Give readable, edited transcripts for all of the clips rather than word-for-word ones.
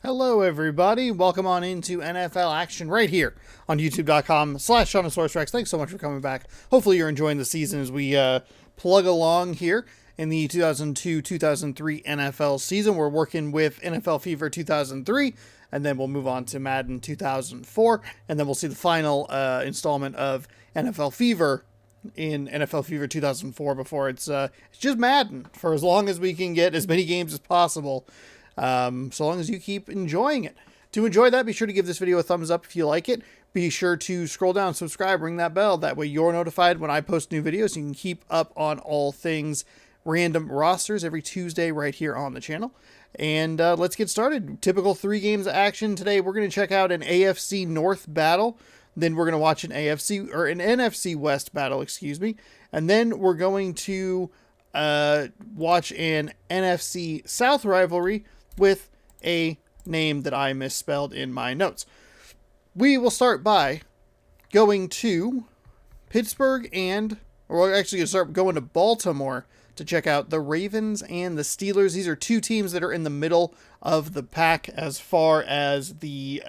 Hello, everybody. Welcome on into NFL action right here on youtube.com/ShaunaSourceRex. Thanks so much for coming back. Hopefully you're enjoying the season as we plug along here in the 2002-2003 NFL season. We're working with NFL Fever 2003, and then we'll move on to Madden 2004, and then we'll see the final installment of NFL Fever in NFL Fever 2004 before it's just Madden for as long as we can get as many games as possible. So long as you keep enjoying it. To enjoy that, be sure to give this video a thumbs up if you like it. Be sure to scroll down, subscribe, ring that bell. That way you're notified when I post new videos. You can keep up on all things random rosters every Tuesday right here on the channel. And let's get started. Typical 3 games of action today. We're going to check out an AFC North battle. Then we're going to watch an NFC West battle, and then we're going to watch an NFC South rivalry with a name that I misspelled in my notes. We will start by going to Pittsburgh we're actually going to start going to Baltimore to check out the Ravens and the Steelers. These are 2 teams that are in the middle of the pack as far as the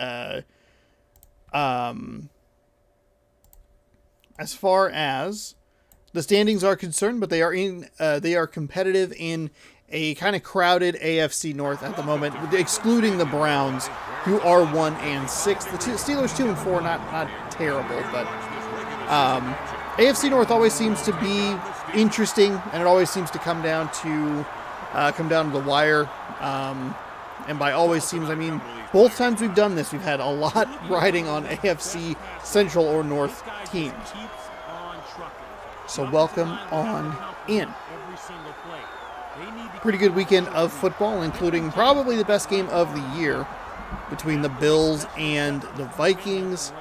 standings are concerned, but they are competitive in a kind of crowded AFC North at the moment, excluding the Browns, who are 1-6. The Steelers 2-4, not terrible, but AFC North always seems to be interesting, and it always seems to come down to the wire. And by always seems, I mean both times we've done this, we've had a lot riding on AFC Central or North teams. So welcome on in. Pretty good weekend of football, including probably the best game of the year between the Bills and the Vikings.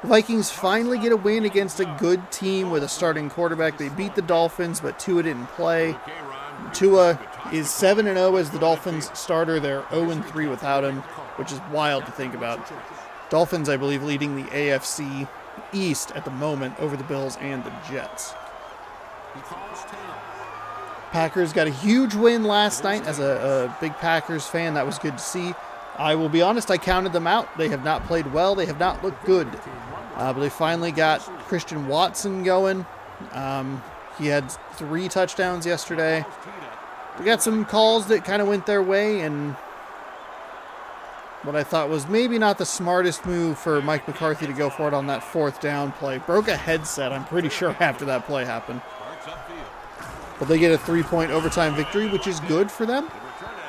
The Vikings finally get a win against a good team with a starting quarterback. They beat the Dolphins, but Tua didn't play. Tua is 7-0 as the Dolphins starter. They're 0-3 without him, which is wild to think about. Dolphins, I believe, leading the AFC East at the moment over the Bills and the Jets. Packers got a huge win last night. As a big Packers fan, that was good to see. I will be honest, I counted them out. They have not played well. They have not looked good. But they finally got Christian Watson going. He had 3 touchdowns yesterday. They got some calls that kind of went their way, and what I thought was maybe not the smartest move for Mike McCarthy to go for it on that 4th down play. Broke a headset, I'm pretty sure, after that play happened. But they get a 3-point overtime victory, which is good for them.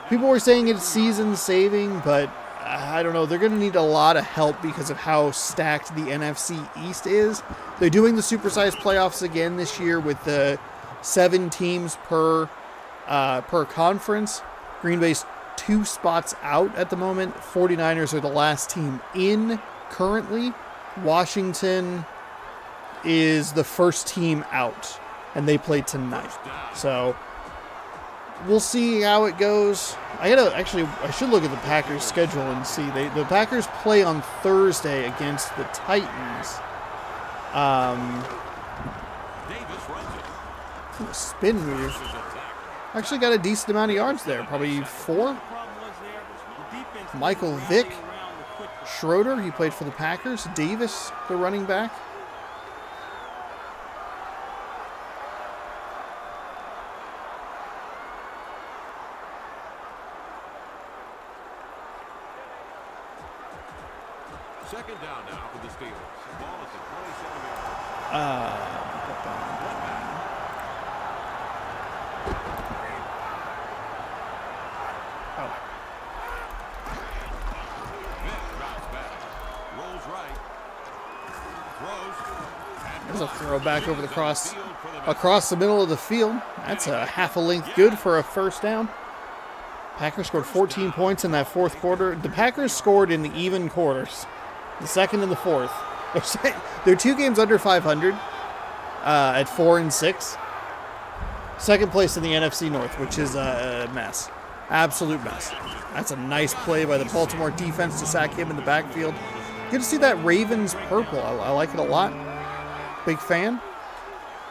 People were saying it's season-saving, but I don't know. They're going to need a lot of help because of how stacked the NFC East is. They're doing the supersized playoffs again this year with the 7 teams per conference. Green Bay's 2 spots out at the moment. 49ers are the last team in currently. Washington is the first team out, and they play tonight. So we'll see how it goes. I should look at the Packers' schedule and see. The Packers play on Thursday against the Titans. Spin move. Actually got a decent amount of yards there. Probably 4. Michael Vick. Schroeder, he played for the Packers. Davis, the running back. Second down now for the Steelers. Ball at the 27-yard. Rolls right. Throws. There's a throw back over the across the middle of the field. That's a half a length good for a 1st down. Packers scored 14 points in that 4th quarter. The Packers scored in the even quarters. The 2nd and the 4th. They're 2 games under 500 at 4-6. 2nd place in the NFC North, which is a mess. Absolute mess. That's a nice play by the Baltimore defense to sack him in the backfield. Good to see that Ravens purple. I like it a lot. Big fan.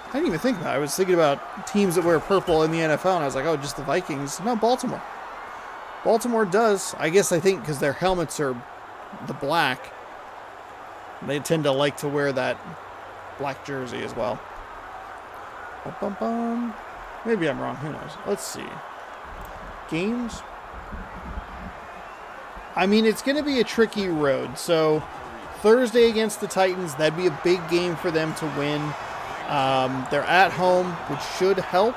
I didn't even think about it. I was thinking about teams that wear purple in the NFL, and I was like, oh, just the Vikings. No, Baltimore. Baltimore does. I think because their helmets are the black, they tend to like to wear that black jersey as well. Bum, bum, bum. Maybe I'm wrong. Who knows? Let's see. Games. I mean, it's going to be a tricky road. So Thursday against the Titans, that'd be a big game for them to win. They're at home, which should help.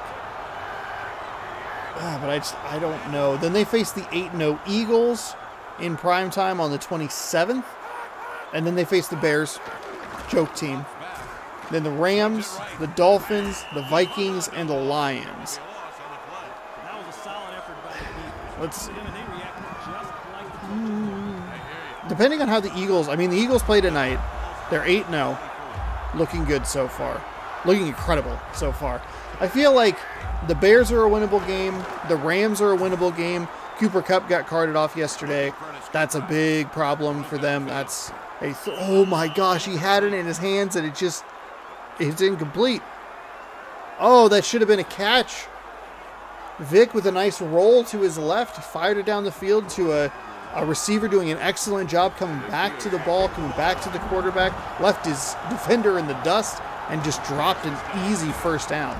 But I don't know. Then they face the 8-0 Eagles in primetime on the 27th. And then they face the Bears, joke team. Then the Rams, the Dolphins, the Vikings, and the Lions. Let's see. Depending on how the Eagles... I mean, the Eagles play tonight. They're 8-0. Looking good so far. Looking incredible so far. I feel like the Bears are a winnable game. The Rams are a winnable game. Cooper Kupp got carted off yesterday. That's a big problem for them. That's a... oh my gosh, he had it in his hands and it's incomplete. Oh, that should have been a catch. Vic with a nice roll to his left. Fired it down the field to a receiver doing an excellent job coming back to the ball, coming back to the quarterback. Left his defender in the dust and just dropped an easy first down.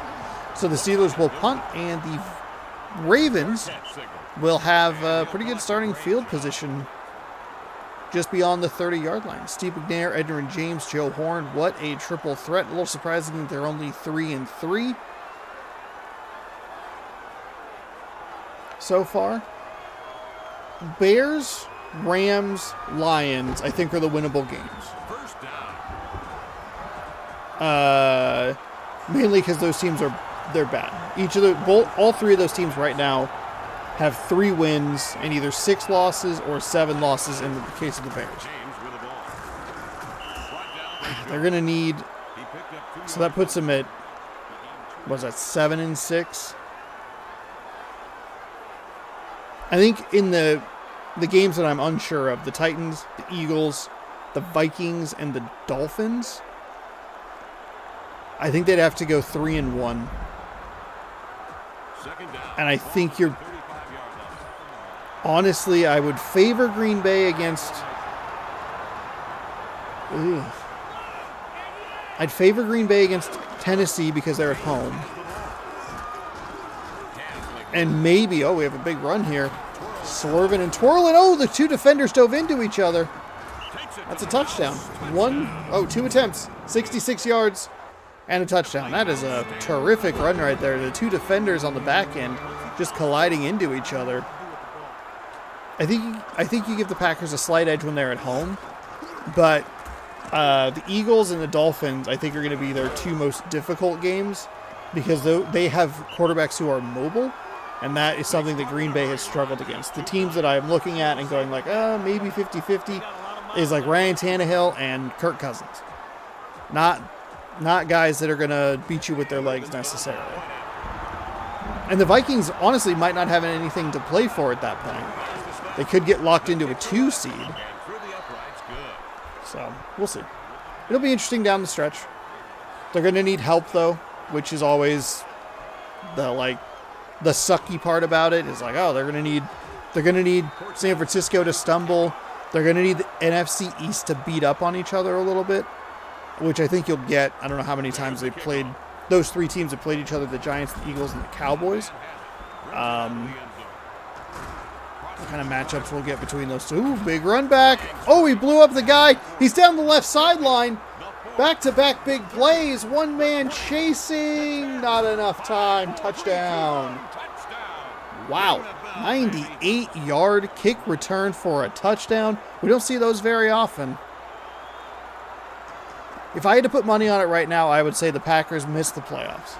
So the Steelers will punt, and the Ravens will have a pretty good starting field position just beyond the 30-yard line. Steve McNair, Edgerrin James, Joe Horn. What a triple threat. A little surprising that they're only 3-3 so far. Bears, Rams, Lions, I think are the winnable games. First down. Mainly because those teams they're bad. All three of those teams right now have 3 wins and either 6 losses or 7 losses in the case of the Bears. They're going to need... so that puts them at, what was that, 7-6? I think in the games that I'm unsure of, the Titans, the Eagles, the Vikings, and the Dolphins, I think they'd have to go 3-1. And I think honestly, I would favor Green Bay against... I'd favor Green Bay against Tennessee because they're at home. And maybe, we have a big run here. Swerving and twirling. Oh, the 2 defenders dove into each other. That's a touchdown. 2 attempts, 66 yards, and a touchdown. That is a terrific run right there. The 2 defenders on the back end just colliding into each other. I think you give the Packers a slight edge when they're at home, but the Eagles and the Dolphins, I think, are going to be their 2 most difficult games because they have quarterbacks who are mobile, and that is something that Green Bay has struggled against. The teams that I'm looking at and going like, maybe 50-50 is like Ryan Tannehill and Kirk Cousins. Not guys that are going to beat you with their legs necessarily. And the Vikings, honestly, might not have anything to play for at that point. They could get locked into a 2 seed. So, we'll see. It'll be interesting down the stretch. They're going to need help, though, which is always the sucky part about it. Is like, they're going to need San Francisco to stumble. They're going to need the NFC East to beat up on each other a little bit, which I think you'll get. I don't know how many times they've played. Those 3 teams have played each other, the Giants, the Eagles, and the Cowboys. What kind of matchups we'll get between those 2. Ooh, big run back. Oh, he blew up the guy. He's down the left sideline. Back-to-back big plays. One man chasing. Not enough time. Touchdown. Wow. 98-yard kick return for a touchdown. We don't see those very often. If I had to put money on it right now, I would say the Packers missed the playoffs.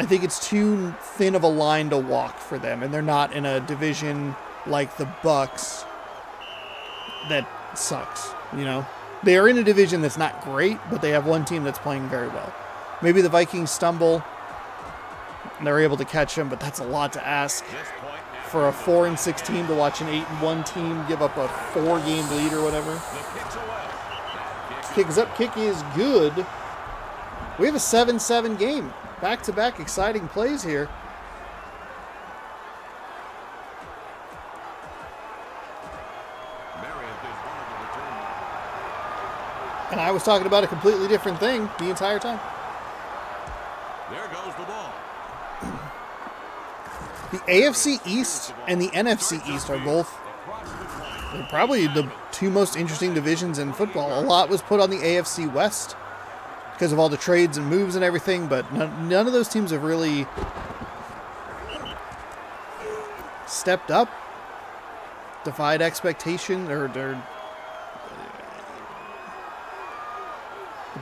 I think it's too thin of a line to walk for them, and they're not in a division like the Bucks that sucks, you know? They are in a division that's not great, but they have one team that's playing very well. Maybe the Vikings stumble, and they're able to catch them, but that's a lot to ask for a 4-6 team to watch an 8-1 team give up a 4-game lead or whatever. Kick is up. Kick is good. We have a 7-7 game. Back-to-back exciting plays here. And I was talking about a completely different thing the entire time. There goes the ball. The AFC East and the NFC East are both probably the two most interesting divisions in football. A lot was put on the AFC West because of all the trades and moves and everything, but none of those teams have really stepped up, defied expectation, or the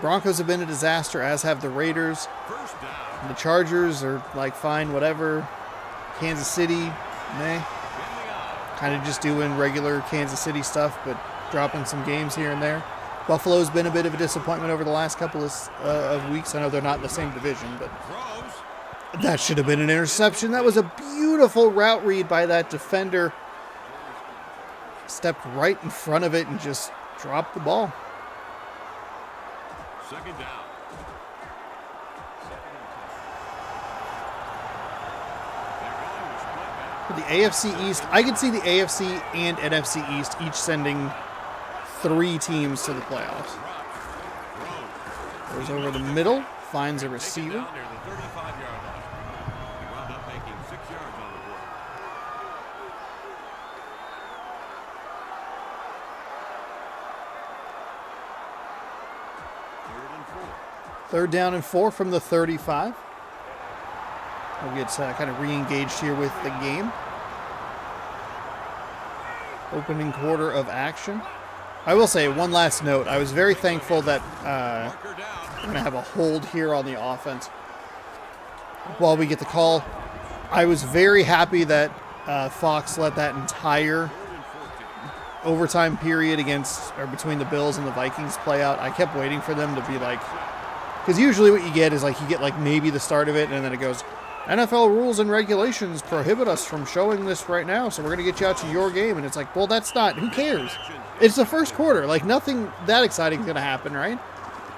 Broncos have been a disaster, as have the Raiders. First down. The Chargers are like, fine, whatever. Kansas City, meh. Kind of just doing regular Kansas City stuff, but dropping some games here and there. Buffalo's been a bit of a disappointment over the last couple of weeks. I know they're not in the same division, but that should have been an interception. That was a beautiful route read by that defender. Stepped right in front of it and just dropped the ball. Second down. For the AFC East, I could see the AFC and NFC East each sending 3 teams to the playoffs. Goes over the middle, finds a receiver. Down near the 35-yard line. He wound up making 6 yards on the play. Third down and 4 from the 35. We'll get kind of re-engaged here with the game. Opening quarter of action. I will say one last note. I was very thankful that we're going to have a hold here on the offense while we get the call. I was very happy that Fox let that entire overtime period between the Bills and the Vikings play out. I kept waiting for them to be like, because usually what you get is like you get like maybe the start of it and then it goes, NFL rules and regulations prohibit us from showing this right now, so we're going to get you out to your game. And it's like, well, that's not, who cares? It's the first quarter. Like, nothing that exciting is going to happen, right?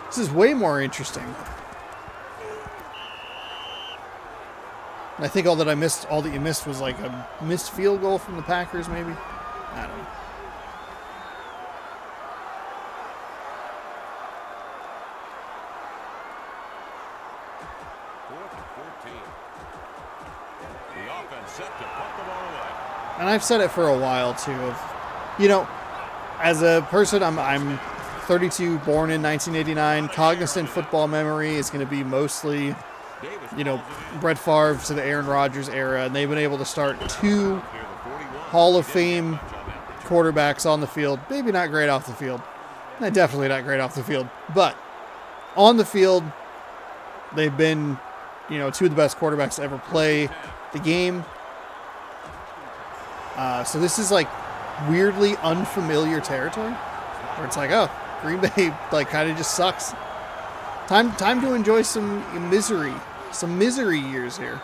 This is way more interesting. And I think all that you missed was like a missed field goal from the Packers, maybe? I don't know. And I've said it for a while too. As a person, I'm 32, born in 1989. Cognizant football memory is going to be mostly, Brett Favre to the Aaron Rodgers era, and they've been able to start 2 Hall of Fame quarterbacks on the field. Maybe not great off the field. Definitely not great off the field, but on the field, they've been, 2 of the best quarterbacks to ever play the game. So this is like weirdly unfamiliar territory where it's like, oh, Green Bay like kind of just sucks. Time to enjoy some misery years here.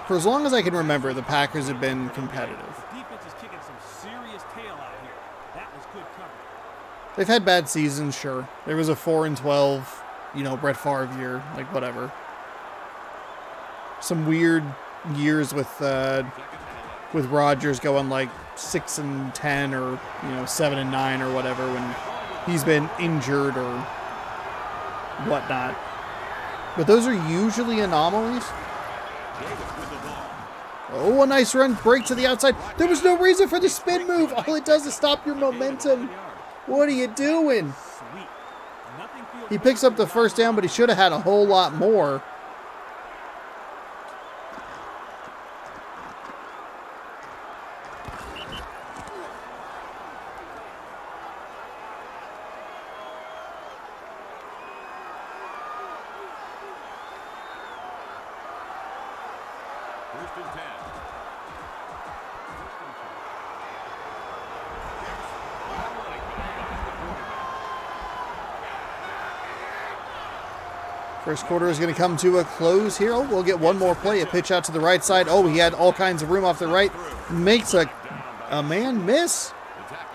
For as long as I can remember, the Packers have been competitive. Defense is kicking some serious tail out here. That was good coverage. They've had bad seasons, sure. There was a 4-12, Brett Favre year, like whatever. Some weird years with Rodgers going like 6-10 or 7-9 or whatever when he's been injured or whatnot. But those are usually anomalies. Oh, a nice run break to the outside. There was no reason for the spin move. All it does is stop your momentum. What are you doing? He picks up the first down, but he should have had a whole lot more. First quarter is going to come to a close here. Oh, we'll get one more play. A pitch out to the right side. Oh, he had all kinds of room off the right. Makes a man miss.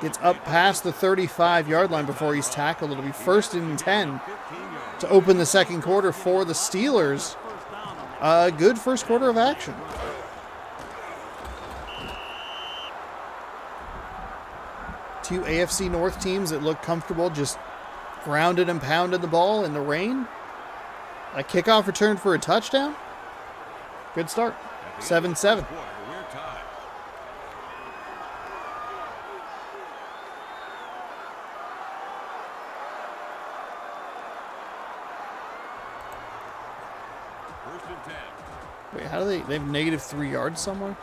Gets up past the 35-yard line before he's tackled. It'll be 1st and 10 to open the second quarter for the Steelers. A good first quarter of action. Two AFC North teams that look comfortable just grounded and pounded the ball in the rain. A kickoff return for a touchdown. Good start. 7-7. We're tied. First and 10. Wait, how do they have negative 3 yards somewhere?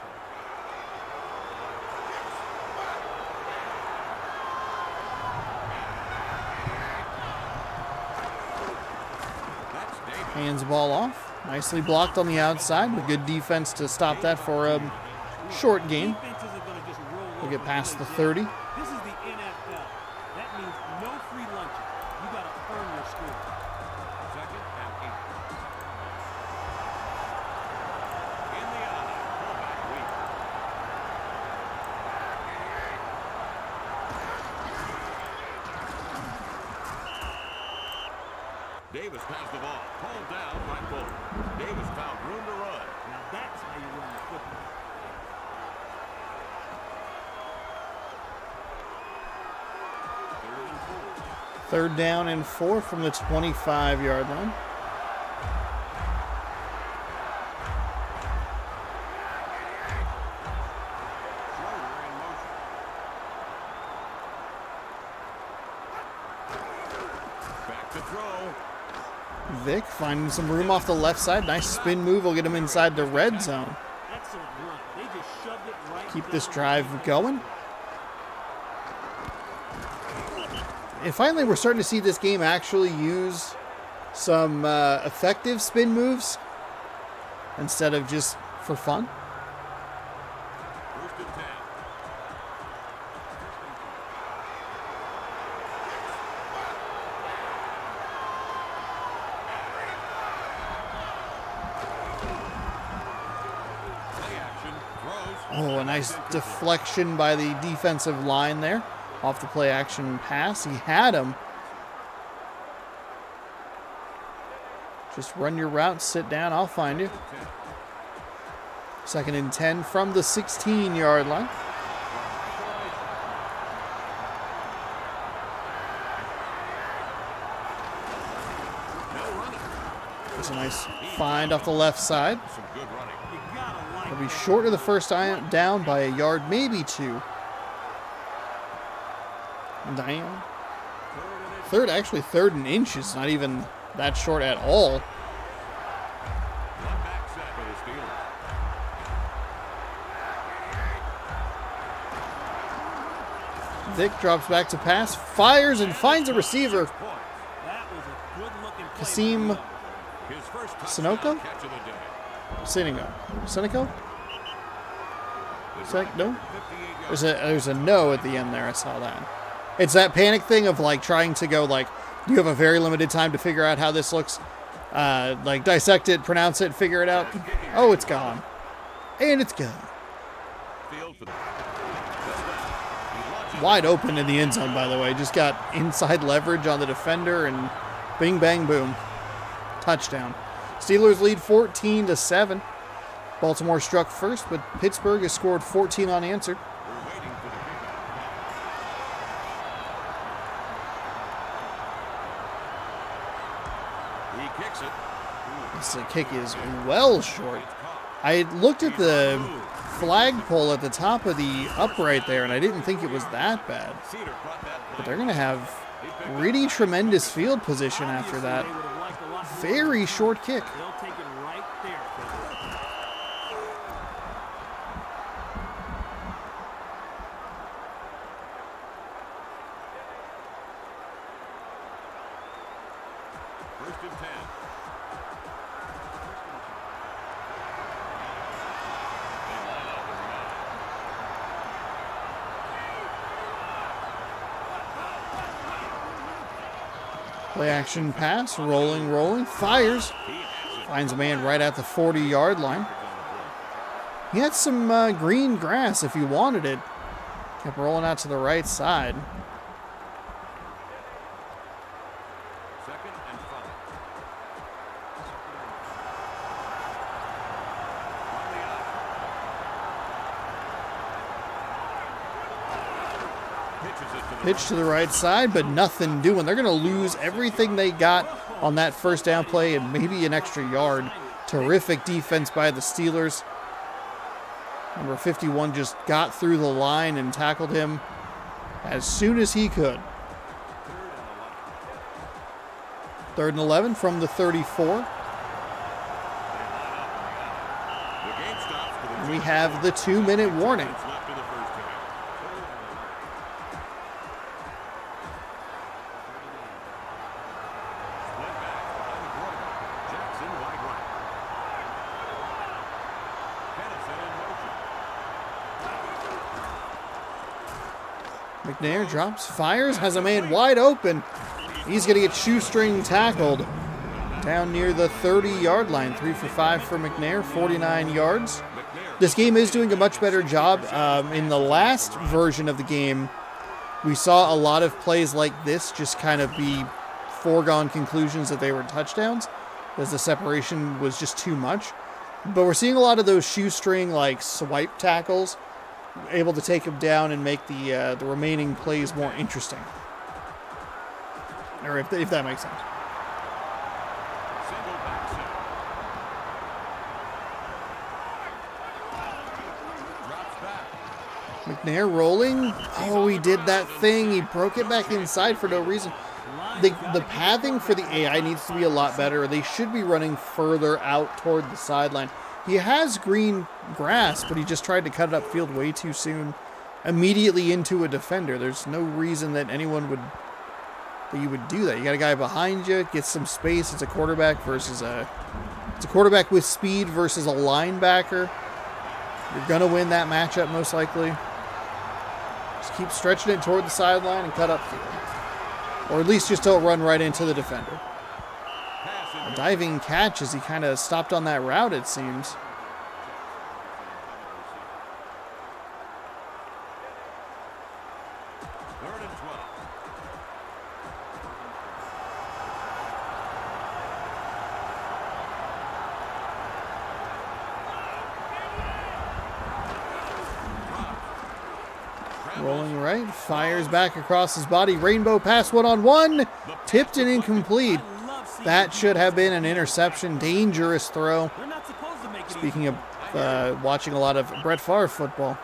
That's Davis. Hands the ball off. Nicely blocked on the outside with good defense to stop that for a short gain. Defenses are gonna just roll We'll over get past the plays. 30. This is the NFL. That means no free lunches. You gotta earn your score. Second and 8. In the eye. Fullback weak. Davis passed the ball. Pulled down by Bull. Davis found room to run. Now that's how you run the football. Third and 4. Third down and 4 from the 25-yard line. Schroeder in motion. Back to throw. Vic finding some room off the left side. Nice spin move will get him inside the red zone. Excellent run. They just shoved it right Keep down this the drive field. going. And finally, we're starting to see this game actually use some effective spin moves instead of just for fun. First and 10. Play action. Throws. Oh, a nice deflection by the defensive line there. Off the play action pass. He had him. Just run your route, sit down, I'll find you. 2nd and 10 from the 16-yard line. No running. There's a nice find off the left side. Some good running. You gotta like He'll be short of the first down by a yard, maybe 2. Damn. Actually third and inches, not even that short at all. One back set for the Steelers. Vic drops back to pass, fires and finds a receiver. Points. that was a good looking play. Kasim His first Sunoco? touchdown catch of the day. Seneco? No? 58 There's a no at the end there. I saw that. It's that panic thing of like trying to go like, you have a very limited time to figure out how this looks. Like dissect it, pronounce it, figure it out. Oh, it's gone. And it's gone. field for the Wide open in the end zone, by the way. Just got inside leverage on the defender and bing, bang, boom. Touchdown. Steelers lead 14-7. Baltimore struck first, but Pittsburgh has scored 14 unanswered. We're waiting for the kickoff. He kicks it. This kick is well short. I looked at the flagpole at the top of the upright there, and I didn't think it was that bad. Cedar caught that But play. they're going to have really tremendous field position after that. They would have liked a lot more. Very short kick. They'll take it right there. First and 10. They line up and run. Play action pass, rolling, fires. Finds a man right at the 40-yard line. He had some green grass if he wanted it. Kept rolling out to the right side. Second and 5. On the eye. Pitch to the right side, but nothing doing. They're going to lose everything they got on that first down play and maybe an extra yard. Terrific defense by the Steelers. Number 51 just got through the line and tackled him as soon as he could. 3rd and 11 from the 34. And we have the 2-minute warning. McNair drops, fires, has a man wide open. He's going to get shoestring tackled down near the 30-yard line. 3 for 5 for McNair, 49 yards. This game is doing a much better job. In the last version of the game, we saw a lot of plays like this just kind of be foregone conclusions that they were touchdowns, as the separation was just too much. But we're seeing a lot of those shoestring, like, swipe tackles, able to take him down and make the remaining plays more interesting. Or if that makes sense. McNair rolling. Oh, he did that thing. He broke it back inside for no reason. The pathing for the AI needs to be a lot better. They should be running further out toward the sideline. He has green grass, but he just tried to cut it upfield way too soon, immediately into a defender. There's no reason that you would do that. You got a guy behind you, get some space. It's a quarterback versus it's a quarterback with speed versus a linebacker. You're gonna win that matchup most likely. Just keep stretching it toward the sideline and cut upfield, or at least just don't run right into the defender. A diving catch as he kind of stopped on that route, it seems. Rolling right, fires back across his body. Rainbow pass, 1-on-1, tipped and incomplete. That should have been an interception. Dangerous throw. Speaking of watching a lot of Brett Favre football.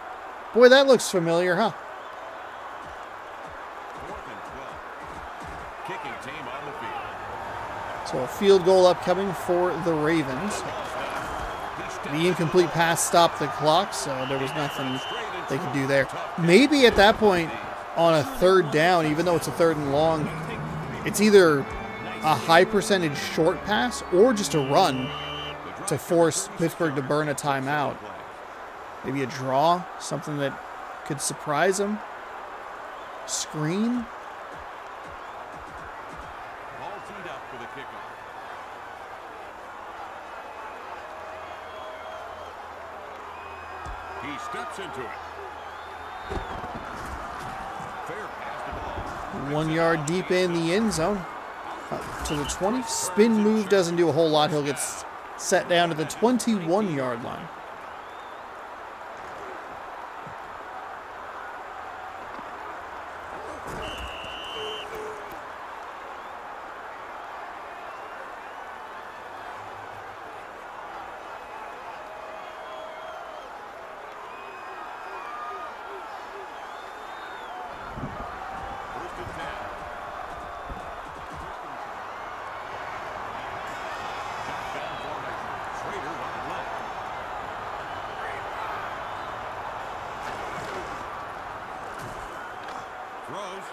Boy, that looks familiar, huh? So a field goal upcoming for the Ravens. The incomplete pass stopped the clock, so there was nothing they could do there. Maybe at that point, on a 3rd down, even though it's a 3rd and long, it's either a high percentage short pass or just a run to force Pittsburgh to burn a timeout. Maybe a draw, something that could surprise them. Screen. All teed up for the kickoff. He steps into it. Fair pass the ball. 1 yard deep in the end zone. Up to the 20. Spin move doesn't do a whole lot. He'll get set down to the 21-yard line.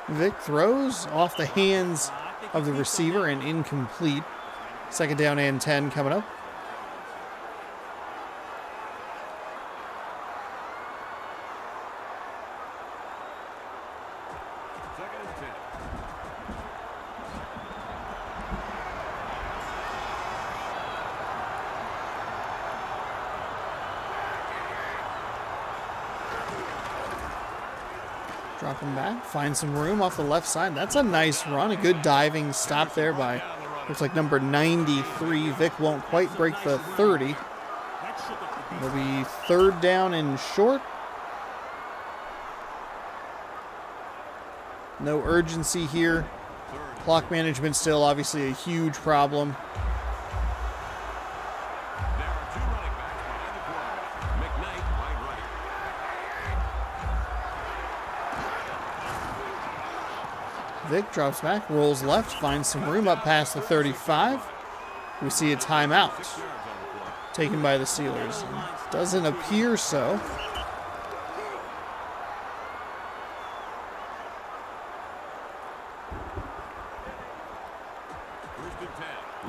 Vic throws off the hands of the receiver and incomplete. 2nd down and 10 coming up. Drop him back, find some room off the left side. That's a nice run, a good diving stop there by, looks like number 93. Vic won't quite break the 30. It'll be 3rd down and short. No urgency here. Clock management still obviously a huge problem. There are two running backs behind the quarterback. McKnight wide right. Vic drops back, rolls left, finds some room up past the 35. We see a timeout taken by the Steelers. Doesn't appear so.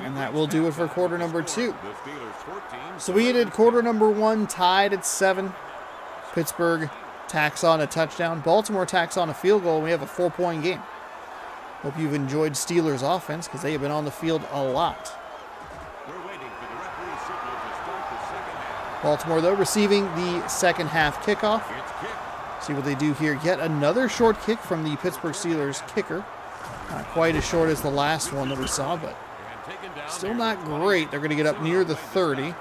And that will do it for quarter number 2. So we ended quarter number 1 tied at 7. Pittsburgh tacks on a touchdown. Baltimore tacks on a field goal. And we have a 4-point game. Hope you've enjoyed Steelers offense because they have been on the field a lot. Baltimore, though, receiving the second half kickoff. See what they do here. Yet another short kick from the Pittsburgh Steelers kicker. Not quite as short as the last one that we saw, but still not great. They're going to get up near the 30.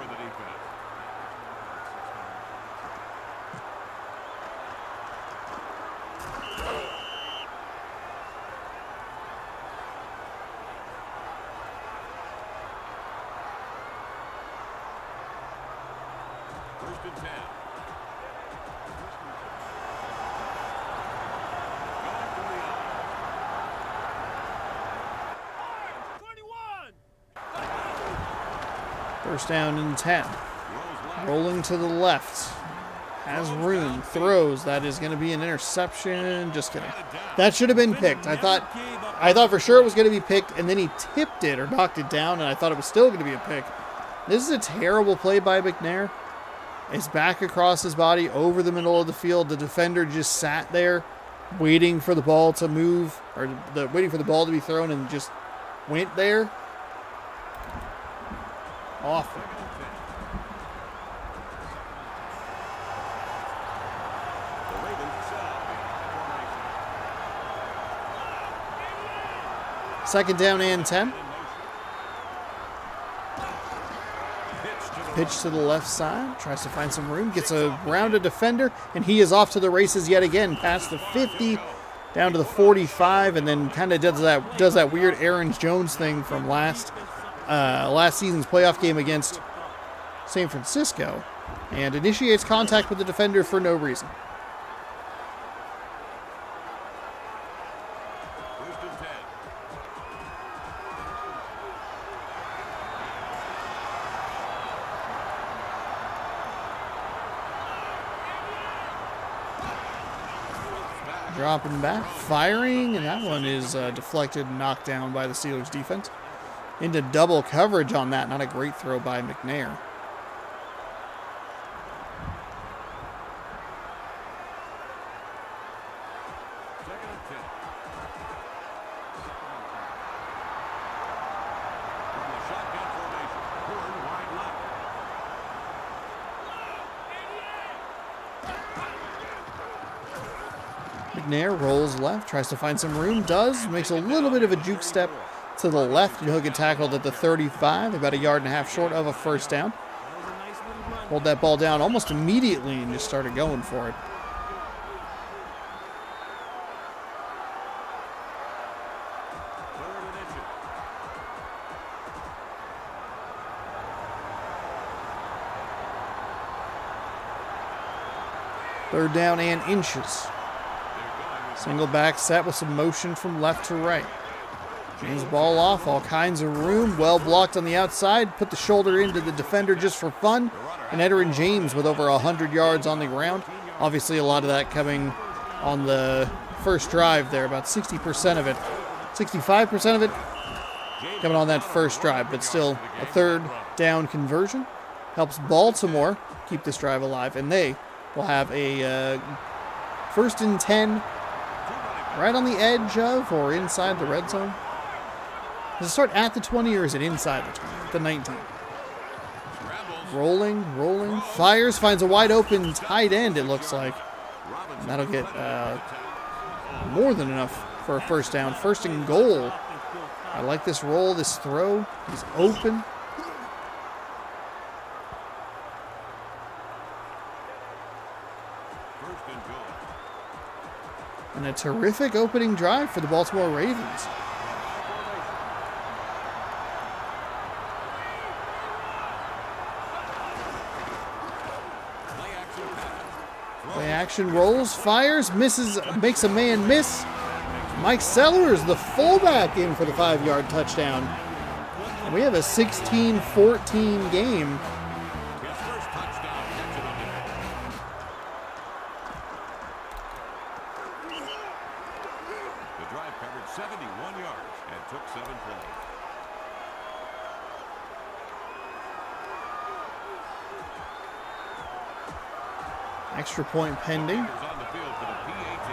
First and 10. First down and 10. Rolling to the left. Has room. Throws. That is going to be an interception. Just kidding. That should have been picked. I thought for sure it was going to be picked, and then he tipped it or knocked it down, and I thought it was still going to be a pick. This is a terrible play by McNair. His back across his body over the middle of the field. The defender just sat there waiting for the ball to move, or waiting for the ball to be thrown, and just went there. Awful. Second down and 10. Pitch to the left side. Tries to find some room. Gets around a defender. And he is off to the races yet again. Past the 50. Down to the 45. And then kind of does that weird Aaron Jones thing from last season's playoff game against San Francisco. And initiates contact with the defender for no reason. Dropping back, firing, and that one is deflected and knocked down by the Steelers defense. Into double coverage on that. Not a great throw by McNair. McNair rolls left, tries to find some room, makes a little bit of a juke step to the left, and he'll get tackled at the 35, about 1.5 yards short of a first down. Hold that ball down almost immediately and just started going for it. Third down and inches. Single back set with some motion from left to right. James ball off, all kinds of room, well blocked on the outside, put the shoulder into the defender just for fun, and Edgerrin James with over 100 yards on the ground. Obviously a lot of that coming on the first drive there, about 60% of it, 65% of it coming on that first drive, but still a third down conversion. Helps Baltimore keep this drive alive, and they will have a first and 10 right on the edge of or inside the red zone. Does it start at the 20 or is it inside the 20? The 19. Rolling, fires, finds a wide open tight end, it looks like. And that'll get more than enough for a first down. First and goal. I like this roll, this throw. He's open. And a terrific opening drive for the Baltimore Ravens. Play action, rolls, fires, misses, makes a man miss. Mike Sellers, the fullback, in for the 5-yard touchdown. And we have a 16-14 game. His first touchdown catch of the day. The drive covered 71 yards and took 7 plays. Extra point pending. On the field for the PAT.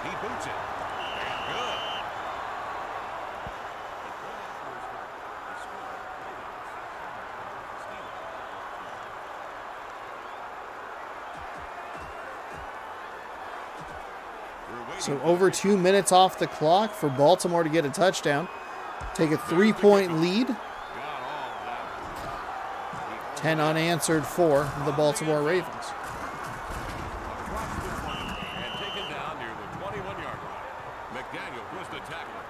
He boots it. Good. So over 2 minutes off the clock for Baltimore to get a touchdown. Take a 3-point lead. 10 unanswered for the Baltimore Ravens. And taken down near the 21-yard line. McDaniel was the tackler.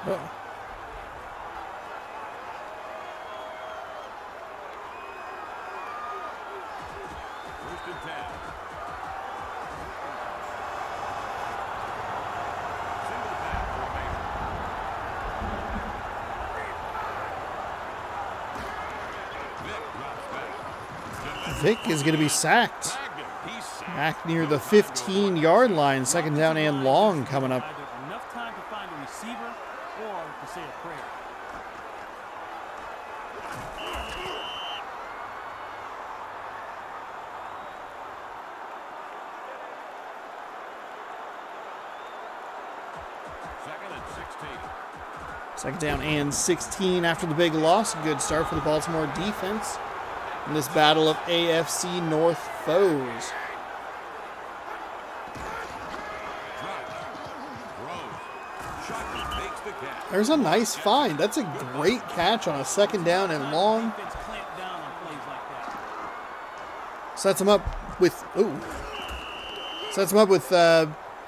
Uh-oh. First and 10. Single pass for Mason. Vick drops back. Vick is going to be sacked. Bagged him. He's sacked. Back near the 15-yard line. Second down and long coming up. Either enough time to find a receiver or to say a prayer. Second and 16. Second down and 16 after the big loss. Good start for the Baltimore defense in this battle of AFC North foes. There's a nice find. That's a great catch on a second down and long. Defense clamp down on plays like that. Sets him up with,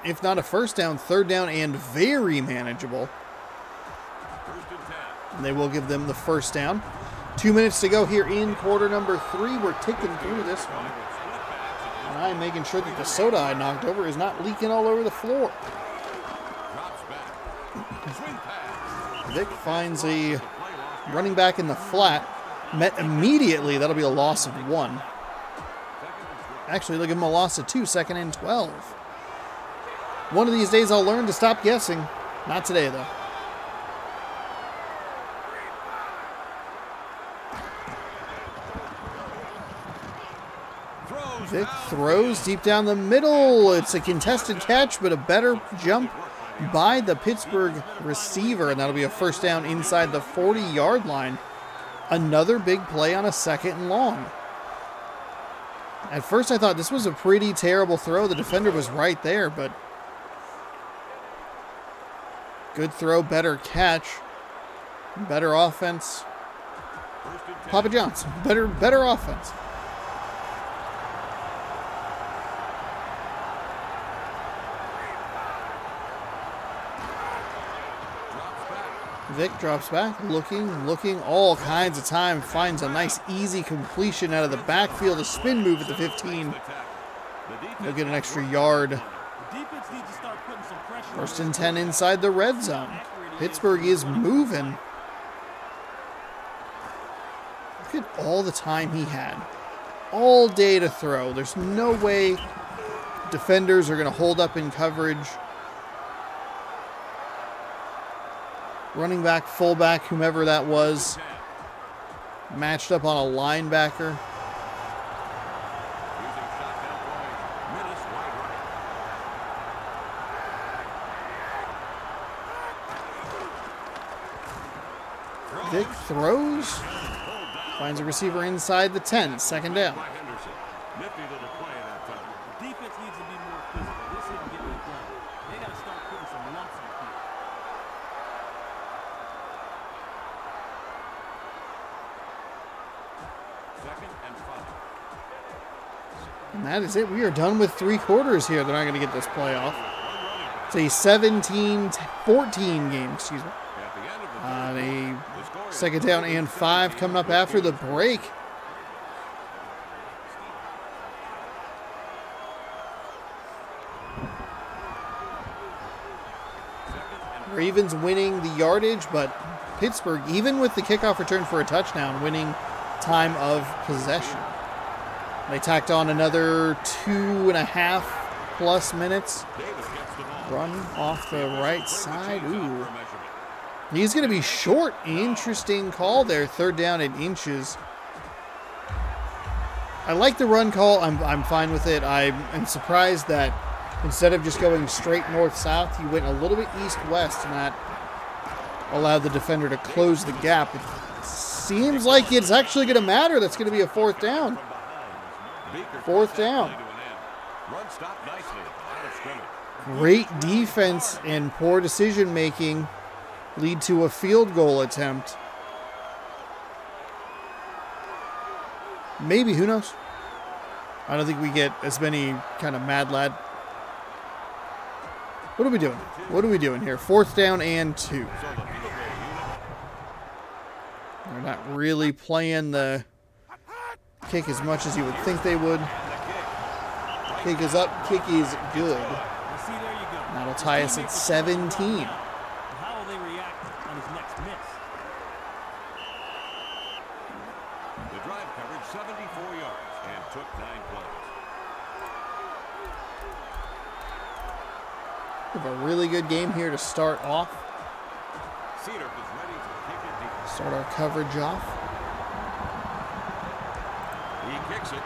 if not a first down, third down and very manageable. First and 10. And they will give them the first down. 2 minutes to go here in quarter number 3. We're ticking through this one. And I'm making sure that the soda I knocked over is not leaking all over the floor. Drops back. Swing pass. Vick finds a running back in the flat. Met immediately. That'll be a loss of 1. Actually, they'll give him a loss of 2. 2nd and 12. One of these days I'll learn to stop guessing. Not today, though. Vick throws deep down the middle. It's a contested catch, but a better jump by the Pittsburgh receiver, and that'll be a first down inside the 40-yard line. Another big play on a second and long. At first I thought this was a pretty terrible throw. The defender was right there, but good throw, better catch, better offense. Papa John's, better offense. Vick drops back, looking all kinds of time, finds a nice easy completion out of the backfield, a spin move at the 15. They'll get an extra yard. The defense needs to start putting some pressure. First and 10 inside the red zone. Pittsburgh is moving. Look at all the time he had. All day to throw. There's no way defenders are going to hold up in coverage. Running back, fullback, whomever that was, matched up on a linebacker. Vick throws, finds a receiver inside the 10, second down. Nifty little play that time. Defense needs to be more physical. This isn't getting Second and 5. And that is it. We are done with 3 quarters here. They're not going to get this playoff. It's a 17-14 game, excuse me. At the end of the On third a quarter, the score is second down and 5 coming up after the break. Ravens winning the yardage, but Pittsburgh, even with the kickoff return for a touchdown, winning time of possession. They tacked on another 2.5 plus minutes. Davis gets the ball. Run off the right side. Change out Ooh. for a measurement. He's going to be short. Interesting call there. Third down in inches. I like the run call. I'm fine with it. I'm surprised that instead of just going straight north-south, he went a little bit east-west, and that allowed the defender to close the gap. It seems like it's actually going to matter. That's going to be a 4th down. Beaker 4th down. to an end. Run stopped nicely out of scrimmage. Great defense and poor decision-making lead to a field goal attempt. Maybe, who knows? I don't think we get as many kind of mad lad. What are we doing? What are we doing here? 4th down and 2. So the field goal unit They're not really playing the kick as much as you would think they would. Kick is up, kick is good. Well, see, there you go. That'll tie us at 17. Well, how will they react on his next miss? The drive covered 74 yards and took 9 plays. We have a really good game here to start off. Cedar is ready to kick it deep. Start our coverage off. He kicks it.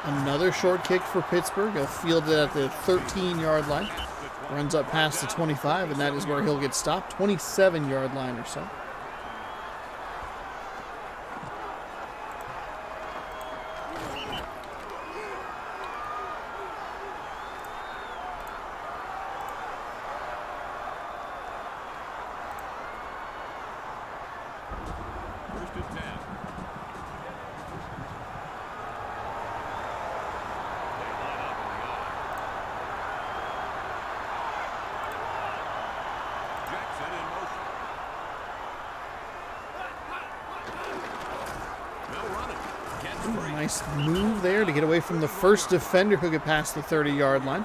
Another short kick for Pittsburgh. He'll field it at the 13-yard line. Runs up past the 25, and that is where he'll get stopped. 27-yard line or so. First and 10. They line up in the I. Jackson in motion. No running. Gets free. Nice move there to get away from the first defender who could pass the 30-yard line.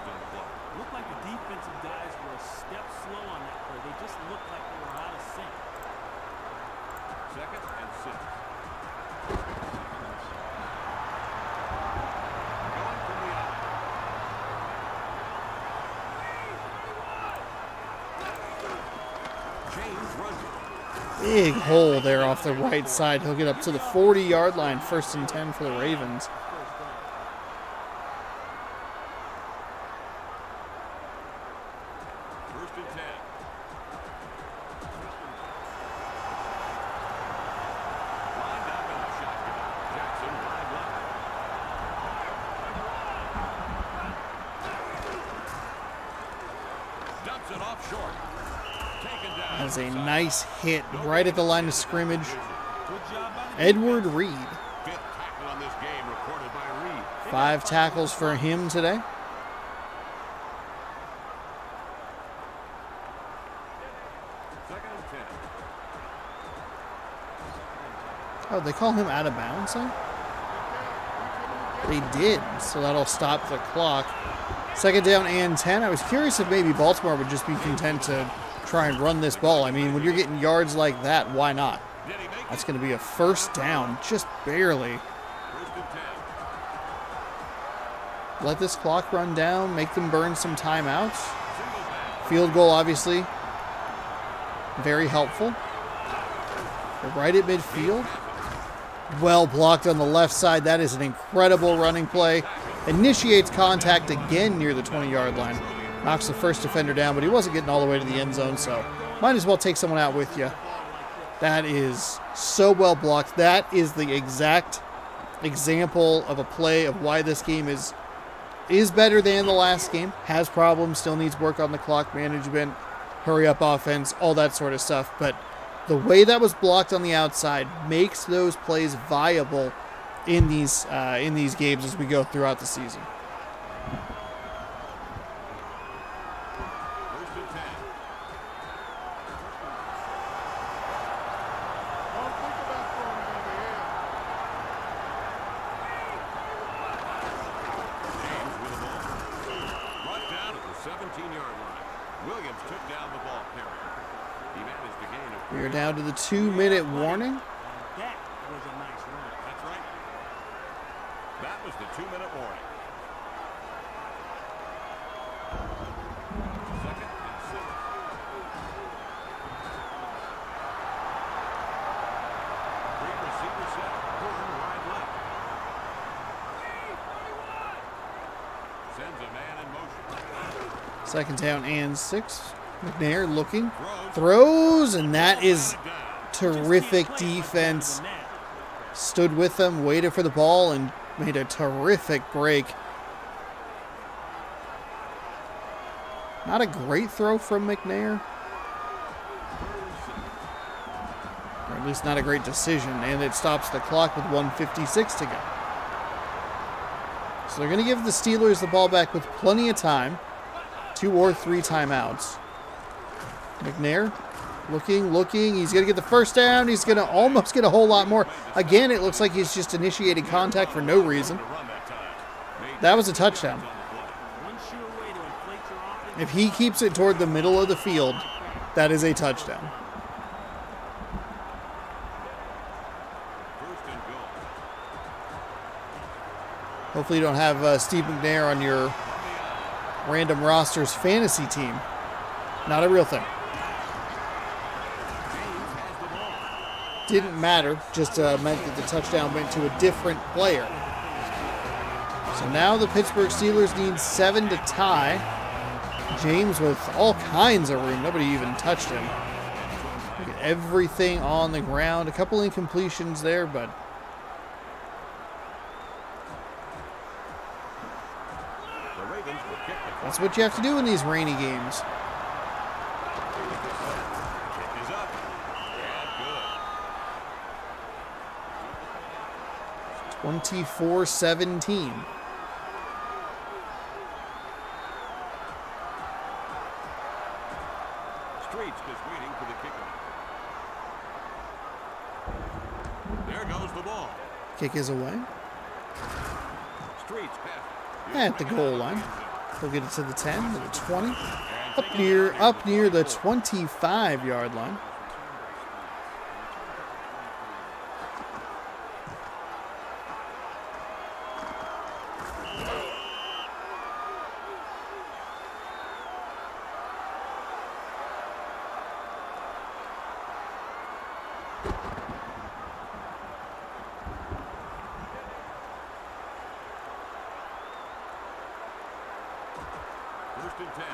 Looked like the defensive guys were a step slow on that play. They just looked like they were out of sync. Second and 6. Going from the I. James runs it. Big hole there off the right side. He'll get up to the 40-yard line. 1st and 10 for the Ravens. First and 10. Lined up in the shotgun. Jackson wide left. Dumps it off short. Taken down. Has a nice hit right at the line of scrimmage. Good job by the Edward Reed. 5th tackle on this game recorded by Reed. 5 tackles for him today. Second and 10. Oh, they call him out of bounds then? They did, so that'll stop the clock. 2nd down and 10. I was curious if maybe Baltimore would just be content to try and run this ball. I mean, when you're getting yards like that, why not? Did he make it? That's going to be a 1st down, just barely. First and 10. Let this clock run down, make them burn some timeouts. Single back. Field goal, obviously, very helpful. They're right at midfield. Well blocked on the left side. That is an incredible running play. Initiates contact again near the 20-yard line. Knocks the first defender down, but he wasn't getting all the way to the end zone, so might as well take someone out with you. That is so well blocked. That is the exact example of a play of why this game is better than the last game. Has problems, still needs work on the clock management, hurry up offense, all that sort of stuff. But the way that was blocked on the outside makes those plays viable in these games as we go throughout the season. First and 10. James with the ball. Brought down at the 17-yard line. Williams took down the ball carrier. He managed to gain We are down to the 2-minute warning. That was a nice run. That's right. That was the 2-minute warning. Second and 6. Three receiver set. Horn wide left. Sends a man in motion. Second down and 6. McNair looking, throws, and that is terrific defense. Stood with them, waited for the ball, and made a terrific break. Not a great throw from McNair. Or at least not a great decision, and it stops the clock with 1:56 to go. So they're going to give the Steelers the ball back with plenty of time. 2 or 3 timeouts. McNair looking. He's going to get the first down. He's going to almost get a whole lot more. Again, it looks like he's just initiated contact for no reason. That was a touchdown. If he keeps it toward the middle of the field, that is a touchdown. Hopefully you don't have Steve McNair on your random rosters fantasy team. Not a real thing. Didn't matter, just meant that the touchdown went to a different player. So now the Pittsburgh Steelers need 7 to tie. James with all kinds of room. Nobody even touched him. Look at everything on the ground. A couple incompletions there, but that's what you have to do in these rainy games. 24-17. Streets just waiting for the kickoff. There goes the ball. Kick is away. Streets pass. At the goal line. They'll get it to the 10, to the 20. Up near the 25-yard line. First and 10.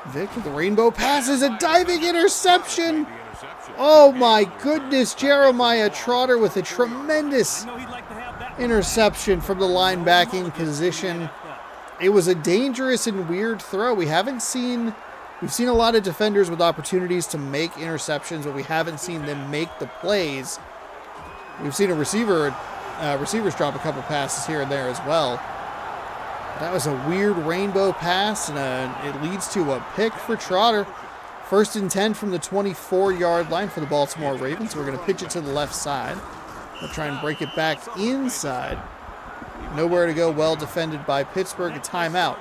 Vic with the rainbow passes, a diving interception. Oh my goodness, Jeremiah Trotter with a tremendous interception from the linebacking position. It was a dangerous and weird throw. We've seen a lot of defenders with opportunities to make interceptions, but we haven't seen them make the plays. We've seen receivers drop a couple passes here and there as well. That was a weird rainbow pass, and it leads to a pick for Trotter. First and 10 from the 24-yard line for the Baltimore Ravens. We're going to pitch it to the left side. We'll try and break it back inside. Nowhere to go, well defended by Pittsburgh. A timeout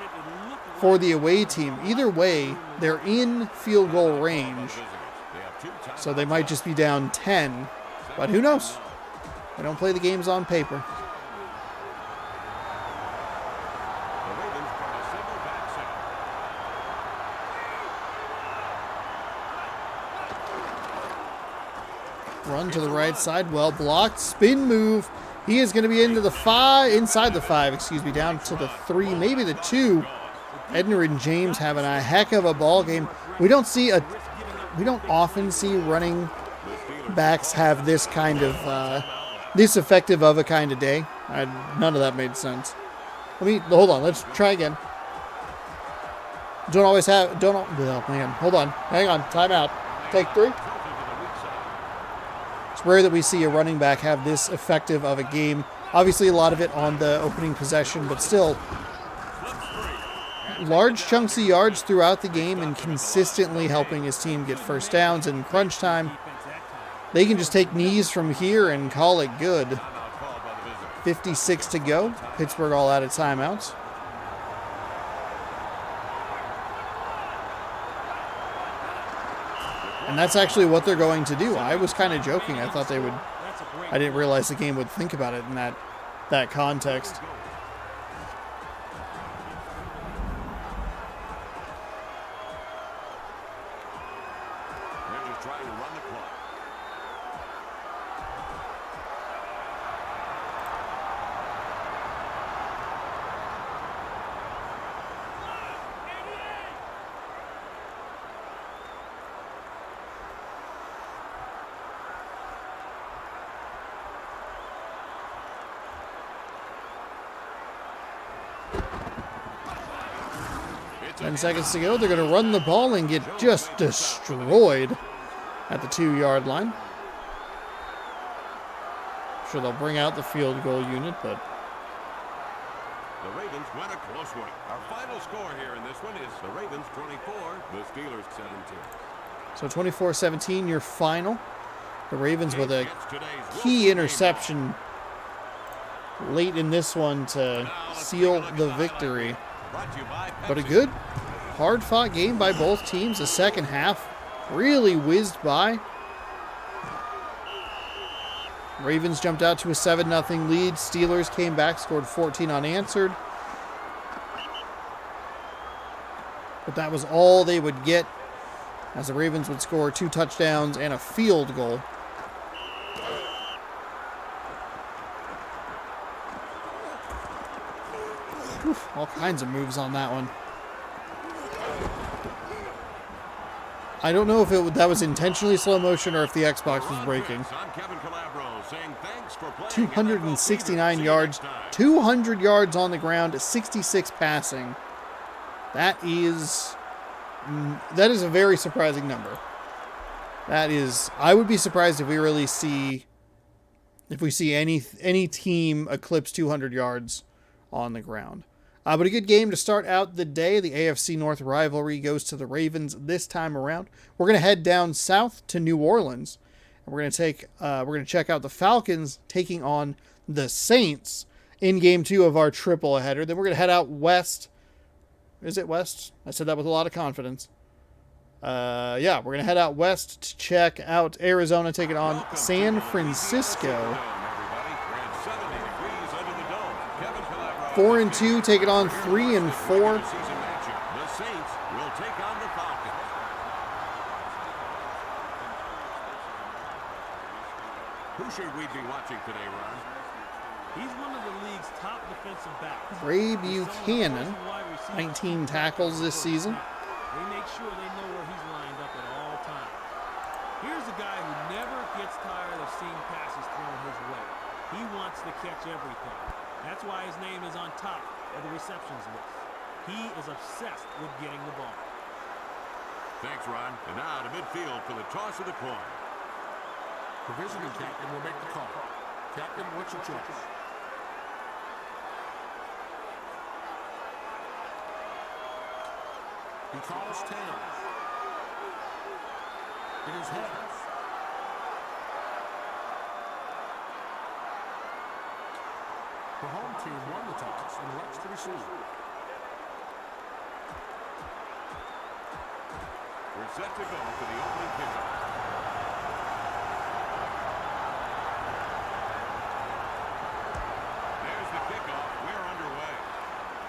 for the away team. Either way, they're in field goal range, so they might just be down 10, but who knows? They don't play the games on paper. Run to the right side, well blocked, spin move. He is going to be into the 5, inside the 5, excuse me, down to the 3, maybe the 2. Edner and James having a heck of a ball game. We don't often see running backs have this kind of this effective of a kind of day. None of that made sense. Hold on. Let's try again. Oh man, hold on. Hang on. Timeout. Take 3. It's rare that we see a running back have this effective of a game. Obviously, a lot of it on the opening possession, but still, large chunks of yards throughout the game and consistently helping his team get first downs in crunch time. They can just take knees from here and call it good. 56 to go. Pittsburgh all out of timeouts. And that's actually what they're going to do. I was kind of joking. I thought they would. I didn't realize the game would think about it in that context. They're just trying to run the clock. It's 10 seconds to go. They're going to run the ball and get just destroyed at the 2-yard line. I'm sure they'll bring out the field goal unit, but The Ravens win a close one. Our final score here in this one is the Ravens 24, the Steelers 17. so 24-17, your final. The Ravens with a key interception late in this one to seal the victory. Brought to you by But a Pepsi. good, hard-fought game by both teams. The second half really whizzed by. Ravens jumped out to a 7-0 lead. Steelers came back, scored 14 unanswered. But that was all they would get, as the Ravens would score 2 touchdowns and a field goal. Oof, all kinds of moves on that one. I don't know if that was intentionally slow motion or if the Xbox was breaking. I'm Kevin Calabro saying thanks for playing 269 NFL yards, See you next time. 200 yards on the ground, 66 passing. That is a very surprising number. I would be surprised if we see any team eclipse 200 yards on the ground. But a good game to start out the day. The AFC North rivalry goes to the Ravens this time around. We're going to head down south to New Orleans, and we're going to check out the Falcons taking on the Saints in game 2 of our triple header. Then we're going to head out west. Is it west? I said that with a lot of confidence. Yeah, we're going to head out west to check out Arizona taking on San Francisco. 4-2 taking on 3-4. The Saints will take on the Falcons. Who should we be watching today, Ron? He's one of the league's top defensive backs. Ray Buchanan, 19 tackles this season. They make sure they know where he's lined up at all times. Here's a guy who never gets tired of seeing passes thrown his way. He wants to catch everything. That's why his name is on top of the receptions list. He is obsessed with getting the ball. Thanks, Ron. And now to midfield for the toss of the coin. The visiting captain will make the call. Captain, what's your choice? He calls tails. It is heads. The home team won the toss and elects to receive. We're set to go for the opening kickoff. There's the kickoff. We're underway.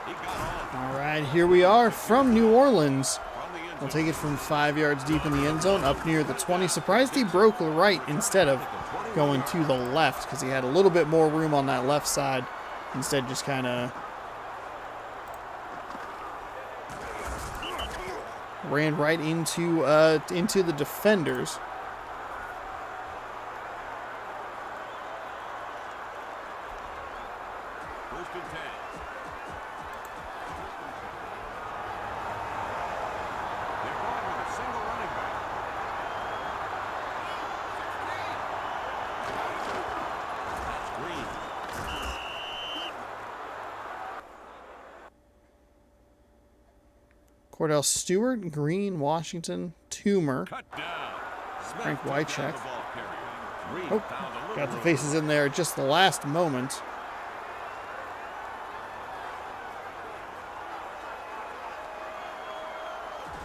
He got all All right, here we are from New Orleans. from the end We'll zone. take it from 5 yards deep in the end zone, up near the 20. Surprised he broke right instead of going to the left, because he had a little bit more room on that left side. Instead, just kind of ran right into the defenders. First and 10. They're going with a single running back. That's Green. Cordell Stewart, Green, Washington, Toomer. Cut down. Smith Frank took down Wycheck. the ball carrier. Green Oh, found a little got the room. faces in there at just the last moment.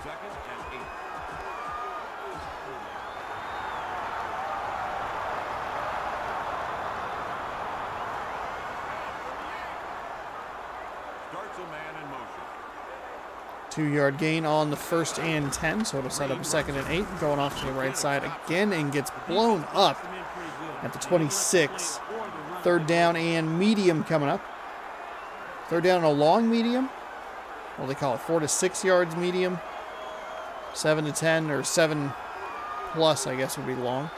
Second and 8. Starts a man in motion. 2-yard gain on the first and 10, so it'll set up a second and 8. Going off to the right side again and gets blown up at the 26. Third down and medium coming up. Third down and a long medium. What do they call it? 4 to 6 yards medium. 7 to 10 or 7 plus, I guess, would be long.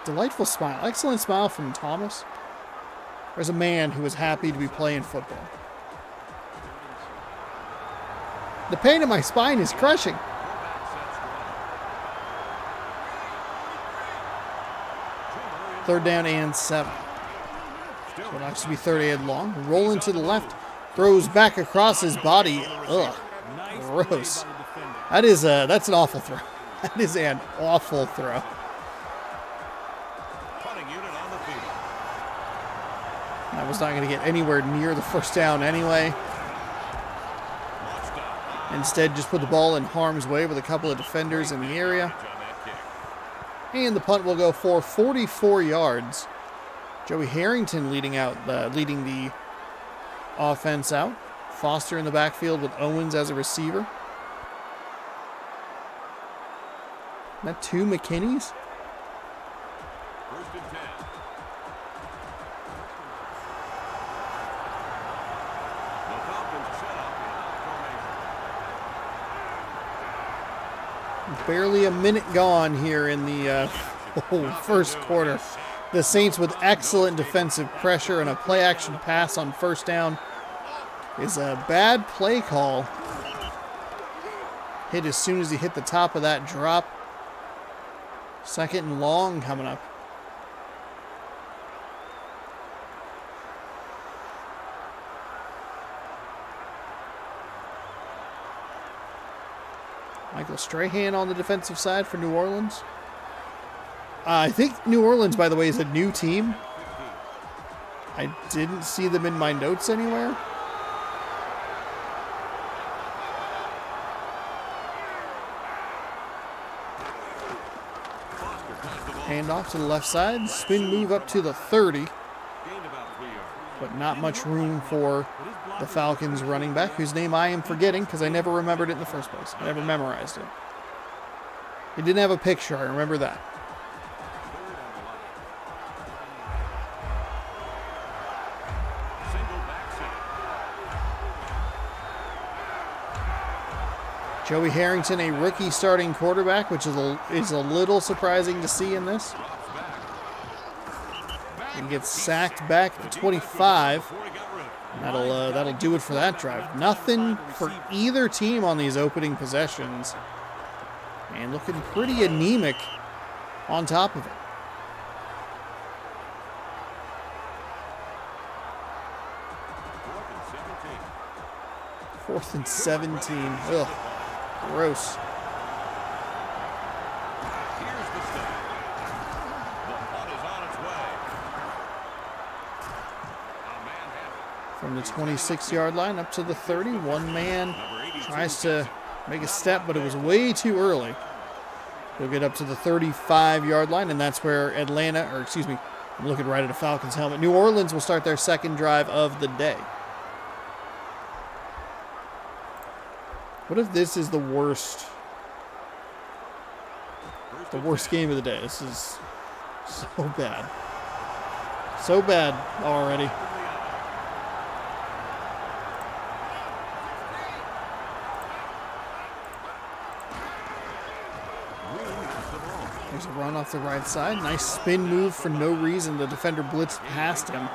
Delightful smile. Excellent smile from Thomas. There's a man who is happy to be playing football. The pain in my spine is crushing. Quarterback sets one. Third down and 7. So it'll actually be 38 long. Rolling to the left. Throws back across his body. Ugh. Nice Gross. play by the defender. That's an awful throw. That is an awful throw. Punting unit on the field. That was not going to get anywhere near the first down anyway. Launched out. Instead, just put the ball in harm's way with a couple of defenders in the area. On that kick. And the punt will go for 44 yards. Joey Harrington leading the offense out. Foster in the backfield with Owens as a receiver. Isn't that 2 McKinneys? First and 10. The Falcons set up in formation. Barely a minute gone here in the first quarter. The Saints with excellent defensive pressure and a play-action pass on first down is a bad play call. Hit as soon as he hit the top of that drop. Second and long coming up. Michael Strahan on the defensive side for New Orleans. I think New Orleans, by the way, is a new team. I didn't see them in my notes anywhere. Handoff to the left side. Spin move up to the 30. Gained about 3 yards. But not much room for the Falcons running back, whose name I am forgetting because I never remembered it in the first place. I never memorized it. He didn't have a picture, I remember that. Third and 11. Single back set. Joey Harrington, a rookie starting quarterback, which is a little surprising to see in this. Drops back. And gets sacked back at the 25. Before he got rid of it. That'll do it for that drive. Nothing for either team on these opening possessions. And looking pretty anemic on top of it. Fourth and 17. 4th and 17. Ugh. Gross. Here's the snap. The punt is on its way. A man has it. From the 26-yard line up to the 30. One man tries to make a step, but it was way too early. He'll get up to the 35-yard line, and that's where I'm looking right at a Falcons helmet. New Orleans will start their second drive of the day. What if this is the worst game of the day? This is so bad. So bad already. Green gets the ball. There's a run off the right side. Nice spin move for no reason. The defender blitzed past him. That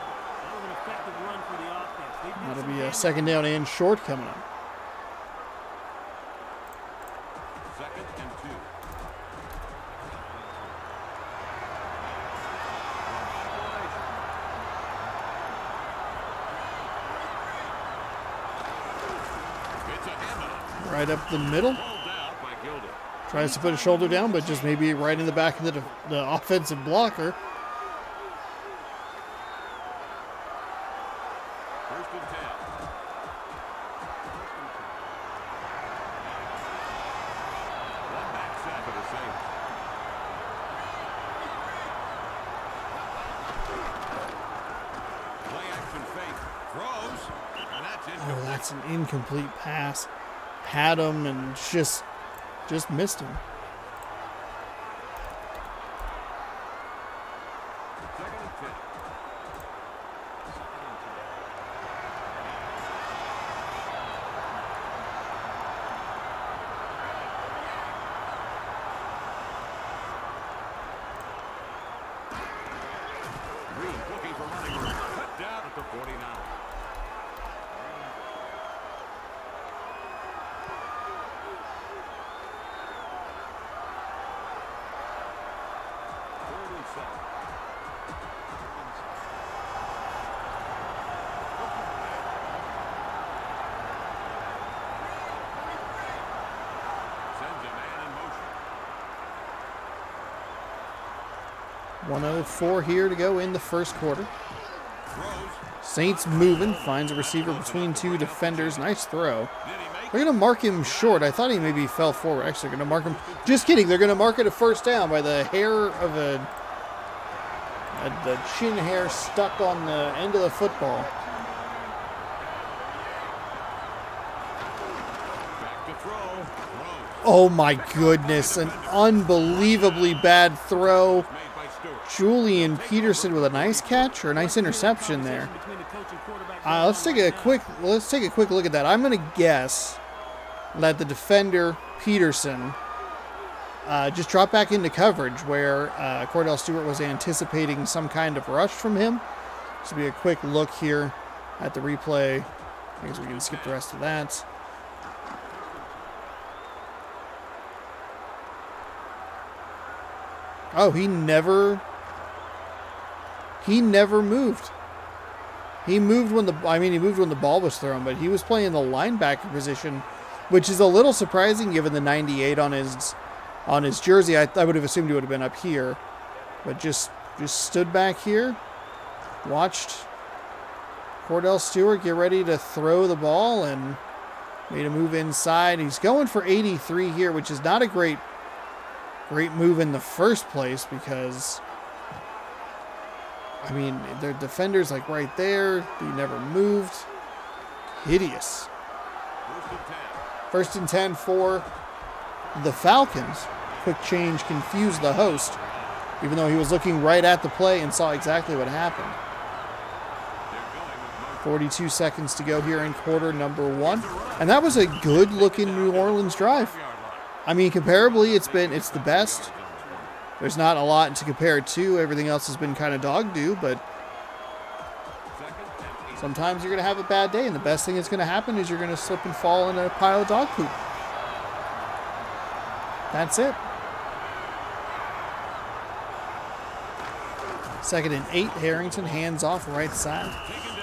was an effective run for the offense. They did That'll some be a damage. second down and short coming up. Second and 2. It's a handoff. Right up the middle. Pulled out by Gilder. Tries to put a shoulder down, but just maybe right in the back of the offensive blocker. First and 10. One back set for the Saints. Play action fake. Throws. And that's Oh, incomplete. that's an incomplete pass. Had him and just missed him. Second and 10. Green looking for running room. Cut down at the 49. Third and 7. Sends a man in motion. 1:04 here to go in the first quarter. Throws. Saints moving. Finds a receiver between two defenders. Nice throw. Did he make They're going to mark him short. I thought he maybe fell forward. Actually, they're going to mark him. Just kidding. They're going to mark it a first down by the hair of the chin hair stuck on the end of the football. back to throw? Throws. Oh my goodness. An unbelievably bad throw. Made by Stewart. Julian Peterson with a nice catch or a nice interception there. Between the coach and quarterback Let's take a quick look at that. I'm going to guess that the defender Peterson just dropped back into coverage where Cordell Stewart was anticipating some kind of rush from him. This will be a quick look here at the replay. I guess we can skip the rest of that. Oh, he never moved. He moved when the ball was thrown, but he was playing the linebacker position, which is a little surprising given the 98 on his jersey. I would have assumed he would have been up here, but just stood back here, watched Cordell Stewart get ready to throw the ball and made a move inside. He's going for 83 here, which is not a great move in the first place because, I mean, their defender's like right there. He never moved. Hideous. First and 10. First and 10 for the Falcons. Quick change confused the host, even though he was looking right at the play and saw exactly what happened. They're going with 42 seconds to go here in quarter number 1. And that was a good-looking New Orleans drive. 5-yard line. I mean, comparably, it's the best. There's not a lot to compare it to. Everything else has been kind of dog-do, but Second and 8. sometimes you're going to have a bad day, and the best thing that's going to happen is you're going to slip and fall in a pile of dog poop. That's it. Second and 8, Harrington hands off right side.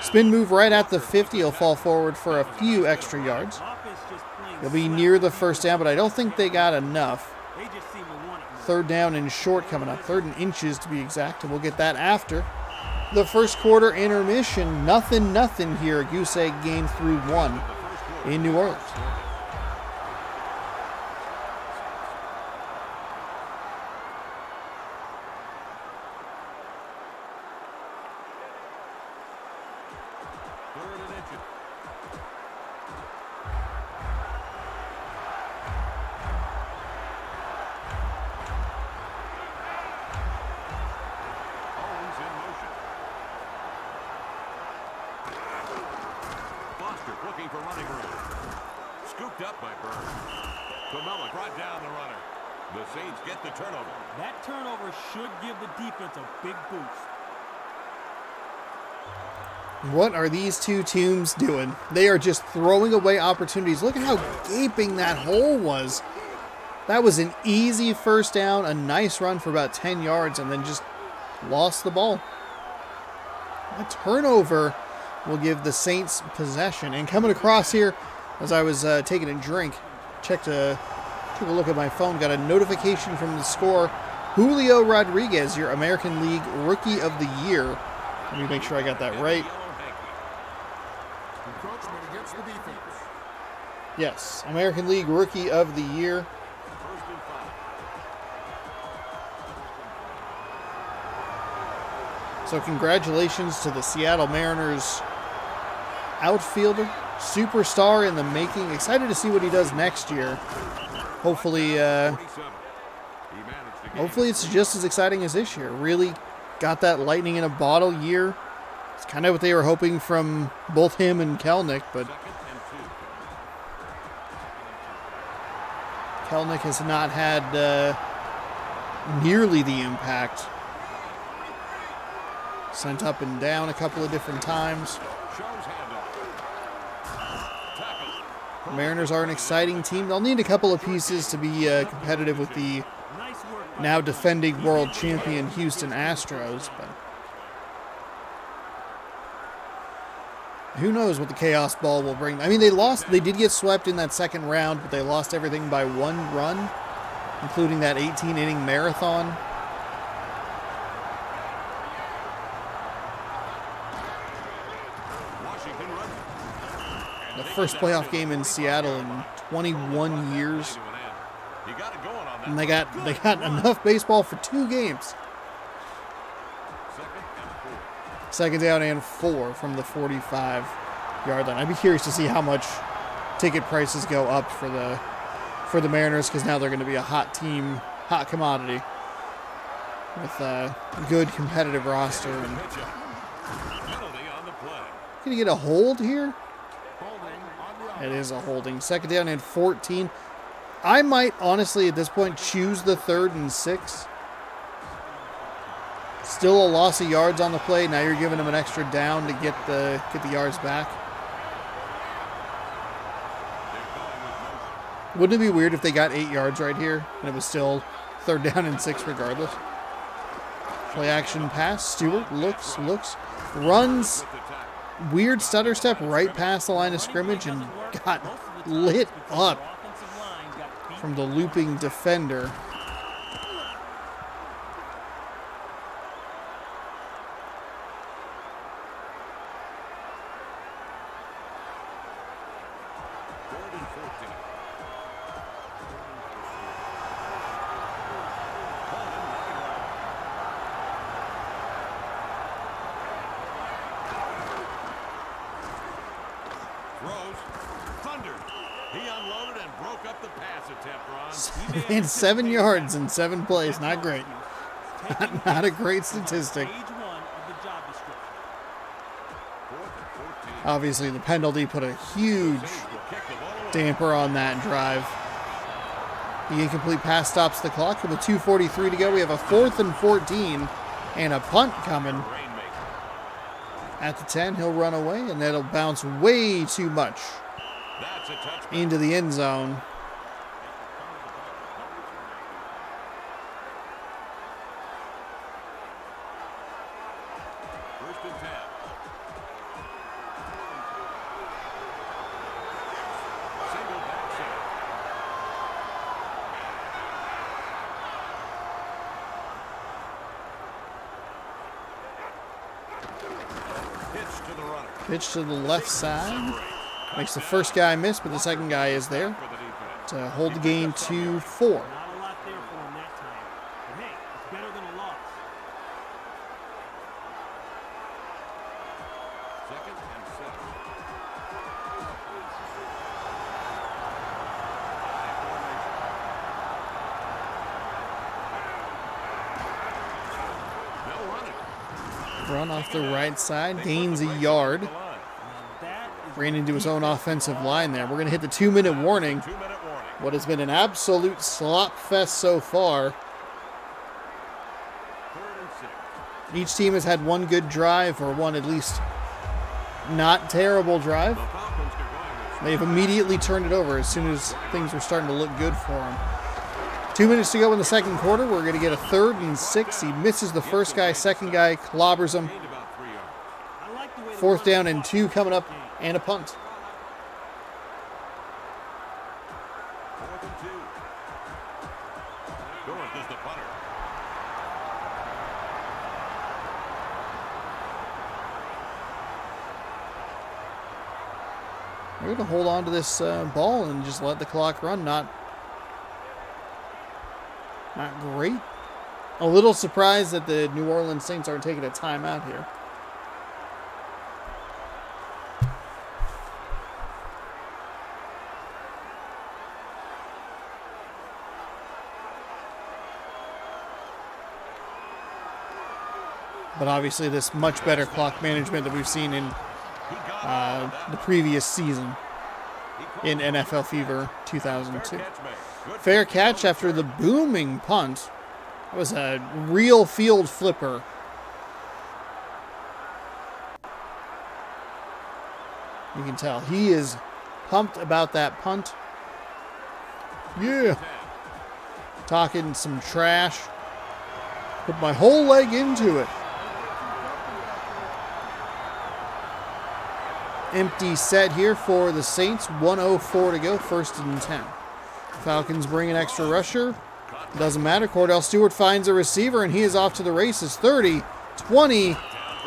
Spin move right at the 50. He'll fall forward for a few extra yards. Offense just playing He'll be slack. near the first down, but I don't think they got enough. They just seem to want it more. Third down and short coming up. 3rd and inches to be exact, and we'll get that after the first quarter intermission. Nothing here. Goose Egg game through 1 in New Orleans. Third and inches. Owens in motion. Foster looking for running room. Scooped up by Burns. Kamelic right down the runner. The Saints get the turnover. That turnover should give the defense a big boost. What are these two teams doing? They are just throwing away opportunities. Look at how gaping that hole was. That was an easy first down, a nice run for about 10 yards, and then just lost the ball. A turnover will give the Saints possession. And coming across here, as I was taking a drink, took a look at my phone, got a notification from the score. Julio Rodriguez, your American League Rookie of the Year. Let me make sure I got that right. Encroachment against the defense. Yes, American League Rookie of the Year. First and 5. So congratulations to the Seattle Mariners outfielder, superstar in the making. Excited to see what he does next year. Hopefully, 47. He managed to gain hopefully it's just as exciting as this year. Really got that lightning in a bottle year. It's kind of what they were hoping from both him and Kelnick, but second and 2. Kelnick has not had nearly the impact. Sent up and down a couple of different times. Shows handoff. Tackle. The Mariners are an exciting team. They'll need a couple of pieces to be competitive with the Nice work by now defending world champion Houston Astros, but who knows what the Chaos Ball will bring. I mean, they did get swept in that second round, but they lost everything by 1 run, including that 18-inning marathon. Washington runs. The first playoff game in Seattle in 21 years. To an end. He got it going on that. And they got enough baseball for 2 games. Second and 4. Second down and 4 from the 45-yard line. I'd be curious to see how much ticket prices go up for the Mariners, because now they're going to be a hot team, hot commodity with a good competitive roster. And Penalty on the play. can you get a hold here? Holding on the It is a holding. Second down and 14. I might honestly at this point choose the 3rd and 6. Still a loss of yards on the play. Now you're giving them an extra down to get the yards back. Wouldn't it be weird if they got 8 yards right here and it was still 3rd down and 6 regardless? Play action pass. Stewart looks, runs. With the tackle. Weird stutter step right past the line of scrimmage and got lit up offensive line got beat. from the looping defender. Third and 14. Coleman running right. Throws. Thundered. He unloaded and broke up the pass attempt, Ron. And 7 yards in 7 plays. Not great. Not a great statistic. Page 1 of the job description. Fourth and 14. Obviously, the penalty put a huge Saints will kick the ball away. damper on that drive. The incomplete pass stops the clock. With 2:43 to go, we have a 4th and 14 and a punt coming. Rainmaker. At the 10, he'll run away, and that'll bounce way too much That's a touchback. into the end zone. First and 10. Single back set. Pitch to the runner. Pitch to the left side. Makes the first guy miss, but the second guy is there For the defense. to hold the game to 4. Not a lot there for him that time. But hey, it's better than a loss. Second and 7. They'll run it. Run off the right side, gains a yard. The line. Now that is Ran into his own offensive line there. We're going to hit the 2-minute warning. 2-minute warning. what has been an absolute slop fest so far. 3rd and 6. Each team has had one good drive, or one at least not terrible drive. The Falcons get going with They've immediately turned it over as soon as things were starting to look good for them. 2 minutes to go in the second quarter. We're going to get a 3rd and 6. He misses the first guy, second guy clobbers him. gained about 3 yards. I like the way the 4th run down is and played 2 in coming this up, game. and a punt. 4th and 2. Dorth is the punter. We're going to hold on to this ball and just let the clock run. Not great. A little surprised that the New Orleans Saints aren't taking a timeout here. But obviously this much better clock management that we've seen in He got all of that. the previous season He caught in it. NFL Fever Fair 2002. catch made. Good Fair for catch the after the booming punt. That was a real field flipper. You can tell he is pumped about that punt. Yeah. Talking some trash. Put my whole leg into it. Empty set here for the Saints. 1:04 to go. 1st and 10. Falcons bring an extra rusher. Doesn't matter. Cordell Stewart finds a receiver, and he is off to the races. 30, 20,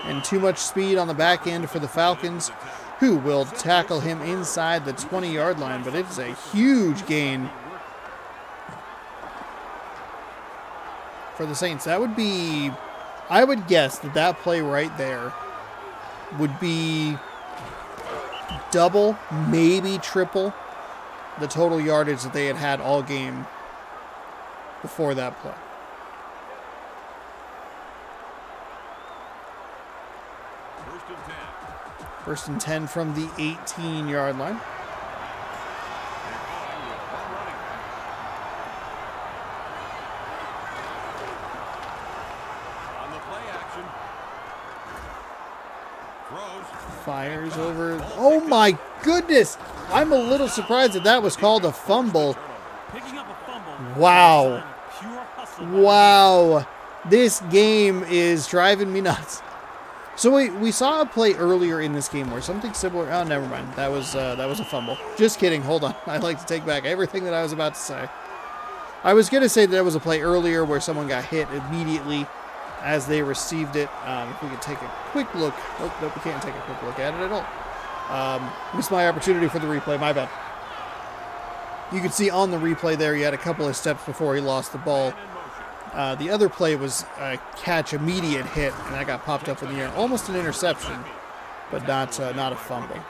and too much speed on the back end for the Falcons, who will tackle him inside the 20-yard line. But it's a huge gain for the Saints. That would be, I would guess that play right there would be double, maybe triple the total yardage that they had had all game before that play. First and 10 from the 18-yard line. On the play action. Throws. Fires over. Oh my goodness! I'm a little surprised that was called a fumble. Picking up a fumble. Wow. Sign of pure hustle by the Wow. This game is driving me nuts. So we saw a play earlier in this game where something similar. Oh, never mind. That was a fumble. Just kidding. Hold on. I'd like to take back everything that I was about to say. I was going to say that there was a play earlier where someone got hit immediately as they received it. If we could take a quick look. Oh, nope, we can't take a quick look at it at all. Missed my opportunity for the replay. My bad. You can see on the replay there he had a couple of steps before he lost the ball. The other play was a catch, immediate hit, and that got popped up in the air. Almost an interception, but not a fumble. He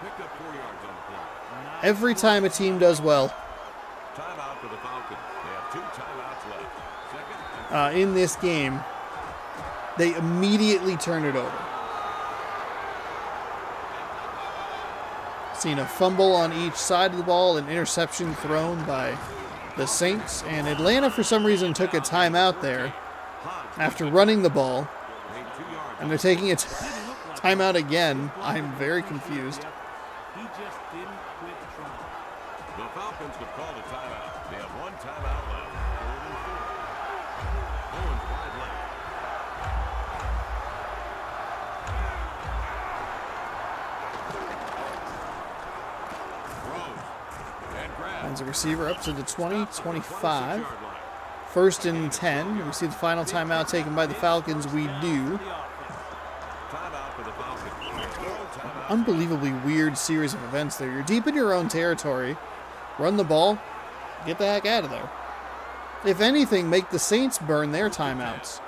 picked up 4 yards on the play. Every time a team does well Timeout for the Falcons. They have 2 timeouts left. Second and in this game, they immediately turn it over. Seen a fumble on each side of the ball, an interception thrown by the Saints, and Atlanta for some reason took a timeout there after running the ball, made 2 yards. and they're taking a timeout again. I'm very confused. He just didn't quit trying. The Falcons have called a timeout. They have 1 timeout left. 3rd and 4. Owens wide left. Throws. And grabs. Finds a receiver up to the 20, 25. 26-yard line. 1st and 10. We see the final timeout taken by the Falcons. We do. Timeout for the Falcons. No timeout. Unbelievably weird series of events there. You're deep in your own territory. Run the ball. Get the heck out of there. If anything, make the Saints burn their timeouts.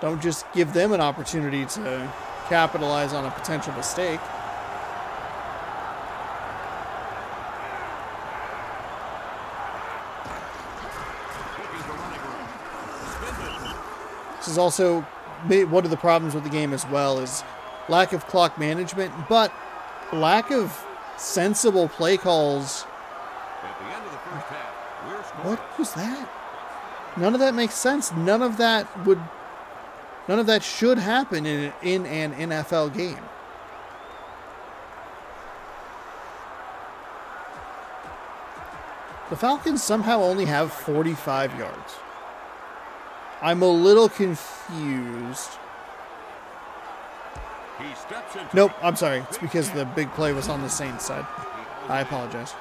Don't just give them an opportunity to capitalize on a potential mistake. Looking for running room. Spins it. This is also one of the problems with the game as well, is lack of clock management, but lack of sensible play calls At the end of What was that? None of that makes sense. None of that should happen in an NFL game. The Falcons somehow only have 45 yards. I'm a little confused. He steps into Nope, I'm sorry. It's because the big play was on the Saints side. I apologize.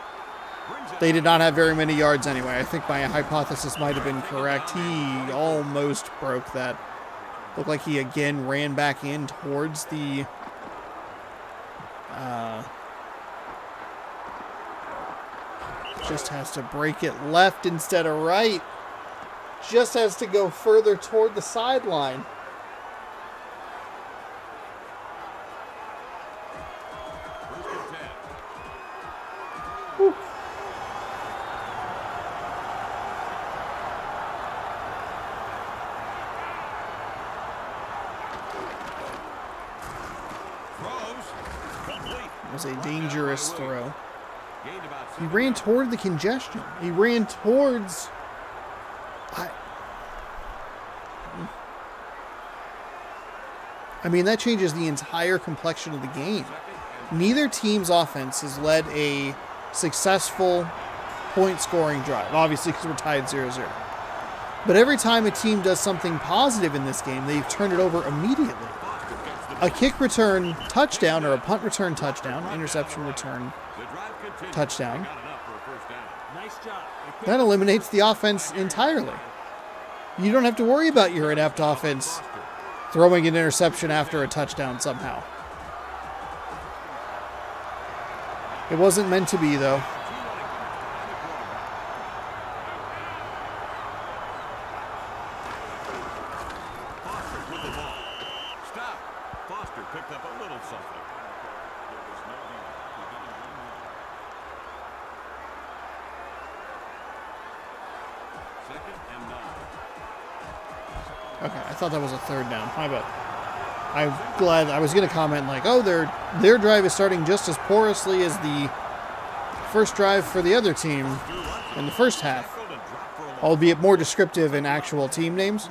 They did not have very many yards anyway. I think my hypothesis might have been correct. He almost broke that. Looked like he again ran back in towards the... just has to break it left instead of right. Just has to go further toward the sideline. Whew. It was a dangerous throw. He ran toward the congestion. He ran towards... I mean, that changes the entire complexion of the game. Neither team's offense has led a successful point-scoring drive, obviously because we're tied 0-0. But every time a team does something positive in this game, they've turned it over immediately. A kick return touchdown or a punt return touchdown, interception return touchdown, that eliminates the offense entirely. You don't have to worry about your inept offense throwing an interception after a touchdown somehow. It wasn't meant to be, though. Picked up a little something. Second and 9. Okay, I thought that was a third down. My bad. I'm glad. I was going to comment like, oh, their drive is starting just as porously as the first drive for the other team in the first half, albeit more descriptive in actual team names.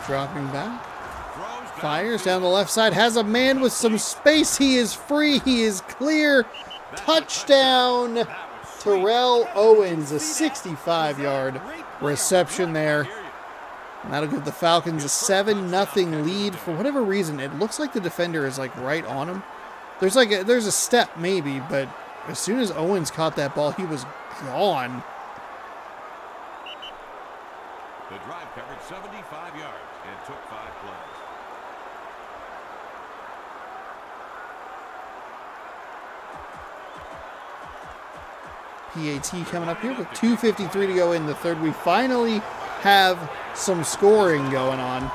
Dropping back. Fires down the left side. Has a man with some space. He is free. He is clear. Touchdown. Terrell Owens, a 65-yard reception there. And that'll give the Falcons a 7-0 lead. For whatever reason, it looks like the defender is like right on him. There's a step maybe, but as soon as Owens caught that ball, he was gone. The drive covered 75 yards and took 5 plays. PAT coming up here with 2:53 to go in the third. We finally have some scoring going on.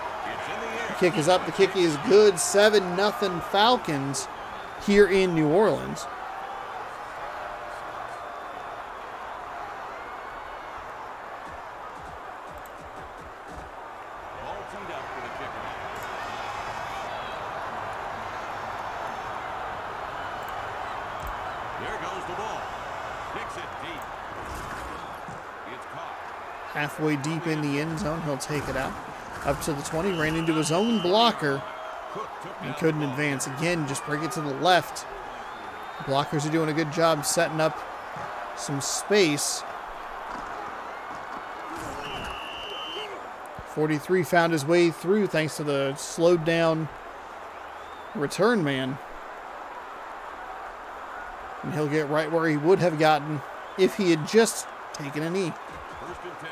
The kick is up. The kick is good. 7-0 Falcons here in New Orleans. Halfway deep in the end zone, he'll take it out. Up to the 20, ran into his own blocker and couldn't advance. Again, just bring it to the left. Blockers are doing a good job setting up some space. 43 found his way through thanks to the slowed down return man. And he'll get right where he would have gotten if he had just taken a knee. First and 10.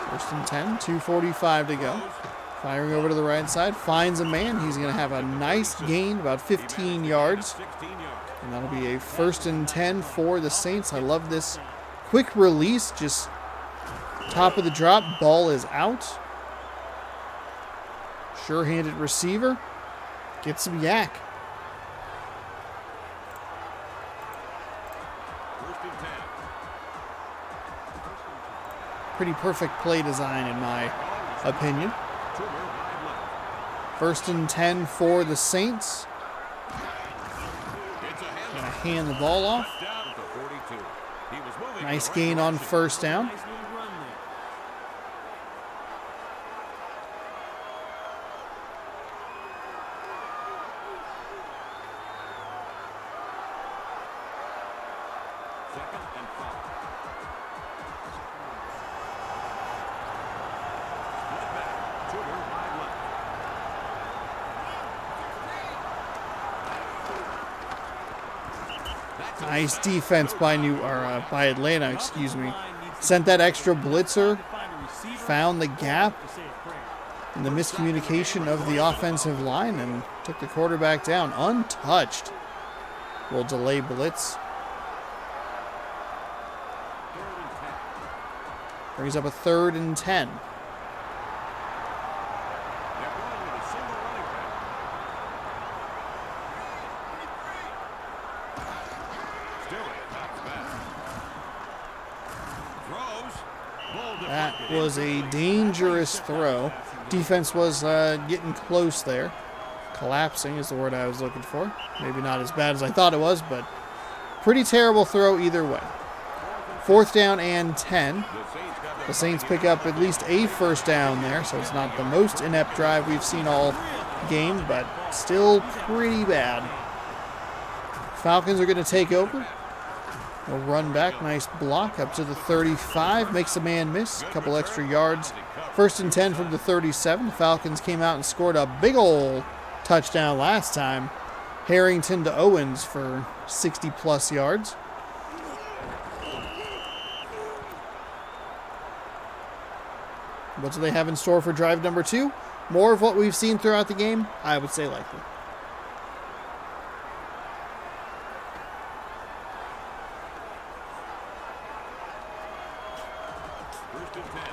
First and 10, 2:45 to go. Firing over to the right side, finds a man. He's going to have a nice gain, about 15 yards. 16 yards. And that'll be a 1st and 10 for the Saints. I love this quick release, just top of the drop, ball is out. Sure-handed receiver, get some yak. First and 10. Pretty perfect play design in my opinion. Turner wide left. 1st and 10 for the Saints. It's a Gonna handoff. hand the ball off. Down to 42. He was moving Nice in the right gain on direction. 1st down. Nice little run there. Second and 5. Split back. Turner wide left. That's a Nice defense by by Atlanta, excuse me. Sent that extra blitzer, found the gap in the miscommunication of the offensive line, and took the quarterback down untouched. Will delay blitz. third and 10. Brings up a 3rd and 10. They're going with a single running back. Stewie knocks back. Throws. Ball That deflected. was a dangerous throw. Defense was getting close there. Collapsing is the word I was looking for. Maybe not as bad as I thought it was, but pretty terrible throw either way. 4th down and 10. The Saints pick up at least a 1st down there, so it's not the most inept drive we've seen all game, but still pretty bad. Falcons are going to take over. They'll run back, nice block up to the 35, makes a man miss, a couple extra yards. 1st and 10 from the 37. The Falcons came out and scored a big ol' touchdown last time. Harrington to Owens for 60-plus yards. What do they have in store for drive number 2? More of what we've seen throughout the game? I would say likely. First and 10.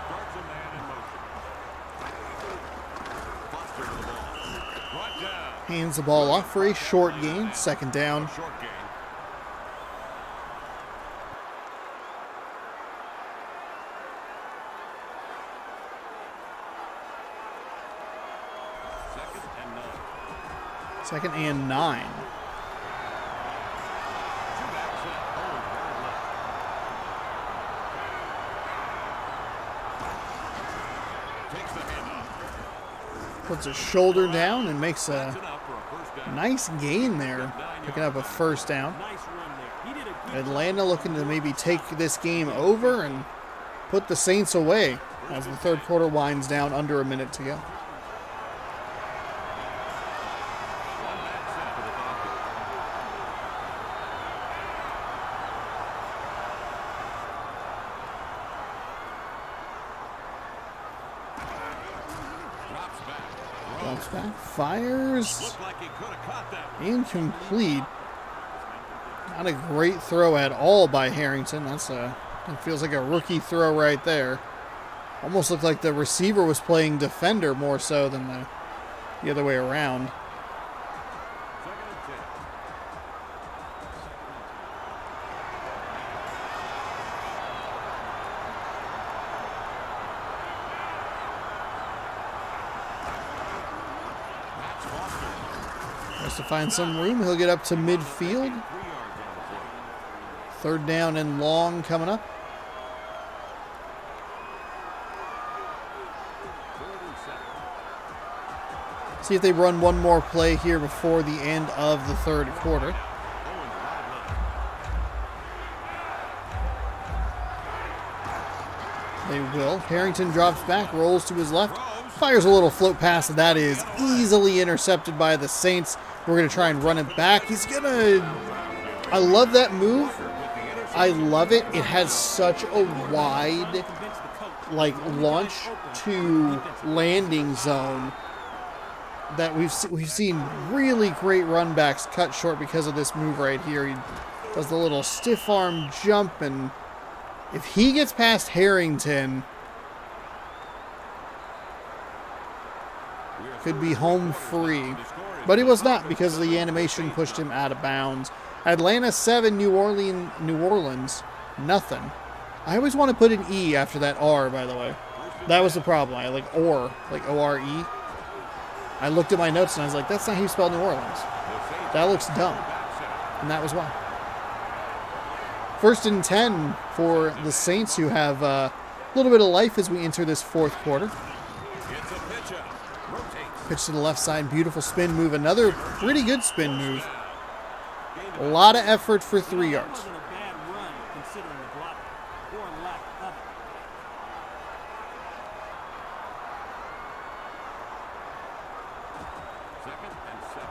Starts a man in motion. Foster to the ball. Brought down. Hands the ball off for a short gain. 2nd down. Short gain. Second 2nd and and 9. 9. Two backs in. Owens wide left. Takes the handoff. Puts his shoulder down and makes That's a enough for a first down. nice gain there. Picking up a 1st down. Nice run there. He did a good Atlanta looking to maybe take this game over and put the Saints away as the 3rd quarter winds down, under a minute to go. One back set for the Falcons. Drops back. Drops back, fires, Looked like he could have caught that one. incomplete. Not a great throw at all by Harrington. It feels like a rookie throw right there. Almost looked like the receiver was playing defender more so than the other way around. Second and 10. That's Foster. Tries to find some room. He'll get up to midfield. 3 yards on the play. 3rd down and long coming up. Third and 7. See if they run one more play here before the end of the 3rd quarter. Owens wide left. They will. Harrington drops back, rolls to his left, Fires a little float pass, and that is easily intercepted by the Saints. We're going to try and run it back. He's going to... I love that move. I love it. It has such a wide, like, launch to landing zone that we've seen really great run backs cut short because of this move right here. He does the little stiff arm jump, and if he gets past Harrington, could be home free. But he was not, because the animation pushed him out of bounds. Atlanta 7, New Orleans nothing. I always want to put an E after that R, by the way. That was the problem. I like OR, like O-R-E. I looked at my notes and I was like, that's not how you spell New Orleans. That looks dumb. And that was why. 1st and 10 for the Saints, who have a little bit of life as we enter this fourth quarter. Pitch to the left side, beautiful spin move. Another pretty good spin move. A lot of effort for 3 yards. Wasn't a bad run considering the block or lack of it. Second and 7.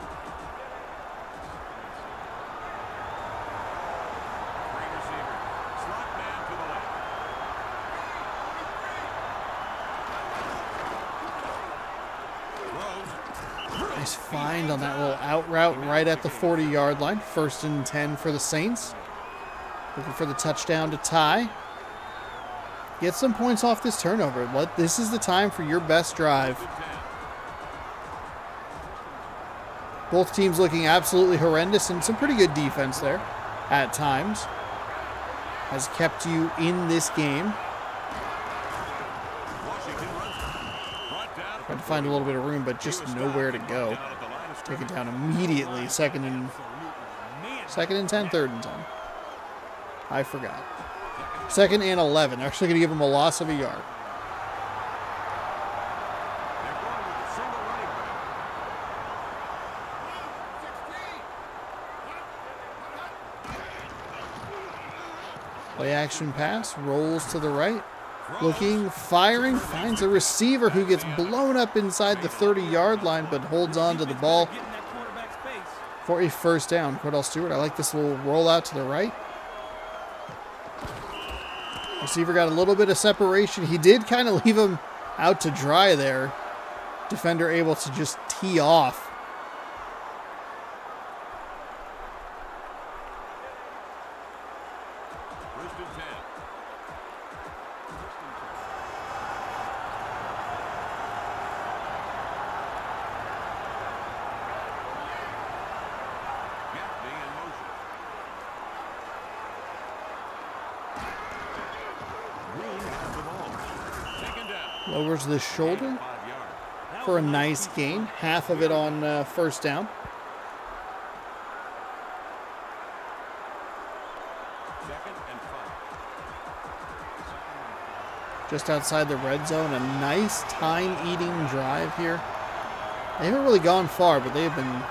Three receivers. Slot man to the left. Throws. Nice find on that little out route right at the 40-yard line. 1st and 10 for the Saints. Looking for the touchdown to tie. Get some points off this turnover. This is the time for your best drive. Both teams looking absolutely horrendous, and some pretty good defense there at times has kept you in this game. Tried to find a little bit of room, but just nowhere to go. Take it down immediately. Second and 10, 3rd and 10. I forgot. 2nd and 11. Actually going to give him a loss of a yard. Play action pass, rolls to the right. Looking, firing, finds a receiver who gets blown up inside the 30-yard line, but holds on to the ball for a 1st down. Cordell Stewart, I like this little rollout to the right. Receiver got a little bit of separation. He did kind of leave him out to dry there. Defender able to just tee off. Lowers the shoulder for a nice gain. Half of it on 1st down. Just outside the red zone. A nice time-eating drive here. They haven't really gone far, but they've been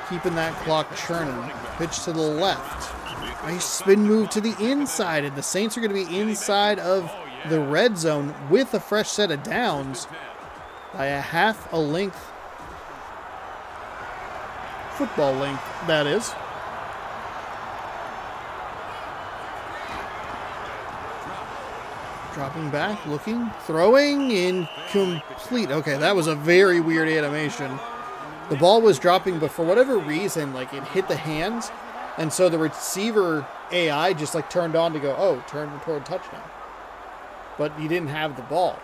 keeping that clock churning. Pitch to the left. Nice spin move to the inside, and the Saints are going to be inside of the red zone with a fresh set of downs by a half a length. Football length, that is. Dropping back, looking, throwing, incomplete. Okay, that was a very weird animation. The ball was dropping, but for whatever reason, like, it hit the hands. And so the receiver AI just like turned on to go, oh, turn toward touchdown. But he didn't have the ball.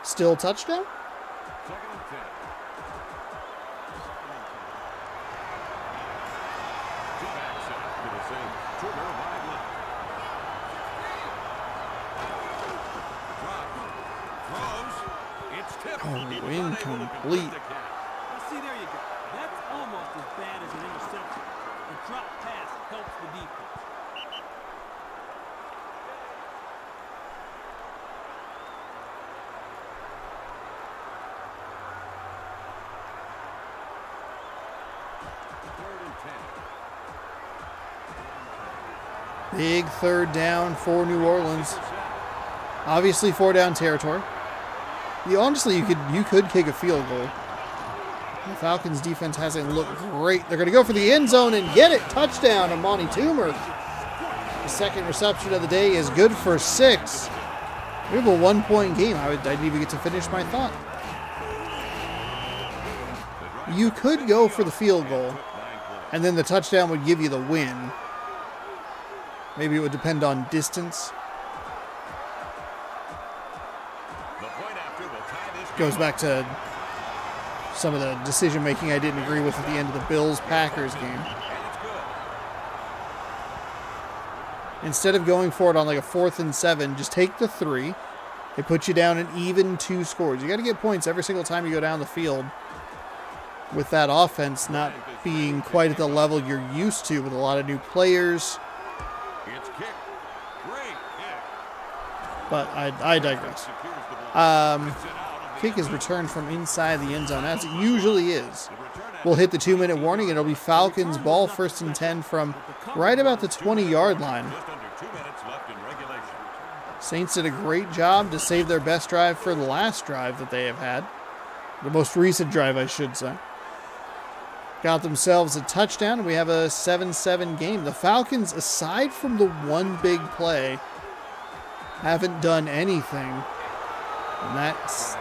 Still touchdown? 2nd and 10. Two back set to the Saints. Turner wide left. Drops. Throws. It's tipped. Oh, incomplete. See, there you go. That's almost as bad as an interception. A drop pass helps the defense. Big third down for New Orleans. Obviously 4-down territory. Honestly, you could kick a field goal. The Falcons defense hasn't looked great. They're going to go for the end zone and get it. Touchdown, Amani Toomer. The second reception of the day is good for 6. We have a 1-point game. I didn't even get to finish my thought. You could go for the field goal, and then the touchdown would give you the win. Maybe it would depend on distance. Goes back to some of the decision-making I didn't agree with at the end of the Bills-Packers game. Instead of going for it on like a 4th and 7, just take the 3. It puts you down an even 2 scores. You got to get points every single time you go down the field. With that offense not being quite at the level you're used to, with a lot of new players. But I digress. Kick is returned from inside the end zone, as it usually is. We'll hit the 2-minute warning. It'll be Falcons ball, 1st and 10 from right about the 20-yard line. Saints did a great job to save their best drive for the last drive that they have had. The most recent drive, I should say. Got themselves a touchdown, and we have a 7-7 game. The Falcons, aside from the one big play, haven't done anything. And that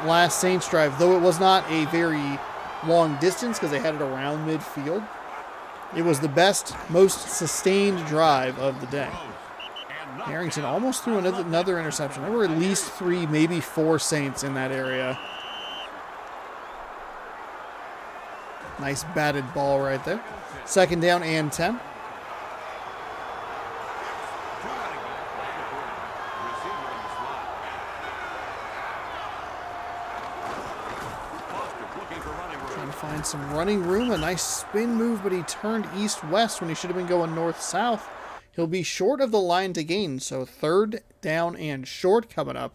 last Saints drive, though it was not a very long distance because they had it around midfield, it was the best, most sustained drive of the day. Harrington almost threw another interception. There were at least 3, maybe 4 Saints in that area. Nice batted ball right there. 2nd down and 10. Trying to find some running room. A nice spin move, but he turned east-west when he should have been going north-south. He'll be short of the line to gain, so 3rd down and short coming up.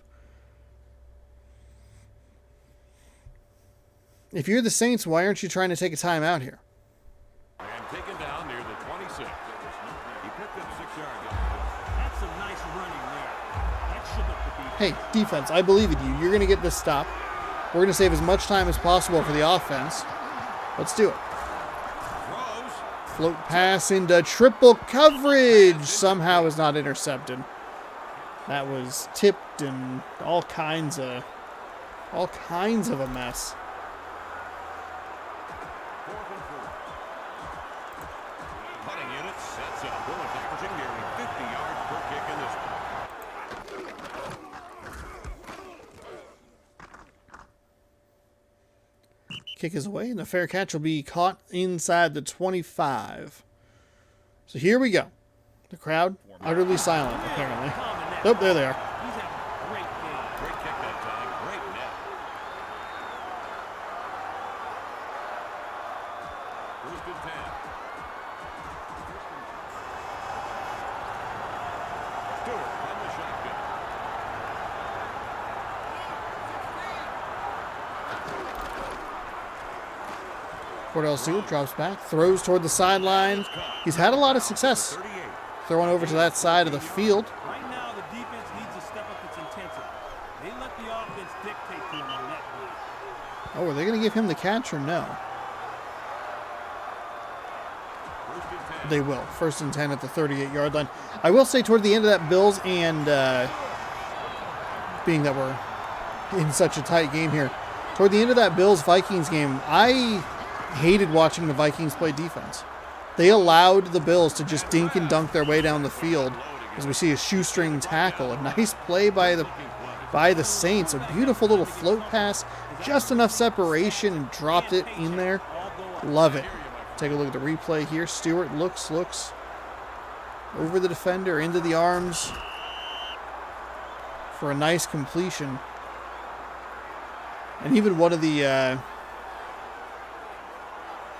If you're the Saints, why aren't you trying to take a timeout here? And taken down near the 26. He picked up 6 yards. That's some nice running there. That should have to be. Hey, defense, I believe in you. You're going to get this stop. We're going to save as much time as possible for the offense. Let's do it. Float pass into triple coverage. Somehow is not intercepted. That was tipped and all kinds of a mess. Kick is away, and the fair catch will be caught inside the 25. So here we go. The crowd utterly silent, apparently. Nope, there they are. He's having a great game. Great kick that time. Great net. 1st and 10. Stewart from the shotgun. Cordell Stewart drops back, throws toward the sideline. He's had a lot of success throwing over to that side of the field. Right now, the defense needs to step up its intensity. They let the offense dictate to them on that play. Oh, are they going to give him the catch or no? They will. 1st and 10 at the 38-yard line. I will say toward the end of that Bills and being that we're in such a tight game here, toward the end of that Bills-Vikings game, I hated watching the Vikings play defense. They allowed the Bills to just dink and dunk their way down the field as we see a shoestring tackle. A nice play by the Saints. A beautiful little float pass. Just enough separation and dropped it in there. Love it. Take a look at the replay here. Stewart looks over the defender, into the arms for a nice completion. And even one of the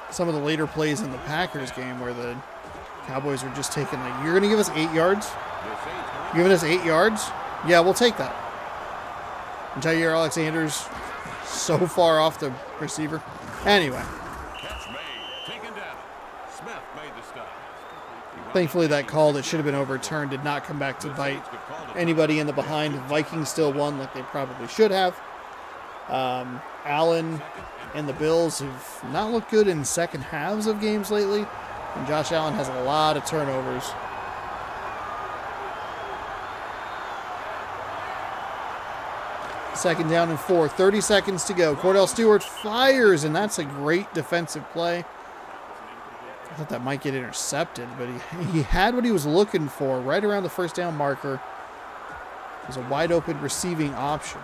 some of the later plays in the Packers game where the Cowboys were just taking, like, you're going to give us 8 yards? You're giving us 8 yards? Yeah, we'll take that. And Jair Alexander's so far off the receiver. Anyway. Catch made. Taken down. Smith made the stop. He Thankfully, that call that should have been overturned did not come back to bite anybody in the behind. Vikings still won like they probably should have. Allen and the Bills have not looked good in second halves of games lately. And Josh Allen has a lot of turnovers. Second down and 4, 30 seconds to go. Cordell Stewart fires, and that's a great defensive play. I thought that might get intercepted, but he had what he was looking for right around the first down marker. It was a wide open receiving option.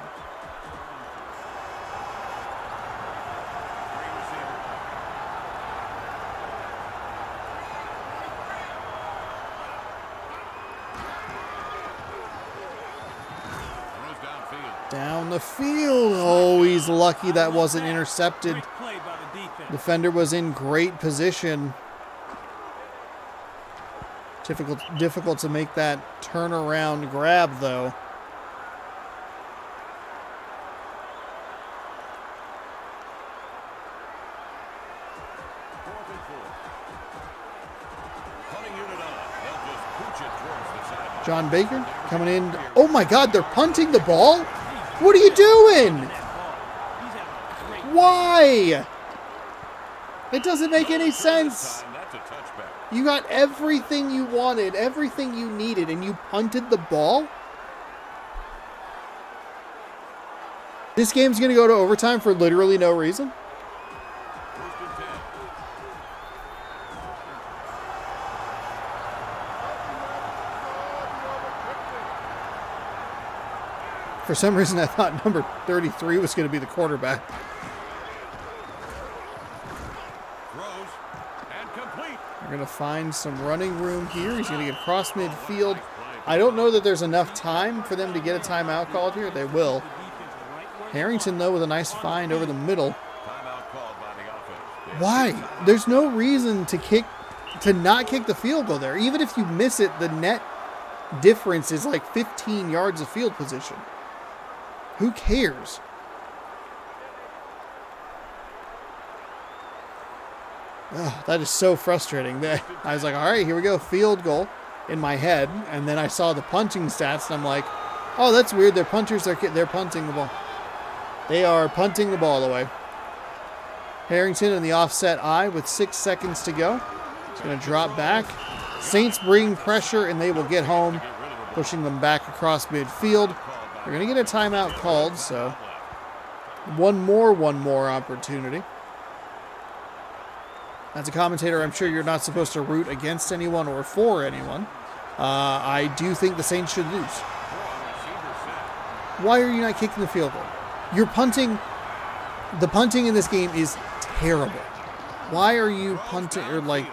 Down the field. Oh, he's lucky that wasn't intercepted. Defender was in great position. Difficult to make that turnaround grab, though. John Baker coming in. Oh my God, they're punting the ball? What are you doing? Why? It doesn't make any sense. You got everything you wanted, everything you needed, and you punted the ball? This game's going to go to overtime for literally no reason? For some reason, I thought number 33 was going to be the quarterback. They're going to find some running room here. He's going to get across midfield. I don't know that there's enough time for them to get a timeout called here. They will. Harrington, though, with a nice find over the middle. Why? There's no reason to not kick the field goal there. Even if you miss it, the net difference is like 15 yards of field position. Who cares? Oh, that is so frustrating. I was like, all right, here we go, field goal in my head. And then I saw the punting stats, and I'm like, oh, that's weird. They're punters. They're punting the ball. They are punting the ball away. Harrington in the offset eye with 6 seconds to go. He's going to drop back. Saints bring pressure, and they will get home, pushing them back across midfield. They're going to get a timeout called, so one more opportunity. As a commentator, I'm sure you're not supposed to root against anyone or for anyone. I do think the Saints should lose. Why are you not kicking the field goal? You're punting. The punting in this game is terrible. Why are you punting, or like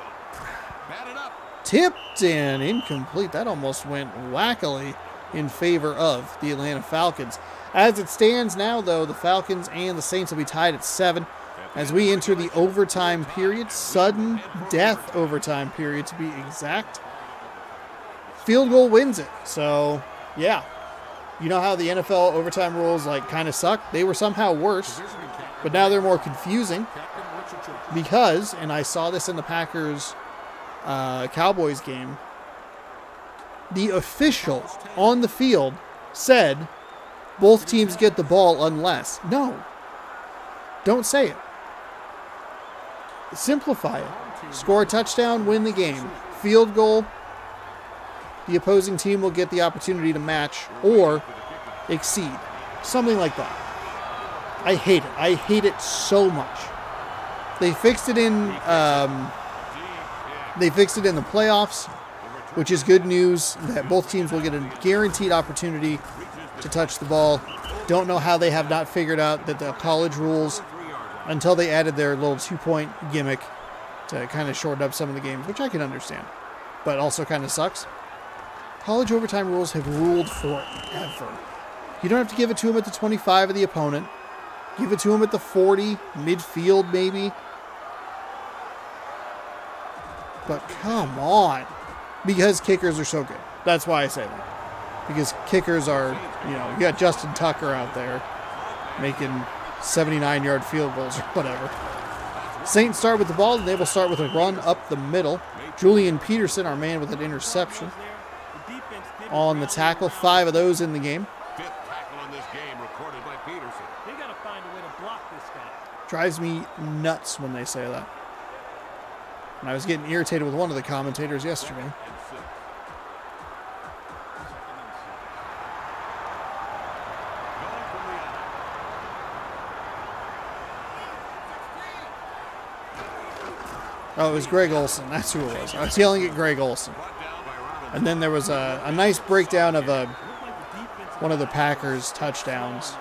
tipped and incomplete? That almost went wackily in favor of the Atlanta Falcons. As it stands now, though, the Falcons and the Saints will be tied at 7 as we enter the overtime period, sudden death overtime period to be exact. Field goal wins it. So, yeah. You know how the NFL overtime rules like kind of suck? They were somehow worse, but now they're more confusing because, and I saw this in the Packers Cowboys game, the official on the field said both teams get the ball unless. No. Don't say it. Simplify it. Score a touchdown, win the game. Field goal, the opposing team will get the opportunity to match or exceed. Something like that. I hate it. I hate it so much. They fixed it in the playoffs, which is good news that both teams will get a guaranteed opportunity to touch the ball. Don't know how they have not figured out that the college rules until they added their little 2-point gimmick to kind of shorten up some of the games, which I can understand, but also kind of sucks. College overtime rules have ruled forever. You don't have to give it to them at the 25 of the opponent. Give it to them at the 40, midfield maybe. But come on. Because kickers are so good. That's why I say that. Because kickers are, you got Justin Tucker out there making 79-yard field goals or whatever. Saints start with the ball, and they will start with a run up the middle. Julian Peterson, our man, with an interception. On the tackle, 5 of those in the game. Fifth tackle in this game recorded by Peterson. They got to find a way to block this guy. Drives me nuts when they say that. And I was getting irritated with one of the commentators yesterday. And 6. Going from the out. Oh, it was Greg Olsen. That's who it was. I was yelling at Greg Olsen. Brought down by Robinson. And then there was a nice breakdown of one of the Packers' touchdowns,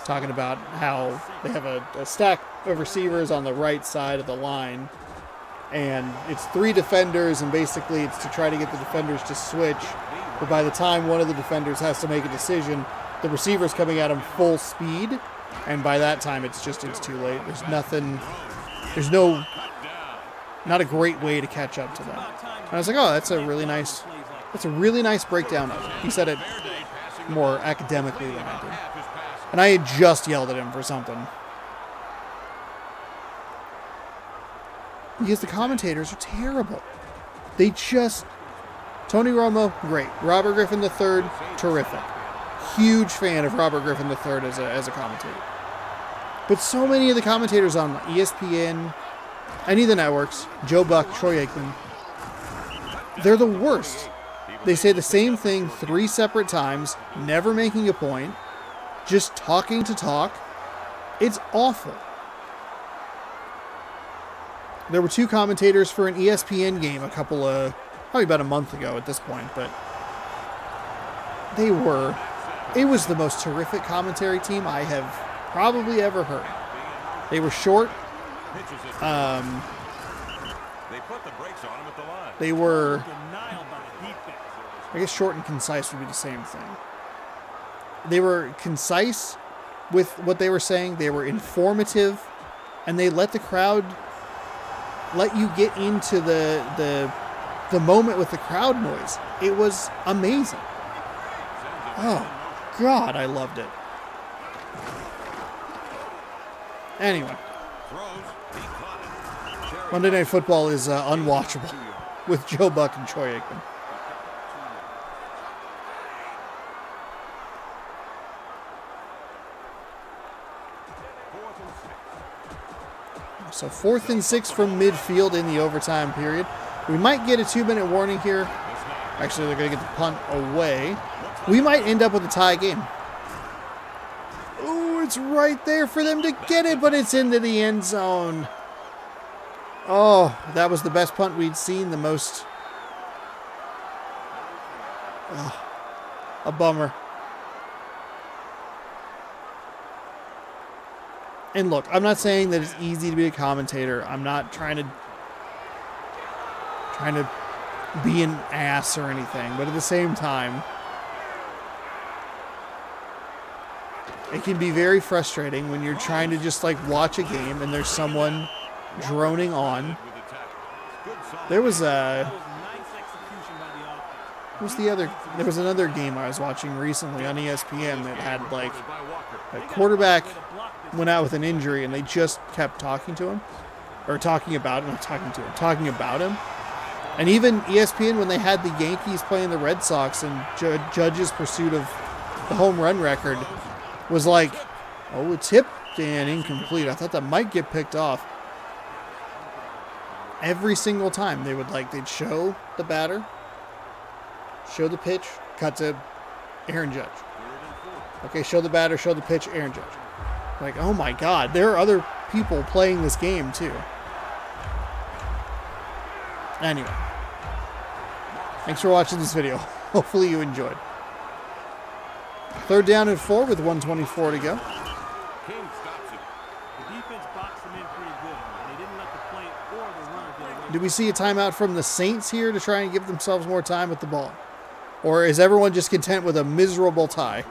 talking about how they have a stack of receivers on the right side of the line, and it's 3 defenders, and basically it's to try to get the defenders to switch, but by the time one of the defenders has to make a decision, the receiver's coming at him full speed, and by that time it's too late. Not a great way to catch up to that. And I was like, oh, that's a really nice breakdown of it. He said it more academically than I did. And I had just yelled at him for something. Because the commentators are terrible. Tony Romo, great. Robert Griffin III, terrific. Huge fan of Robert Griffin III as a commentator. But so many of the commentators on ESPN, any of the networks, Joe Buck, Troy Aikman, they're the worst. They say the same thing 3 separate times, never making a point, just talking to talk. It's awful. There were 2 commentators for an ESPN game probably about a month ago at this point, but it was the most terrific commentary team I have probably ever heard. They were short. They put the brakes on him at the line. They were, Denial by the defense. I guess short and concise would be the same thing. They were concise with what they were saying. They were informative, and they let the crowd let you get into the moment with the crowd noise. It was amazing. Oh, God, I loved it. Anyway, Monday Night Football is unwatchable with Joe Buck and Troy Aikman. So 4th and 6 from midfield in the overtime period. We might get a 2-minute warning here. Actually, they're going to get the punt away. We might end up with a tie game. Oh, it's right there for them to get it, but it's into the end zone. Oh, that was the best punt we'd seen, the most. Oh, a bummer. And look, I'm not saying that it's easy to be a commentator. I'm not trying to be an ass or anything, but at the same time, it can be very frustrating when you're trying to just like watch a game and there's someone droning on. There was another game I was watching recently on ESPN that had like a quarterback went out with an injury and they just kept talking about him. And even ESPN, when they had the Yankees playing the Red Sox and Judge's pursuit of the home run record was like, oh, it's hit and incomplete. I thought that might get picked off. Every single time they'd show the batter, show the pitch, cut to Aaron Judge. Okay, show the batter, show the pitch, Aaron Judge. Like, oh my God, there are other people playing this game too. Anyway, thanks for watching this video. Hopefully you enjoyed. 3rd down and 4 with 1:24 to go. King stops it. The defense boxed them in pretty good, and they didn't let the play or the runner get away. Do we see a timeout from the Saints here to try and give themselves more time with the ball? Or is everyone just content with a miserable tie?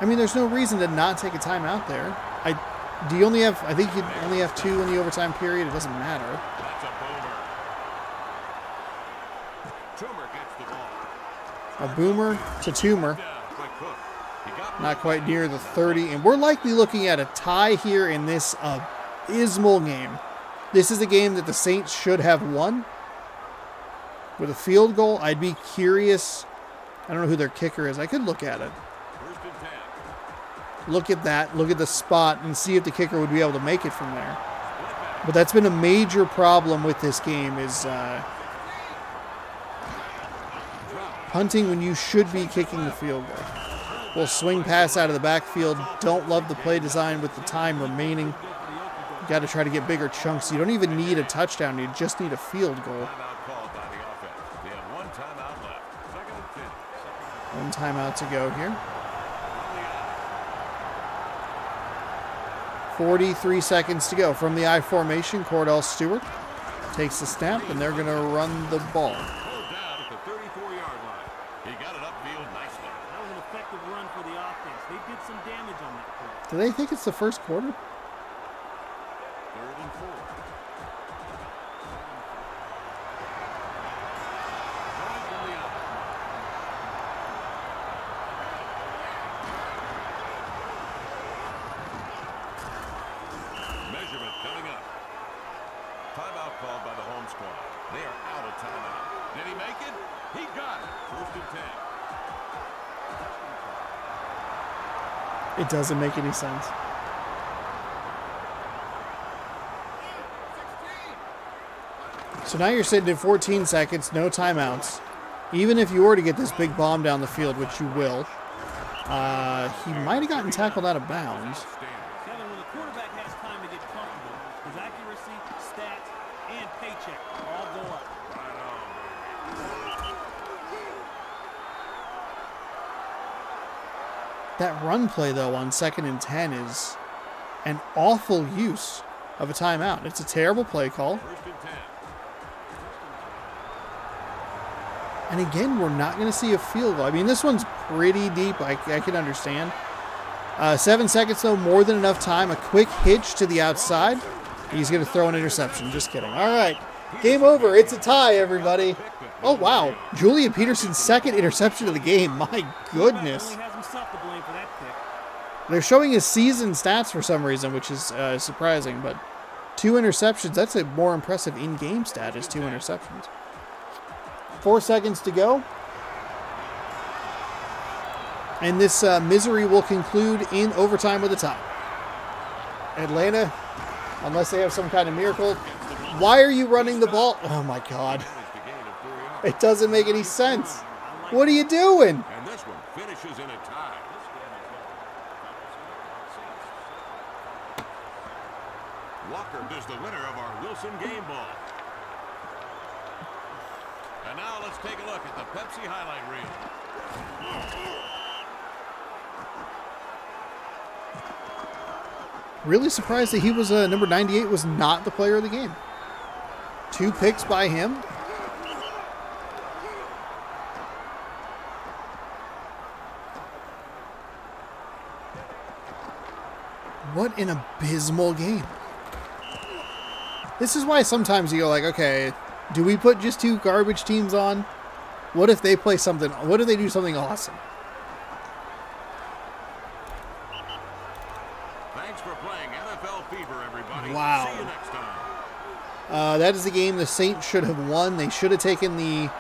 I mean, there's no reason to not take a timeout there. I think you only have 2 in the overtime period. It doesn't matter. That's a boomer. Toomer gets the ball. A boomer to Toomer. Down by Cook. He got Not quite near the 30. And we're likely looking at a tie here in this abysmal game. This is a game that the Saints should have won. With a field goal, I'd be curious. I don't know who their kicker is. I could look at it. First and 10. Look at that. Look at the spot and see if the kicker would be able to make it from there. But that's been a major problem with this game is punting when you should be kicking the field goal. We'll swing pass out of the backfield. Don't love the play design with the time remaining. You got to try to get bigger chunks. You don't even need a touchdown. You just need a field goal. Timeout called by the offense. They have one timeout left. Second and 10. One timeout to go here. 43 seconds to go. From the I formation, Cordell Stewart takes the snap, and they're going to run the ball. Pulled down at the 34-yard line. He got it upfield nicely. That was an effective run for the offense. They did some damage on that play. Do they think it's the first quarter? Third and 4. Drawing from the out. Measurement coming up. Timeout called by the home squad. They are out of timeout. Did he make it? He got it. First and 10. It doesn't make any sense. So now you're sitting at 14 seconds, no timeouts. Even if you were to get this big bomb down the field, which you will, he might have gotten tackled out of bounds. Kevin, when the quarterback has time to get comfortable, his accuracy, stats, and paycheck all go up. That run play, though, on 2nd and 10 is an awful use of a timeout. It's a terrible play call. First and 10. And again, we're not going to see a field goal. I mean, this one's pretty deep. I can understand. 7 seconds, though, more than enough time. A quick hitch to the outside. He's going to throw an interception. Just kidding. All right. Game over. It's a tie, everybody. Oh, wow. Julian Peterson's second interception of the game. My goodness. He only has himself to blame for that pick. They're showing his season stats for some reason, which is surprising. But 2 interceptions, that's a more impressive in-game stat is 2 interceptions. 4 seconds to go. And this misery will conclude in overtime with a tie. Atlanta, unless they have some kind of miracle. Why are you running the ball? Oh, my God. It doesn't make any sense. What are you doing? And this one finishes in a tie. Walker is the winner of our Wilson game ball. And now let's take a look at the Pepsi highlight reel. Really surprised that he was number 98 was not the player of the game. 2 picks by him. What an abysmal game. This is why sometimes you go like, okay, do we put just 2 garbage teams on? What if they play something? What if they do something awesome? Thanks for playing NFL Fever, everybody. Wow. See you next time. That is the game the Saints should have won. They should have taken the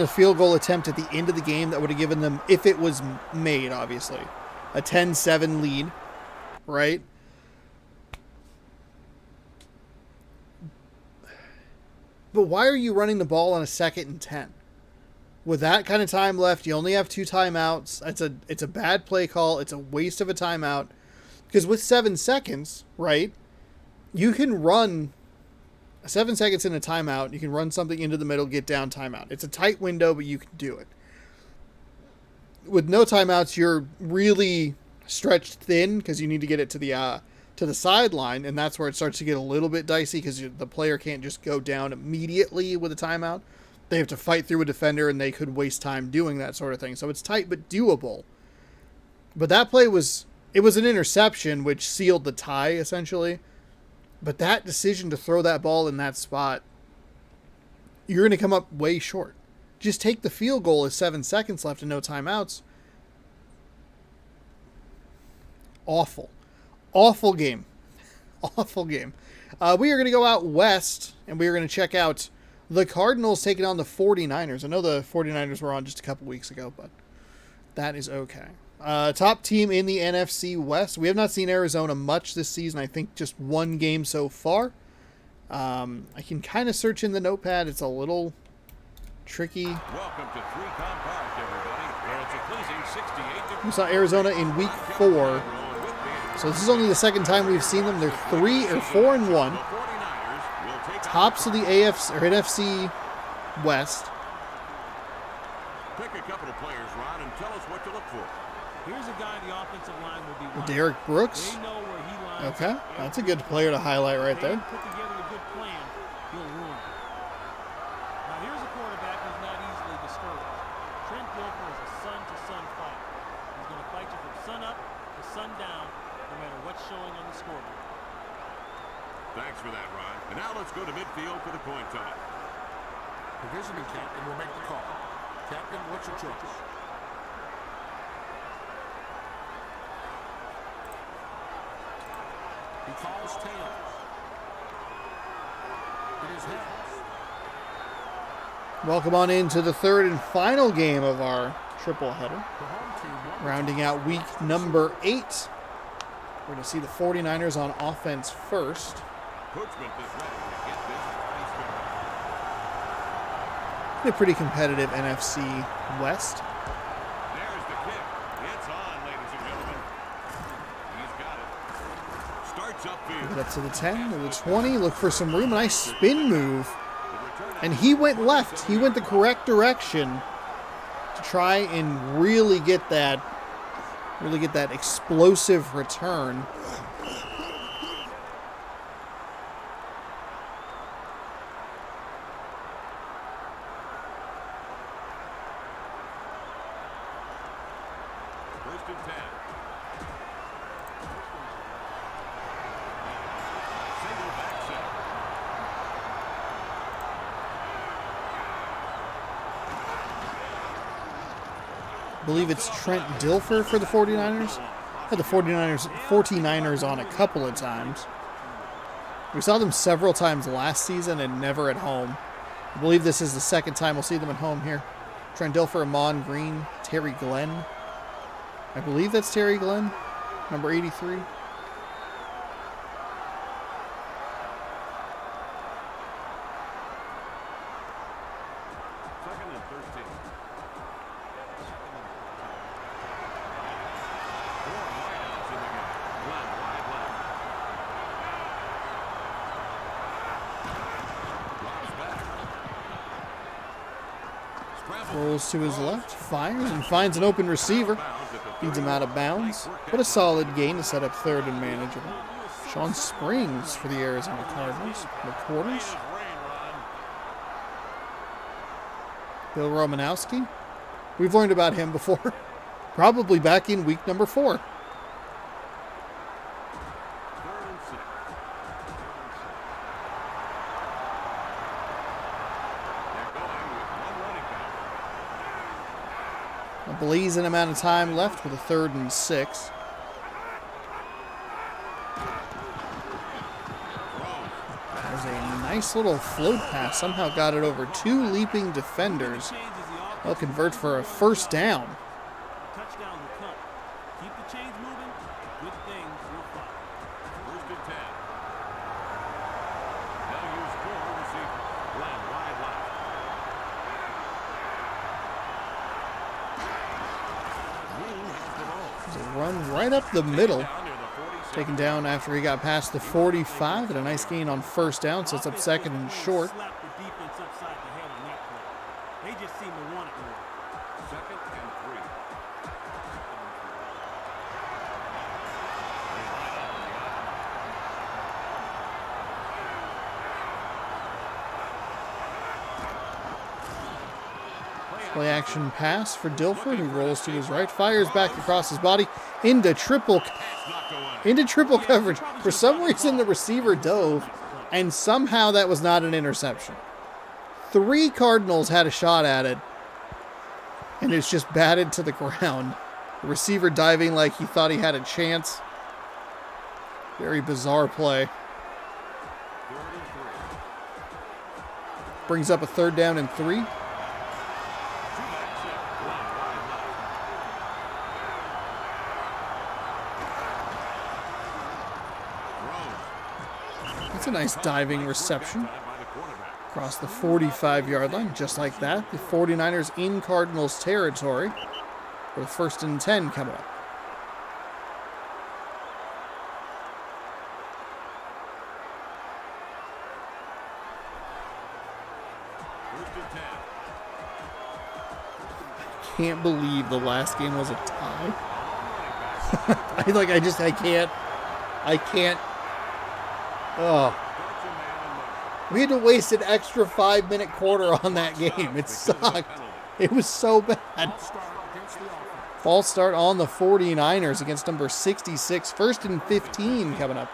field goal attempt at the end of the game. That would have given them, if it was made, obviously, a 10-7 lead, right? But why are you running the ball on a 2nd and 10? With that kind of time left, you only have 2 timeouts. It's a bad play call. It's a waste of a timeout. Because with 7 seconds, right, you can run 7 seconds in a timeout. You can run something into the middle, get down, timeout. It's a tight window, but you can do it. With no timeouts, you're really stretched thin because you need to get it to the sideline, and that's where it starts to get a little bit dicey because the player can't just go down immediately with a timeout. They have to fight through a defender, and they could waste time doing that sort of thing. So it's tight but doable. But that play was an interception, which sealed the tie, essentially. But that decision to throw that ball in that spot, you're going to come up way short. Just take the field goal with 7 seconds left and no timeouts. Awful. Awful game. awful game. We are going to go out west, and we are going to check out the Cardinals taking on the 49ers. I know the 49ers were on just a couple weeks ago, but that is okay. Top team in the NFC West. We have not seen Arizona much this season. I think just one game so far. I can kind of search in the notepad. It's a little tricky. Welcome to 3Com Park, everybody, where it's a pleasing 68 We saw Arizona in week 4. So this is only the second time we've seen them. They're 4-1. Tops of the AFC or NFC West. Pick a couple of players, Ron, and tell us what to look for. Here's a guy the offensive line will be watching. Derek Brooks. They know where he lines Okay, up that's a good player to highlight right there. Put together a good plan, he'll ruin it. Now here's a quarterback who's not easily discouraged. Trent Dilfer is a sun-to-sun fighter. He's going to fight you from sun up to sundown, no matter what's showing on the scoreboard. Thanks for that, Ron. And now let's go to midfield for the coin toss. The visiting captain will make the call. Captain, what's your choice? He calls tails. It is heads. Welcome on into the third and final game of our triple header. The home team won. Rounding out week number 8. We're going to see the 49ers on offense first. Coachman is ready to get this party started. A pretty competitive NFC West. There's the kick. It's on, ladies and gentlemen. He's got it. Starts upfield. Get up to the 10 or the 20. Look for some room. Nice spin move. And he went left. He went the correct direction to try and really get that explosive return. First and 10. Single back set. I believe it's Trent Dilfer for the 49ers. Had the 49ers on a couple of times. We saw them several times last season and never at home. I believe this is the second time we'll see them at home here. Trent Dilfer, Amon Green, Terry Glenn. I believe that's Terry Glenn, number 83. Second and 13. Four wideouts in the game. Glenn wide left. Drops back. Scramble. Rolls to his left, fires, and finds an open receiver. Feeds him out of bounds. But a solid gain to set up third and manageable. Sean Springs for the Arizona Cardinals. McQuarters. Bill Romanowski. We've learned about him before. Probably back in week number 4. Third and 6. They're going with one running back. A blazing amount of time left with a 3rd and 6. There's a nice little float pass. Somehow got it over 2 leaping defenders. They'll convert for a first down. Touchdown will come. Keep the chains moving. Good things will follow. First and 10. They'll use 4 receivers. Glenn wide left. Green has the ball. There's a run right up the middle. Down near the 47. Taken down after he got past the 45 and a nice gain on first down, so it's up second and short. Slap the defense upside the head on that play. They just seem to want it more. Second and 3. Play action pass for Dilfer, who rolls to his right, fires back across his body into triple coverage. For some reason, the receiver dove, and somehow that was not an interception. 3 Cardinals had a shot at it, and it's just batted to the ground. The receiver diving like he thought he had a chance. Very bizarre play. Brings up a 3rd down and 3. That's a nice diving reception across the 45-yard line, just like that. The 49ers in Cardinals territory with 1st and 10 coming up. I can't believe the last game was a tie. I can't. Oh. We had to waste an extra 5-minute quarter on that game. It sucked. It was so bad. False start on the 49ers against number 66. 1st and 15 coming up.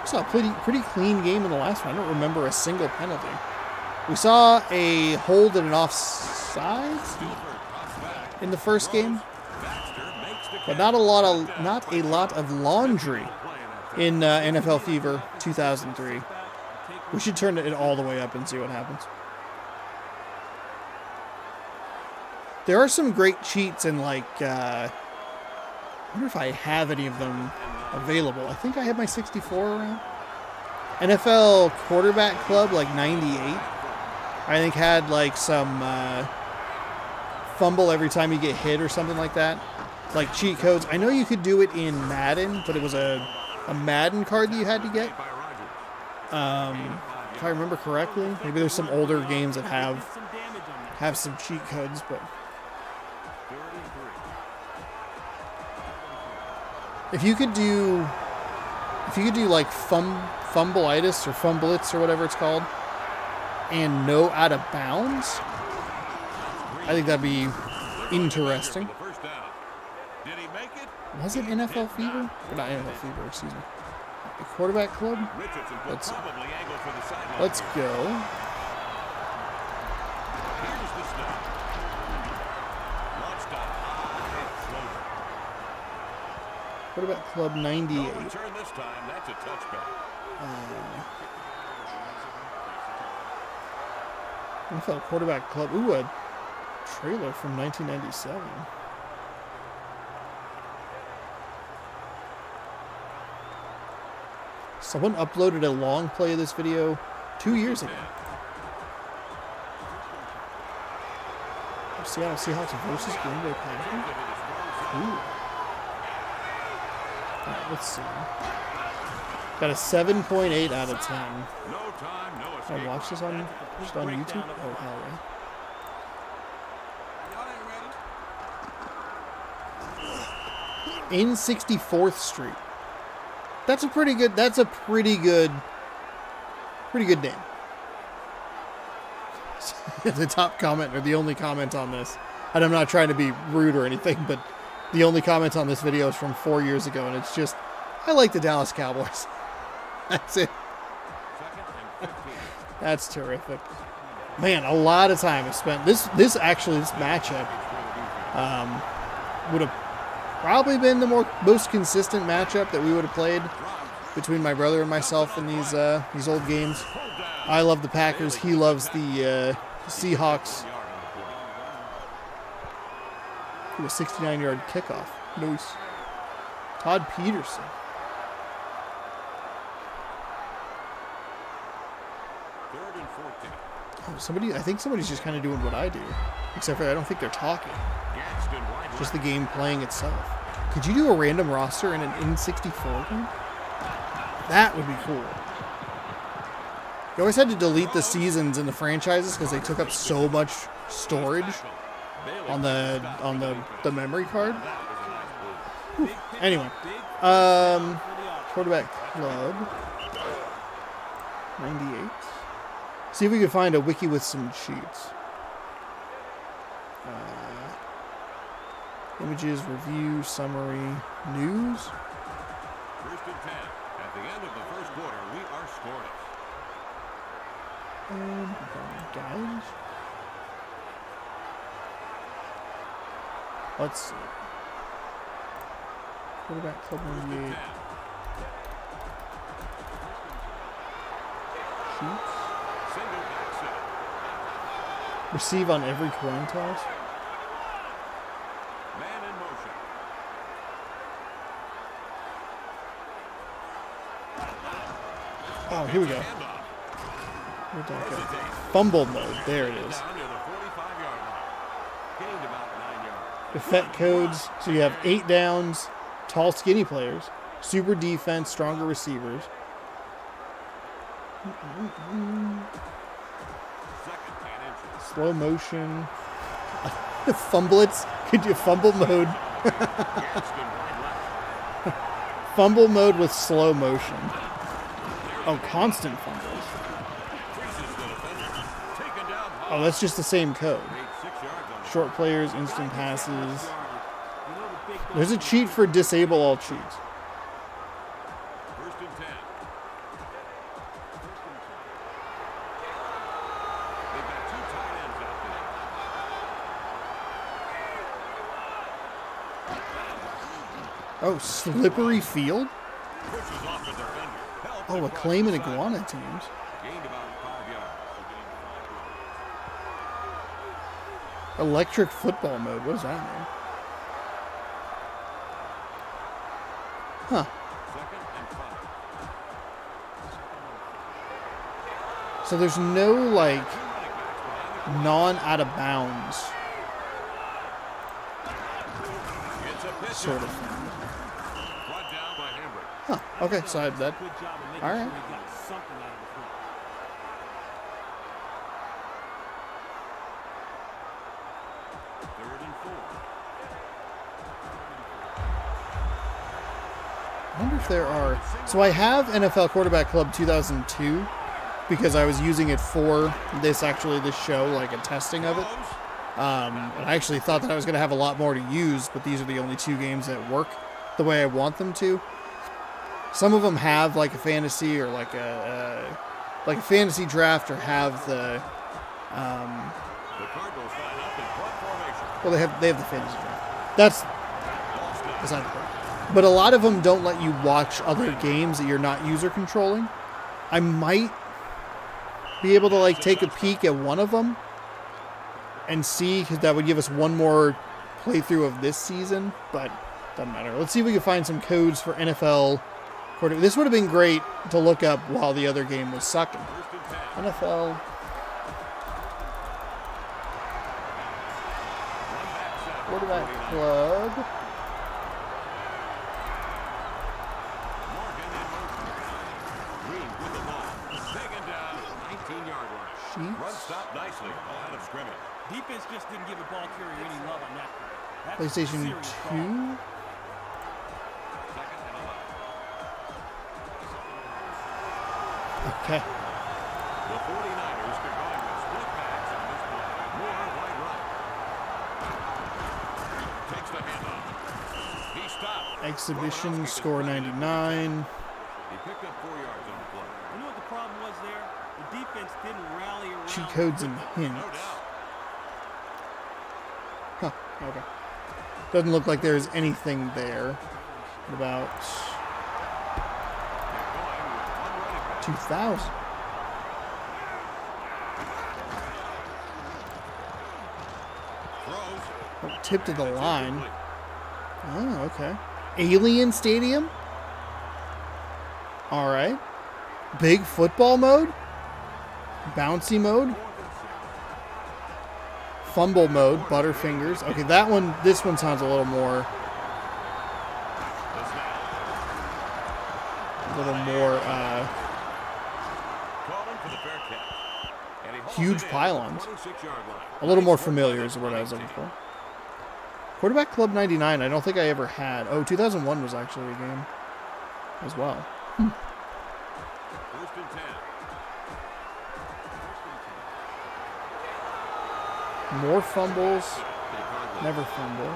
Saw a pretty clean game in the last one. I don't remember a single penalty. We saw a hold and an offside in the first game, but not a lot of laundry in NFL Fever 2003. We should turn it all the way up and see what happens. There are some great cheats in, like, I wonder if I have any of them available. I think I have my 64 around. NFL Quarterback Club, like 98. I think had like some fumble every time you get hit or something like that. Like cheat codes. I know you could do it in Madden, but it was a Madden card that you had to get. If I remember correctly. Maybe there's some older games that have some cheat codes, but if you could do like fumbleitis or fumblets or whatever it's called, and no out of bounds, I think that'd be interesting. Was it NFL Fever? Or not NFL Fever, excuse me. The Quarterback Club? Let's go. Quarterback Club 98. NFL Quarterback Club. Ooh, a trailer from 1997. Someone uploaded a long play of this video 2 years ago. Seattle Seahawks versus Green Bay Packers. Ooh. Alright, let's see. Got a 7.8 out of 10. Can I watch this on YouTube? Oh, hell yeah. In 64th Street. That's a pretty good name. The top comment, or the only comment on this, and I'm not trying to be rude or anything, but the only comment on this video is from 4 years ago, and it's just, I like the Dallas Cowboys. That's it. That's terrific. Man, a lot of time is spent. This matchup would have probably been the most consistent matchup that we would have played between my brother and myself in these old games. I love the Packers. He loves the Seahawks. Ooh, a 69-yard kickoff. Nice. Todd Peterson. Oh, I think somebody's just kind of doing what I do. Except for I don't think they're talking. Just the game playing itself. Could you do a random roster in an N64 game? That would be cool. You always had to delete the seasons in the franchises because they took up so much storage on the memory card. Whew. Anyway, Quarterback Club 98. See if we can find a wiki with some cheats. Images, review, summary, news. First and 10. At the end of the first quarter, we are scoreless. Guys. Let's see. Quarterback Club 98. Shoots. Single back set. Receive on every coin toss. Man in motion. Oh, here we go. Handoff. Where'd that go? Fumble mode. There it is. Down near the 45-yard line. Gained about 9 yards. Effect codes. So you have 8 downs, tall, skinny players, super defense, stronger receivers. Second and inches. Slow motion. Fumblets. Could you fumble mode? Gaskin wide left. Fumble mode with slow motion. Oh, constant fumbles. Creases the defender. Taken down hard. Oh, that's just the same code. Made 6 yards on the Short players, instant passes. You know the big There's a cheat for disable all cheats. first and 10. They've got 2 tight ends out there. Oh, slippery field? Pushes off the defender. Help Oh, him acclaim cross and the iguana sideline. teams. Gained about 5 yards. Electric football mode. What does that mean? Huh. Second and 5. So there's no, like, 2 running backs behind the non-out of bounds It's a pitch. sort of thing. Brought down by Hambrick. Huh. Okay, so I have that. good job of making All sure right. he got something out of the front. Third and 4. I wonder if there are. So I have NFL Quarterback Club 2002 because I was using it for this show, like a testing of it. And I actually thought that I was going to have a lot more to use, but these are the only 2 games that work the way I want them to. Some of them have like a fantasy or like a fantasy draft, or have the The Cardinals line up in punt formation. well, they have the fantasy draft. That's beside the point. But a lot of them don't let you watch other games that you're not user controlling. I might be able to like take a peek at one of them and see, because that would give us one more playthrough of this season, but doesn't matter. Let's see if we can find some codes for NFL quarterback. This would have been great to look up while the other game was sucking. First and 10. NFL One back set. Quarterback 49. Club. Morgan in motion. Green with the ball. Taken down. 19-yard line. Sheets. Run stopped nicely. Line of scrimmage. Defense just didn't give a ball carrier any love on that play. That's a PlayStation serious 2. Second and 11. Okay. The 49ers are going with split backs on this play. Moore wide right. Takes the handoff. He stopped. Exhibition Romanowski score just put it in. 99. He picked up 4 yards on the play. You know what the problem was there? The defense didn't rally around. Cheat codes and No hints. doubt. Huh. Okay. Doesn't look like there's anything there. What about They're going with one running back. 2000? Throws. Oh, tip to the It's line. incomplete. Oh, okay. Alien Stadium? All right. Big football mode? Bouncy mode? Fumble mode, Butterfingers. Okay, that one, this one sounds a little more, The snap. Calling for the fair catch. And he hauls Huge it in at the pylons. 26-yard line. a little more Nice work familiar by is the what I was running looking team. for. Quarterback Club 99, I don't think I ever had. Oh, 2001 was actually a game as well. First and 10. More fumbles, They call it. never fumble.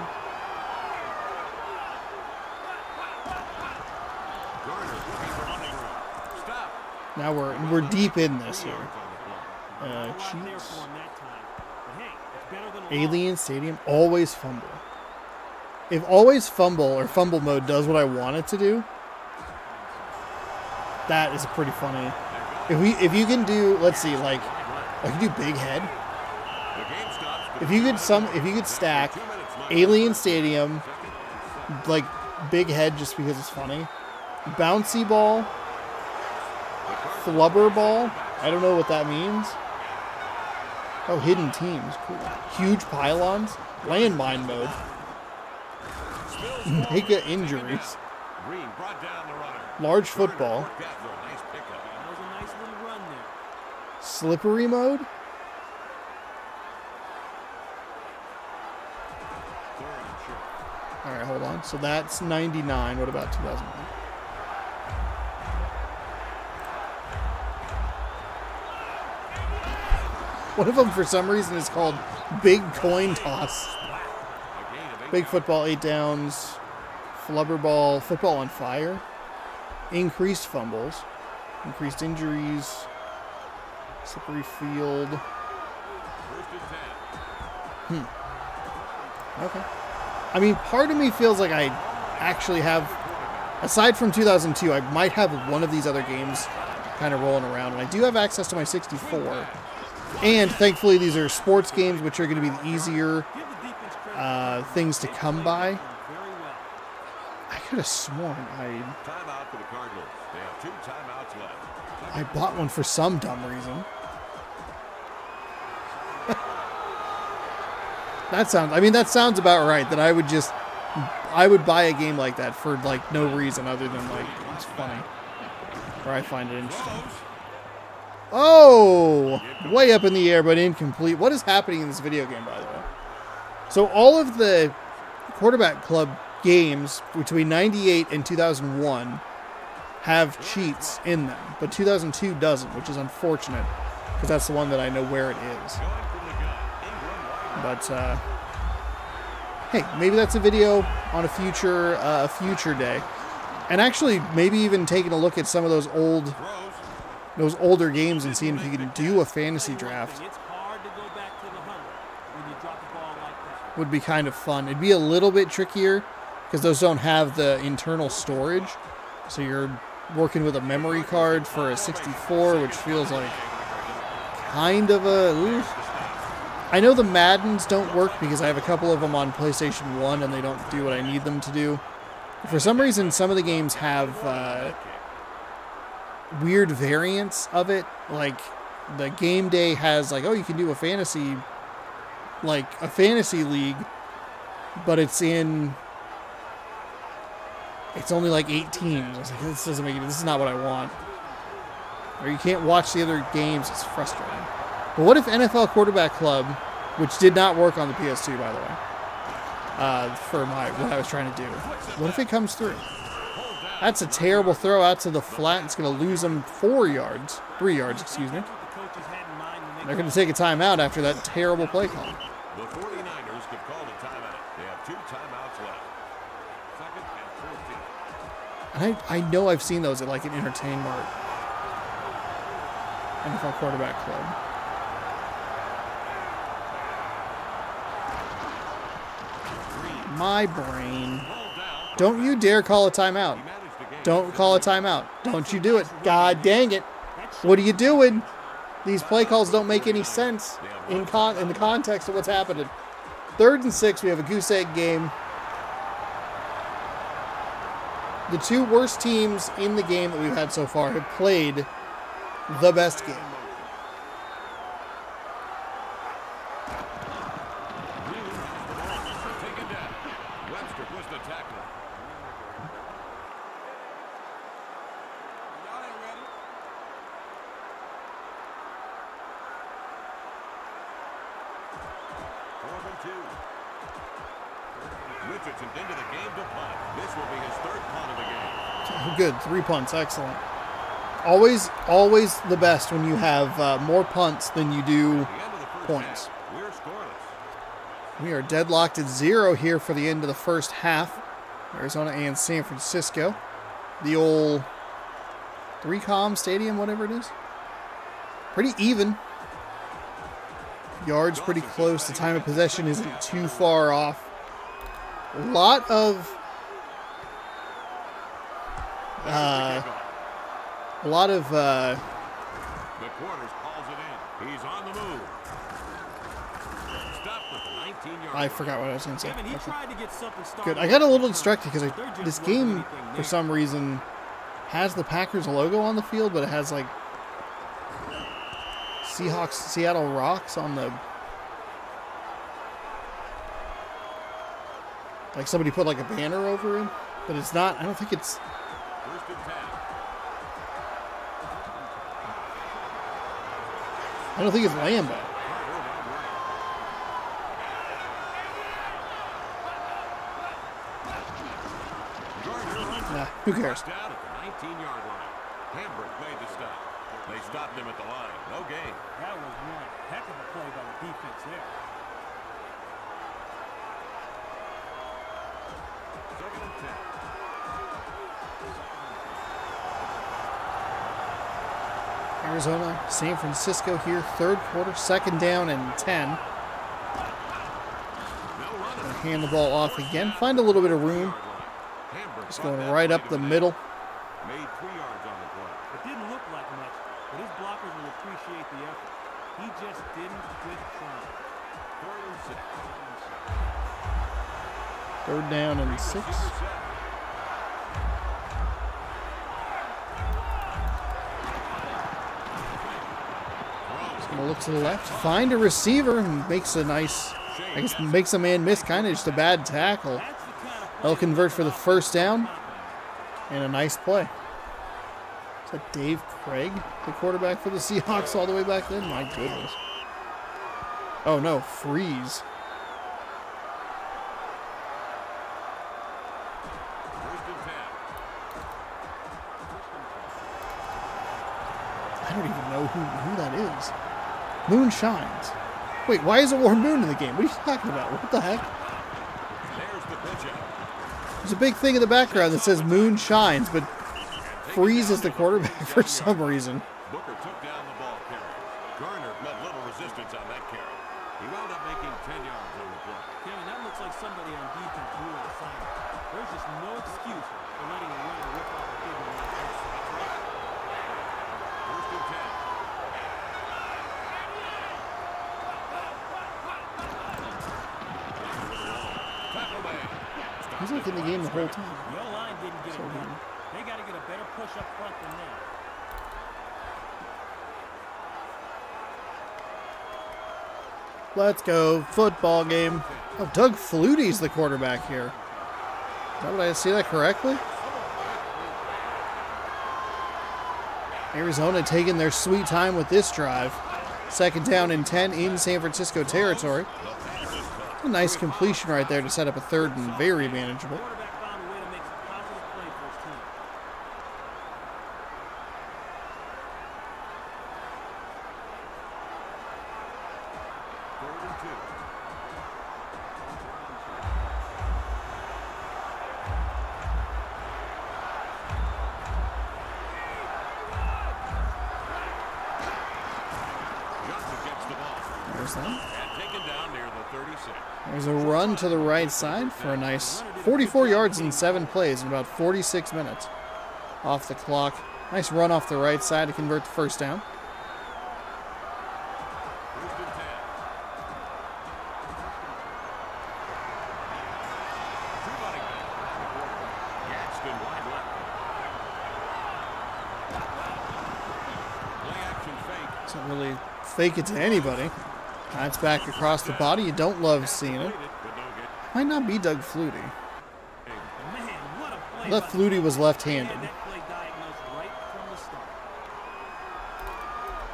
Garner looking for running room. Stop. Now we're deep in this 3 here. yards on the play. Not a lot there Cheats. for him that time. But hey, it's better than a loss. Alien Stadium, always fumble. If always fumble or fumble mode does what I want it to do, that is pretty funny. If you can do, let's see, like I can do big head. If you could stack Alien Stadium, like big head just because it's funny, bouncy ball, flubber ball. I don't know what that means. Oh, hidden teams, cool. Huge pylons, landmine mode, mega injuries, large football, That was a nice little run there. slippery mode. All right, hold on. So that's 99. What about 2001? One of them, for some reason, is called Big Coin Toss. Big football, 8 downs. Flubber ball, football on fire. Increased fumbles. Increased injuries. Slippery field. Okay. I mean, part of me feels like I actually have, aside from 2002, I might have one of these other games kind of rolling around. And I do have access to my 64. And thankfully, these are sports games, which are going to be the easier things to come by. I could have sworn Timeout for the Cardinals. They have 2 timeouts left. I bought one for some dumb reason. That sounds about right. That I would buy a game like that for like no reason other than like it's funny, or I find it interesting. Oh, way up in the air, but incomplete. What is happening in this video game, by the way? So all of the quarterback club games between 98 and 2001 have cheats in them, but 2002 doesn't, which is unfortunate because that's the one that I know where it is. But hey, maybe that's a video on a future day, and actually maybe even taking a look at some of those older games and seeing if you can do a fantasy draft It's hard to go back to the huddle when you drop the ball like that. would be kind of fun. It'd be a little bit trickier because those don't have the internal storage, so you're working with a memory card for a 64, which feels like kind of a... Ooh. I know the Maddens don't work because I have a couple of them on PlayStation 1 and they don't do what I need them to do. For some reason, some of the games have weird variants of it. Like, the game day has, like, oh, you can do a fantasy league, but it's only like 8 teams. I was like, this is not what I want. Or you can't watch the other games. It's frustrating. But what if NFL Quarterback Club, which did not work on the PS2, by the way, for what I was trying to do, what if it comes through? That's a terrible throw out to the flat. It's going to lose them 3 yards, excuse me. That's what the coaches had in mind when they They're going to take a timeout after that terrible play call. The 49ers could call a timeout. They have 2 timeouts left. 2nd and 14. And I know I've seen those at like an Entertain Mart. NFL Quarterback Club. My brain. Don't you dare call a timeout. Don't call a timeout. Don't you do it. God dang it. What are you doing? These play calls don't make any sense in the context of what's happening. 3rd and 6, we have a goose egg game. The 2 worst teams in the game that we've had so far have played the best game. Taken down. Webster was the tackler. Y'all ain't ready. Fourth and 2. Richardson into the game to punt. This will be his 3rd punt of the game. Good. 3 punts. Excellent. Always the best when you have more punts than you do The end of the first points. half. We're scoreless. We are deadlocked at 0 here for the end of the first half. Arizona and San Francisco. The old 3Com Stadium, whatever it is. Pretty even. Yards pretty close. The time of possession isn't too far off. A lot of McQuarters calls it in. He's on the move. Stop with the 19-yard. I forgot what I was going to say. Kevin, he Okay. tried to get something started. Good. I got a little distracted because They're just this working game, anything for there. some reason, has the Packers logo on the field, but it has like Seahawks, Seattle Rocks on the. Like somebody put like a banner over him, but it's not. I don't think it's. First and 10. I don't think it's Lambo. Carter now running. Gardner runs it. Nah, who cares? Brought down at the 19-yard line. Hamburg made the stop. They stopped him at the line. No gain. That was one heck of a play by the defense there. Second and 10. Arizona, San Francisco here, third quarter, second down and 10. No running. Hand the ball off again. Find a little bit of room. Hamburg Just brought going that right play up to the an end. middle. Made 3 yards on the play. It didn't look like much, but his blockers will appreciate the effort. He just didn't quit trying. 4th and 6. Third down and 6. Receiver set. Gonna look to the left, find a receiver, and makes a nice, I guess makes a man miss, kind of just a bad tackle. That's the kind of They'll convert for the first down, and a nice play. Is that Dave Craig, the quarterback for the Seahawks all the way back then? My goodness. Oh no, Freeze. First and 10. I don't even know who that is. Moon shines. Wait, why is it Warren Moon in the game? What are you talking about? What the heck? There's the pitch out. There's a big thing in the background that says Moon shines, but Freeze is the quarterback for some reason. Booker took down the ball carrier. Garner met little resistance on that carry. He wound up making 10 yards on the play. Kevin, that looks like somebody on defense blew an assignment. There's just no excuse for letting a runner rip off a big one like this. First and 10. Tackle man. He's like in the game the whole time. The O-line didn't get So it done. weird. They got to get a better push up front than that. Let's go. Football game. Oh, Doug Flutie's the quarterback here. Did I see that correctly? Arizona taking their sweet time with this drive. Second down and 10 in San Francisco territory. A nice completion right there to set up a third and very manageable. Quarterback found a way to make some positive play for his team. Third and 2. Johnson gets the ball. There's that. And taken down near the 36. There's a run to the right side for a nice 44 yards in 7 plays in about 46 minutes off the clock. Nice run off the right side to convert the first down. First and 10. Two running back. Gadsden wide left. Play action fake. Doesn't really fake it to anybody. That's back across the body. You don't love seeing it. Played it, but no gain. Might not be Doug Flutie. Man, what a play. Left by the Flutie was Had left-handed. that play diagnosed right from the start.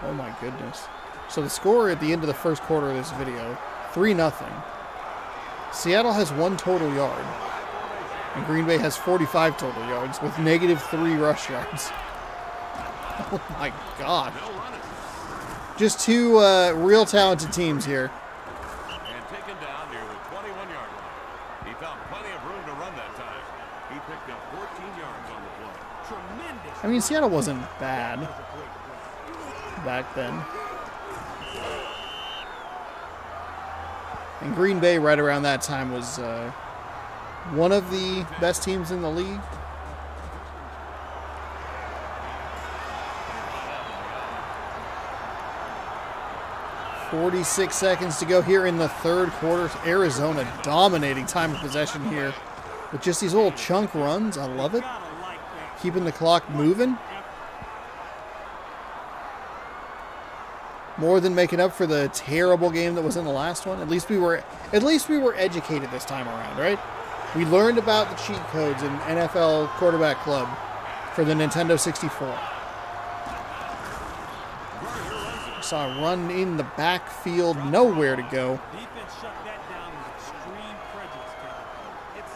Oh my goodness. So the score at the end of the first quarter of this video, 3-0. Seattle has 1 total yard. And Green Bay has 45 total yards with -3 rush yards. Oh my god. No running. Just two real talented teams here. And taken down near the 21-yard line. He found plenty of room to run that time. He picked up 14 yards on the play. Tremendous. I mean, Seattle wasn't bad back then. And Green Bay right around that time was one of the best teams in the league. .46 seconds to go here in the third quarter. Arizona dominating time of possession here with just these little chunk runs. I love it. Keeping the clock moving. More than making up for the terrible game that was in the last one. At least we were educated this time around, right? We learned about the cheat codes in NFL Quarterback Club for the Nintendo 64. Saw a run in the backfield, nowhere to go. Defense shut that down with extreme prejudice, Kevin. It's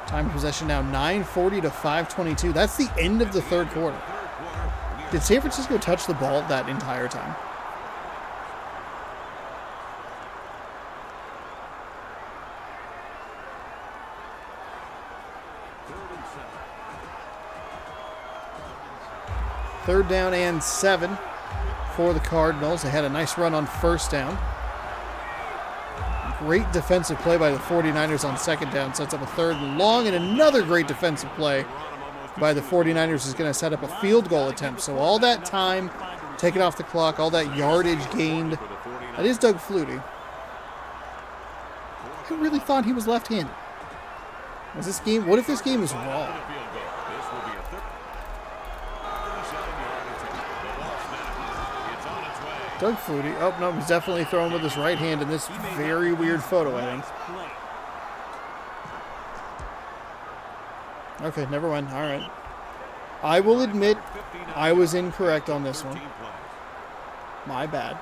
Time of possession now 9:40 to 5:22. That's the end of the third quarter. Did San Francisco touch the ball that entire time? Third down and 7 for the Cardinals. They had a nice run on first down. Great defensive play by the 49ers on second down. Sets up a third and long, and another great defensive play by the 49ers is going to set up a field goal attempt. So all that time taken off the clock, all that yardage gained. That is Doug Flutie. I really thought he was left-handed. Was this game? What if this game is wrong? Doug Flutie. Oh, no, he's definitely throwing with his right hand in this very weird photo, I think. Okay, never mind. All right. I will admit I was incorrect on this one. My bad.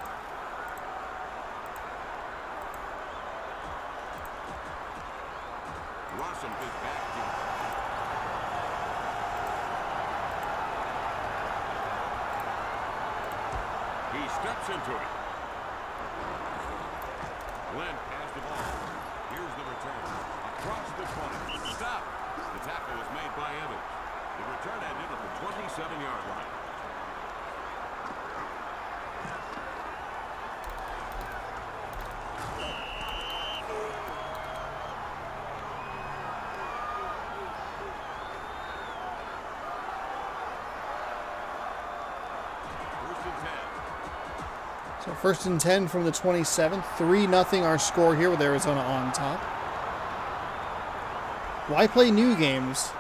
He steps into it. Glenn has the ball. Here's the return. Across the 20. Stop. The tackle was made by Evans. The return ended at the 27-yard line. So first and 10 from the 27. 3-0 our score here with Arizona on top. Why play new games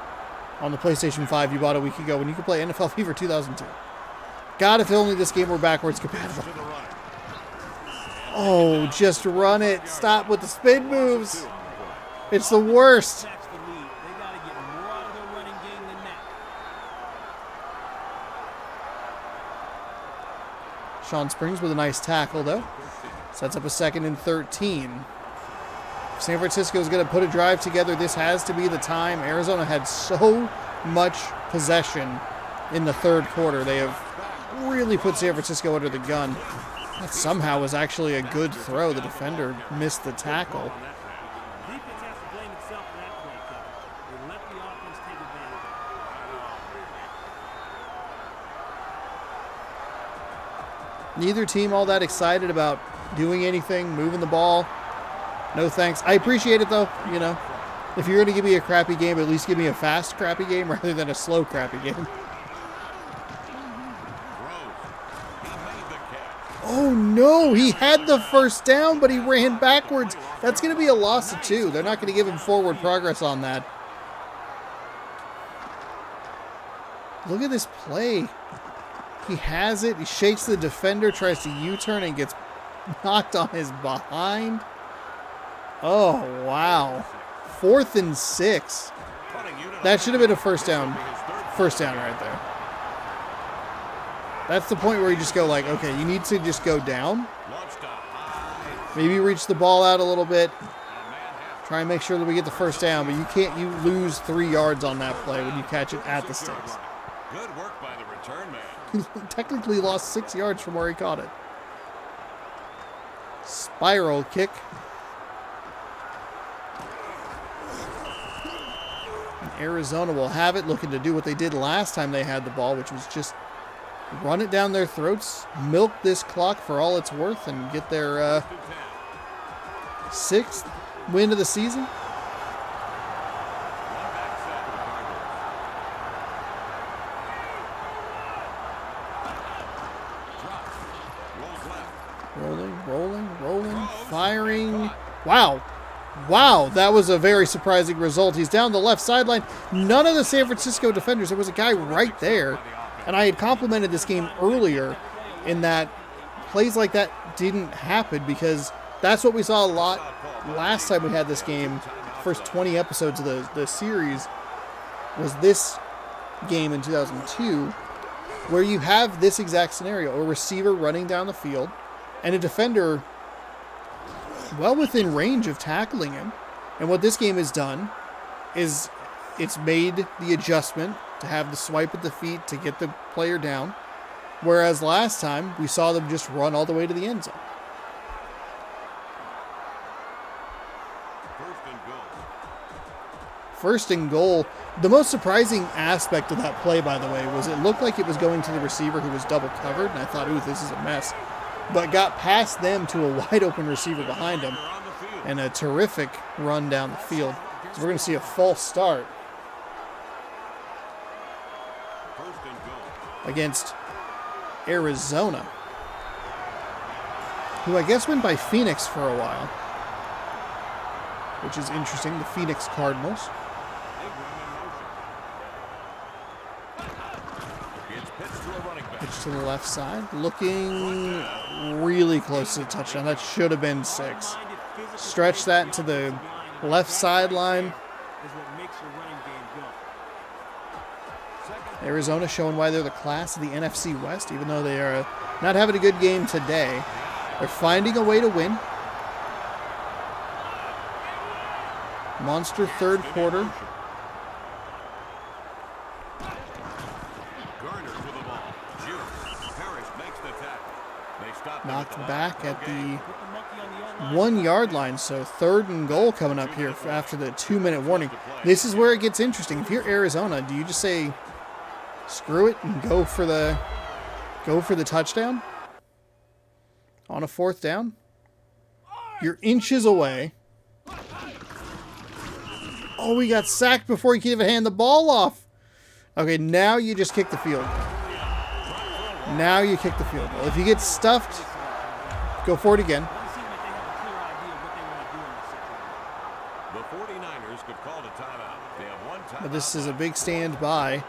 on the PlayStation 5 you bought a week ago when you could play NFL Fever 2002? God, if only this game were backwards compatible. Oh, just run it. Stop with the spin moves. It's the worst. That's the lead. They got to get more out of their running game than that. Sean Springs with a nice tackle, though. Sets up a second and 13. If San Francisco is going to put a drive together, this has to be the time. Arizona had so much possession in the third quarter. They have really put San Francisco under the gun. That somehow was actually a good throw. The defender missed the tackle. Defense has to blame itself for that play, Kevin. They let the offense take advantage of it. Neither team all that excited about doing anything, moving the ball. No thanks. I appreciate it, though. You know, if you're going to give me a crappy game, at least give me a fast crappy game rather than a slow crappy game. Oh, no. He had the first down, but he ran backwards. That's going to be a loss of 2. They're not going to give him forward progress on that. Look at this play. He has it. He shakes the defender, tries to U-turn, and gets knocked on his behind. Oh, wow. 4th and 6. That should have been a first down. First down right there. That's the point where you just go like, okay, you need to just go down. Maybe reach the ball out a little bit. Try and make sure that we get the first down, but you lose 3 yards on that play when you catch it at the sticks. Good work by the return man. He technically lost 6 yards from where he caught it. Spiral kick. Arizona will have it, looking to do what they did last time they had the ball, which was just run it down their throats, milk this clock for all it's worth, and get their 6th win of the season. Rolling, firing. Wow, that was a very surprising result. He's down the left sideline. None of the San Francisco defenders. There was a guy right there. And I had complimented this game earlier in that plays like that didn't happen, because that's what we saw a lot last time we had this game. First 20 episodes of the series was this game in 2002, where you have this exact scenario: a receiver running down the field and a defender well within range of tackling him. And what this game has done is it's made the adjustment to have the swipe at the feet to get the player down, whereas last time we saw them just run all the way to the end zone. First and goal. The most surprising aspect of that play, by the way, was it looked like it was going to the receiver who was double covered, and I thought, ooh, this is a mess. But got past them to a wide open receiver behind him, and a terrific run down the field. So we're going to see a false start against Arizona, who I guess went by Phoenix for a while, which is interesting. The Phoenix Cardinals. Pitch to the left side, looking really close to the touchdown. That should have been 6. Stretch that to the left sideline. Arizona showing why they're the class of the NFC West, even though they are not having a good game today. They're finding a way to win. Monster third quarter. Knocked back at the 1-yard line, so 3rd and goal coming up here after the 2-minute warning. This is where it gets interesting. If you're Arizona, do you just say screw it and go for the touchdown on a 4th down? You're inches away. Oh, he got sacked before he could even hand the ball off. Okay, now you just kick the field. Now you kick the field goal. If you get stuffed, go for it again. But this is a big stand by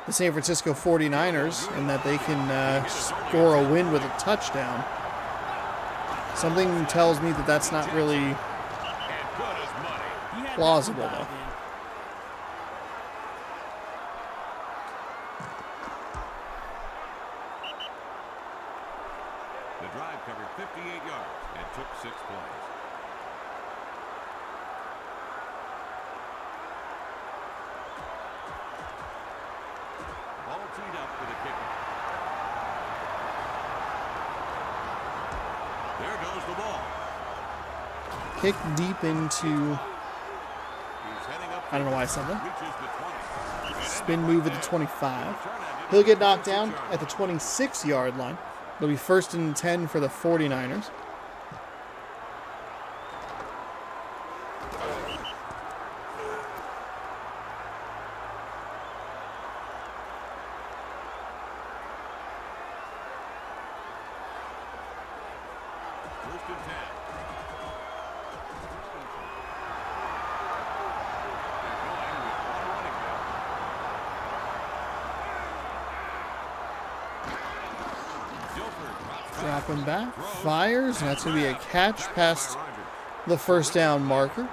the San Francisco 49ers in that they can score a win with a touchdown. Something tells me that that's not really plausible, though. The drive covered 58 yards and took 6 plays. All teed up for the kicker. There goes the ball. Kick deep into, I don't know why I said that. Spin move at the 25. He'll get knocked down at the 26-yard line. It'll be 1st and 10 for the 49ers. Dropping back, fires, and that's going to be a catch past the 1st down marker.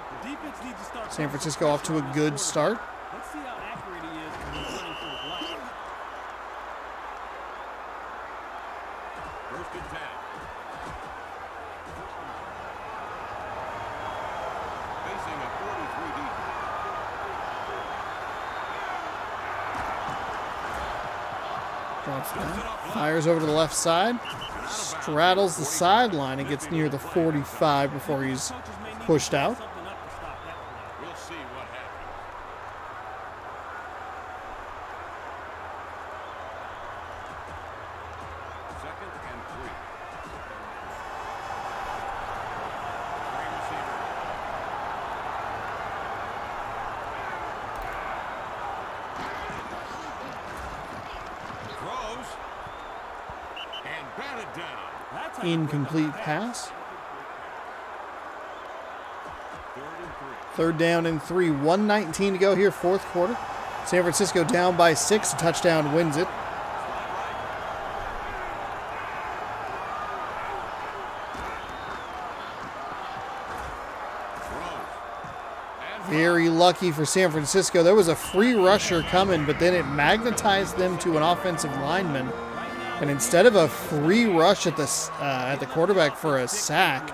San Francisco off to a good start. Let's see how accurate he is when he's running for his life. 1st and 10. Facing a 43 deep. Drops back, fires over to the left side, straddles the sideline and gets near the 45 before he's pushed out. We'll see what happens. batted down. That's how you break up Incomplete a pass. 3rd and 3. 3rd down and 3. 1:19 to go here, 4th quarter. San Francisco down by 6. A touchdown wins it. Very lucky for San Francisco. There was a free rusher coming, but then it magnetized them to an offensive lineman. And instead of a free rush at the quarterback for a sack,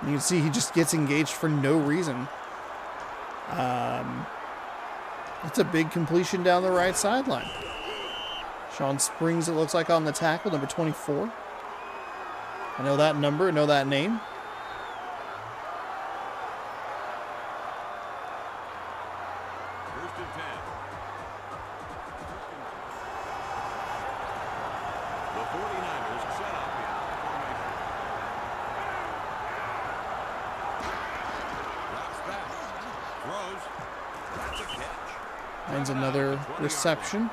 you can see he just gets engaged for no reason. It's a big completion down the right sideline. Sean Springs, it looks like, on the tackle, number 24. I know that number, I know that name. Finds another reception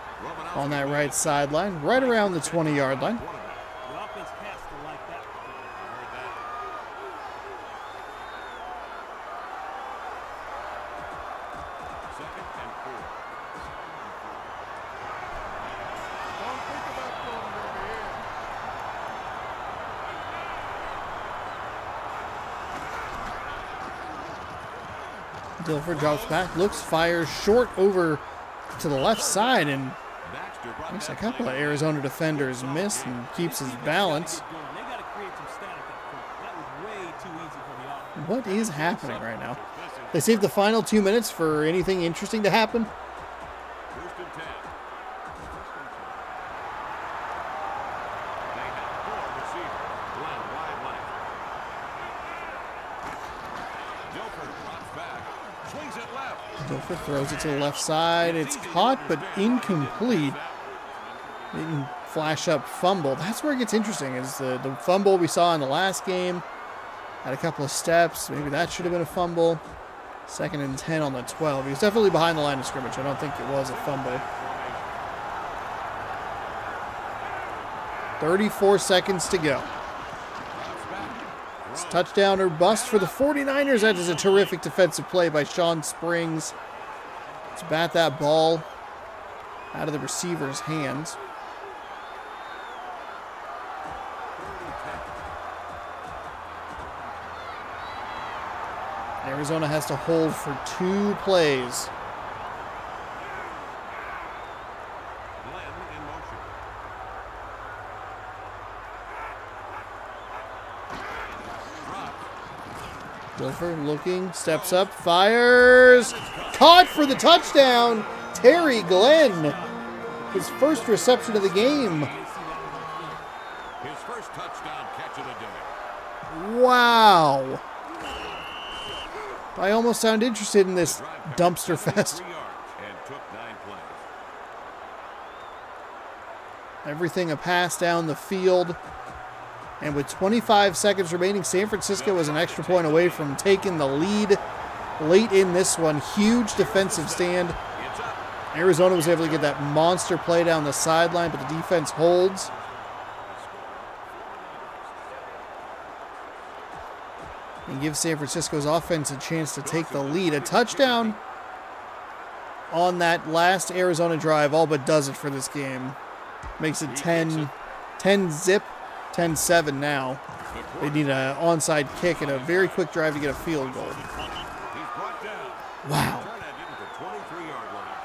on that right sideline, right around the 20-yard line. The offense has to like that. Second and 4. Don't think about throwing it over here. Dilfer drops back, looks, fires short over to the left side, and makes a couple of Arizona defenders miss and keeps his balance. They got to create some static up front. That was way too easy for the offense. What is happening right now? They saved the final 2 minutes for anything interesting to happen. 1st and 10. They have 4 receivers. Glenn wide left. Dilfer drops back. Swings it left. Dilfer throws it to the left side. It's caught, but incomplete. Didn't flash up fumble. That's where it gets interesting, is the fumble we saw in the last game. Had a couple of steps. Maybe that should have been a fumble. 2nd and 10 on the 12. He was definitely behind the line of scrimmage. I don't think it was a fumble. 34 seconds to go. It's touchdown or bust for the 49ers. That is a terrific defensive play by Sean Springs to bat that ball out of the receiver's hands. Arizona has to hold for 2 plays. Glenn in motion. Dilfer looking, steps up, fires, caught for the touchdown. Terry Glenn, his first reception of the game. His first touchdown catch of the day. Wow. I almost sound interested in this dumpster fest. 3 yards and took 9 plays. Everything a pass down the field. And with 25 seconds remaining, San Francisco was an extra point away from taking the lead late in this one. Huge defensive stand. Arizona was able to get that monster play down the sideline, but the defense holds. And gives San Francisco's offense a chance to take the lead. A touchdown on that last Arizona drive all but does it for this game. Makes it 10-zip. 10-7 now. They need an onside kick and a very quick drive to get a field goal. He's brought down. Wow. Turn that into the 23-yard line.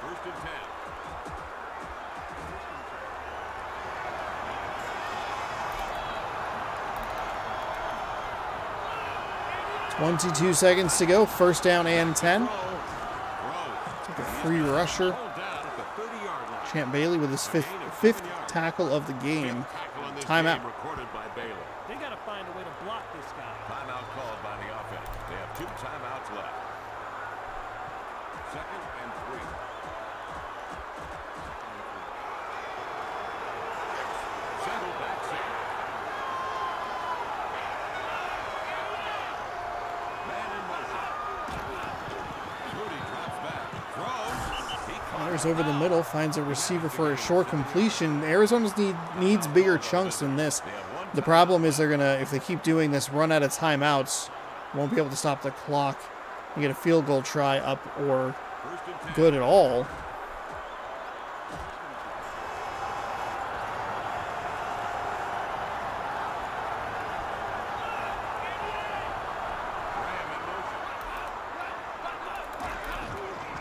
First and 10. 22 seconds to go. First down and 10. Take a free rusher. Champ Bailey with his fifth tackle of the game. Timeout. Recorded by Bailey. They got to find a way to block this guy. Timeout called by the offense. They have 2 timeouts left. 2nd and 3. single back safe. Man in motion. Flutie drops back. Throws. He caught Myers it. over the middle, finds a receiver for a short completion. Arizona's needs bigger chunks than this. The problem is they're going to, if they keep doing this, run out of timeouts. Won't be able to stop the clock. You get a field goal try up or First and 10. good at all. Graham in motion.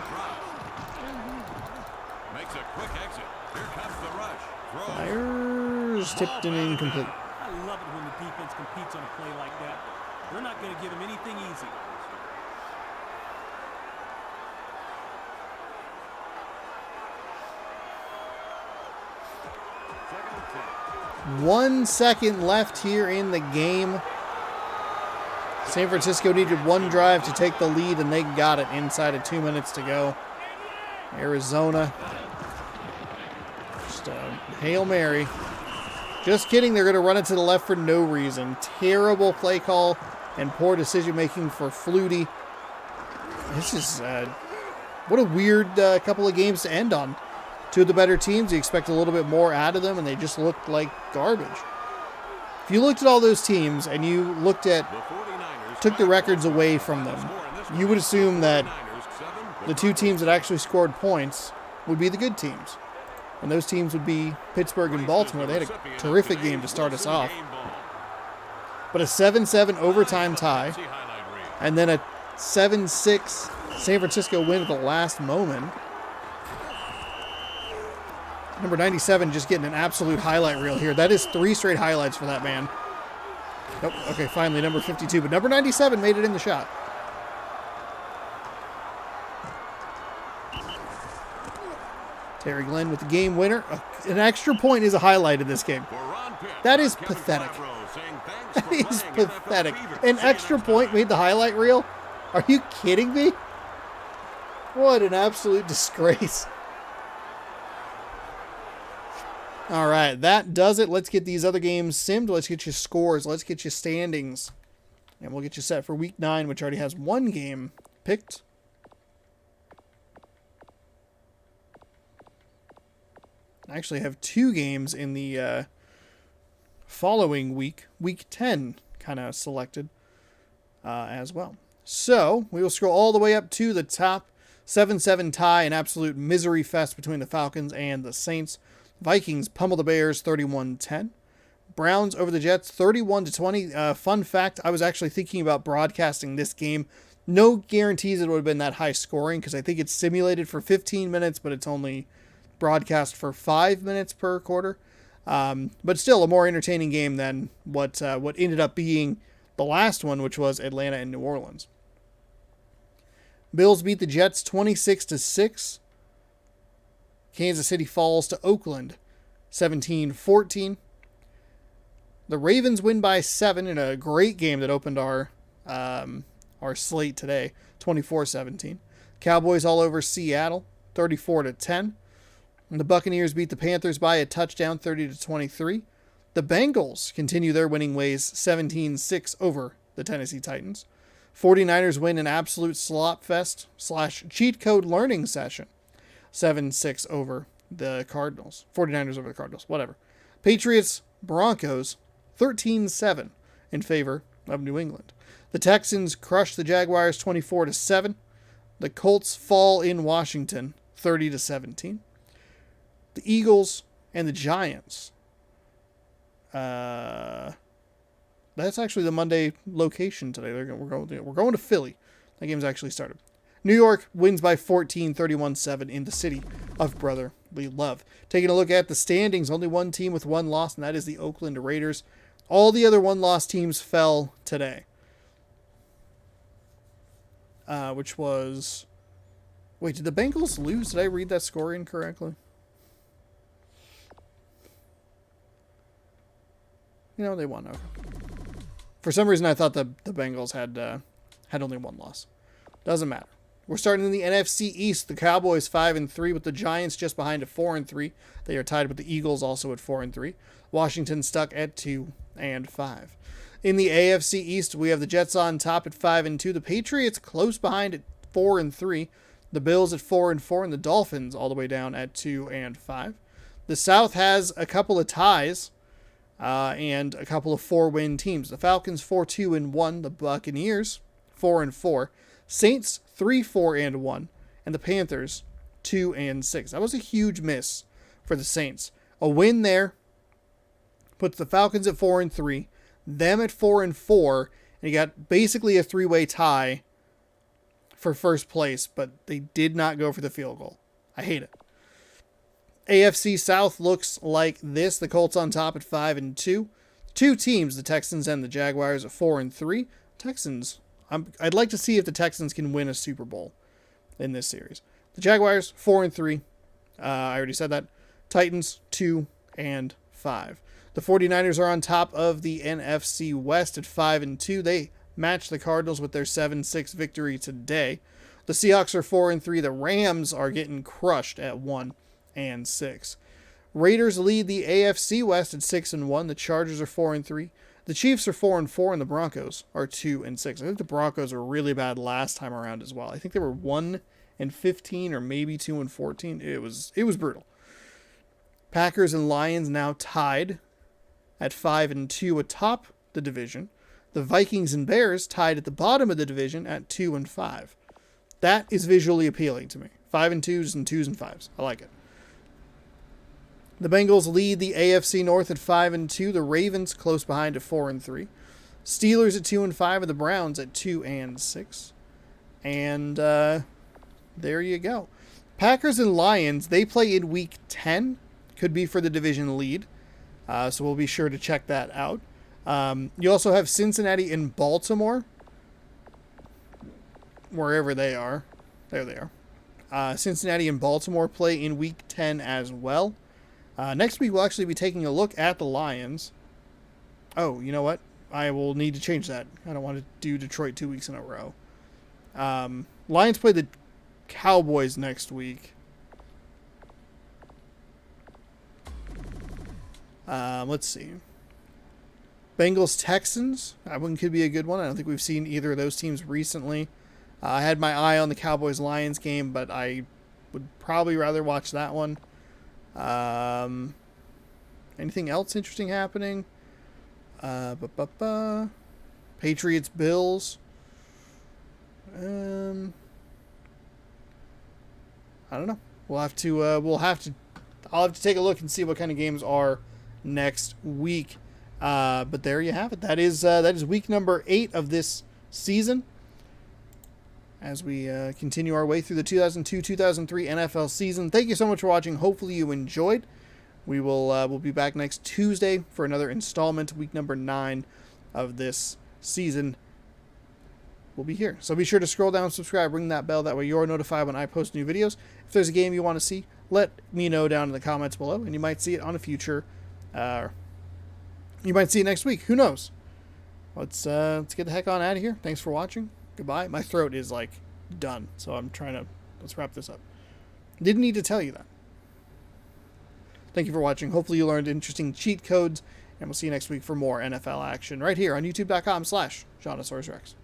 Drops. Makes a quick exit. Here comes the rush. Throws. Myers tipped and incomplete. I love it when the defense competes on a play like that. They're not going to give him anything easy. Second and 10. 1 second left here in the game. San Francisco needed one drive to take the lead, and they got it inside of 2 minutes to go. Arizona, just a Hail Mary. Just kidding, they're going to run it to the left for no reason. Terrible play call and poor decision-making for Flutie. This is, what a weird couple of games to end on. Two of the better teams, you expect a little bit more out of them, and they just looked like garbage. If you looked at all those teams and you looked at, The 49ers took the records away from them, you would assume that 49ers 7, the two teams that actually scored points would be the good teams. And those teams would be Pittsburgh and Baltimore. They had a terrific game to start us off. But a 7-7 overtime tie, and then a 7-6 San Francisco win at the last moment. Number 97 just getting an absolute highlight reel here. That is 3 straight highlights for that man. Nope. Okay, finally, number 52. But number 97 made it in the shot. Terry Glenn with the game winner. An extra point is a highlight in this game. That is pathetic. That is pathetic. An extra point made the highlight reel? Are you kidding me? What an absolute disgrace. All right, that does it. Let's get these other games simmed. Let's get you scores. Let's get you standings. And we'll get you set for Week 9, which already has one game picked. I actually have 2 games in the following week, Week 10, kind of selected as well. So we will scroll all the way up to the top. 7-7 tie, an absolute misery fest between the Falcons and the Saints. Vikings pummel the Bears 31-10. Browns over the Jets 31-20. Fun fact, I was actually thinking about broadcasting this game. No guarantees it would have been that high scoring because I think it's simulated for 15 minutes, but it's only broadcast for 5 minutes per quarter. But still a more entertaining game than what ended up being the last one, which was Atlanta and New Orleans. Bills beat the Jets 26-6. Kansas City falls to Oakland 17-14. The Ravens win by 7 in a great game that opened our slate today, 24-17. Cowboys all over Seattle, 34-10. And the Buccaneers beat the Panthers by a touchdown, 30-23. The Bengals continue their winning ways, 17-6 over the Tennessee Titans. 49ers win an absolute slop fest / cheat code learning session, 7-6 over the Cardinals. 49ers over the Cardinals, whatever. Patriots, Broncos, 13-7 in favor of New England. The Texans crush the Jaguars 24-7. The Colts fall in Washington 30-17. The Eagles and the Giants. That's actually the Monday location today. We're going to Philly. That game's actually started. New York wins by 14, 31-7 in the city of brotherly love. Taking a look at the standings, only one team with one loss, and that is the Oakland Raiders. All the other one-loss teams fell today. Which was... Wait, did the Bengals lose? Did I read that score incorrectly? You know, they won. Okay. For some reason, I thought the Bengals had only one loss. Doesn't matter. We're starting in the NFC East. The Cowboys 5-3 with the Giants just behind at 4-3. They are tied with the Eagles also at 4-3. Washington stuck at 2-5. In the AFC East, we have the Jets on top at 5-2. The Patriots close behind at 4-3. The Bills at 4-4, and the Dolphins all the way down at 2-5. The South has a couple of ties and a couple of 4-win teams. The Falcons 4-2-1. The Buccaneers 4-4. Saints 3-4-1, and the Panthers 2-6. That was a huge miss for the Saints. A win there puts the Falcons at 4-3, them at 4-4, and you got basically a three-way tie for first place, but they did not go for the field goal. I hate it. AFC South looks like this. The Colts on top at 5-2. Two teams, the Texans and the Jaguars, at 4-3. Texans. I'd like to see if the Texans can win a Super Bowl in this series. The Jaguars 4-3. I already said that. Titans 2-5. The 49ers are on top of the NFC West at 5-2. They match the Cardinals with their 7-6 victory today. The Seahawks are 4-3. The Rams are getting crushed at 1-6. Raiders lead the AFC West at 6-1. The Chargers are 4-3. The Chiefs are 4-4, and the Broncos are 2-6. I think the Broncos were really bad last time around as well. I think they were 1-15 or maybe 2-14. It was brutal. Packers and Lions now tied at 5-2 atop the division. The Vikings and Bears tied at the bottom of the division at 2-5. That is visually appealing to me. 5-2s and 2s and 5s. I like it. The Bengals lead the AFC North at 5-2. The Ravens close behind at 4-3. Steelers at 2-5, and the Browns at 2-6. And there you go. Packers and Lions, they play in Week 10. Could be for the division lead. So we'll be sure to check that out. You also have Cincinnati and Baltimore. Wherever they are. There they are. Cincinnati and Baltimore play in Week 10 as well. Next week, we'll actually be taking a look at the Lions. Oh, you know what? I will need to change that. I don't want to do Detroit 2 weeks in a row. Lions play the Cowboys next week. Let's see. Bengals Texans. That one could be a good one. I don't think we've seen either of those teams recently. I had my eye on the Cowboys Lions game, but I would probably rather watch that one. Anything else interesting happening? Patriots Bills. I don't know. I'll have to take a look and see what kind of games are next week. But there you have it. That is week number 8 of this season. As we continue our way through the 2002-2003 NFL season. Thank you so much for watching. Hopefully you enjoyed. We'll be back next Tuesday for another installment, week number 9 of this season. We'll be here. So be sure to scroll down, subscribe, ring that bell. That way you're notified when I post new videos. If there's a game you want to see, let me know down in the comments below, and you might see it on a future. You might see it next week. Who knows? Let's get the heck on out of here. Thanks for watching. Goodbye. My throat is like done, so let's wrap this up. Didn't need to tell you that. Thank you for watching. Hopefully you learned interesting cheat codes, and we'll see you next week for more NFL action right here on youtube.com/JohnSourceRex.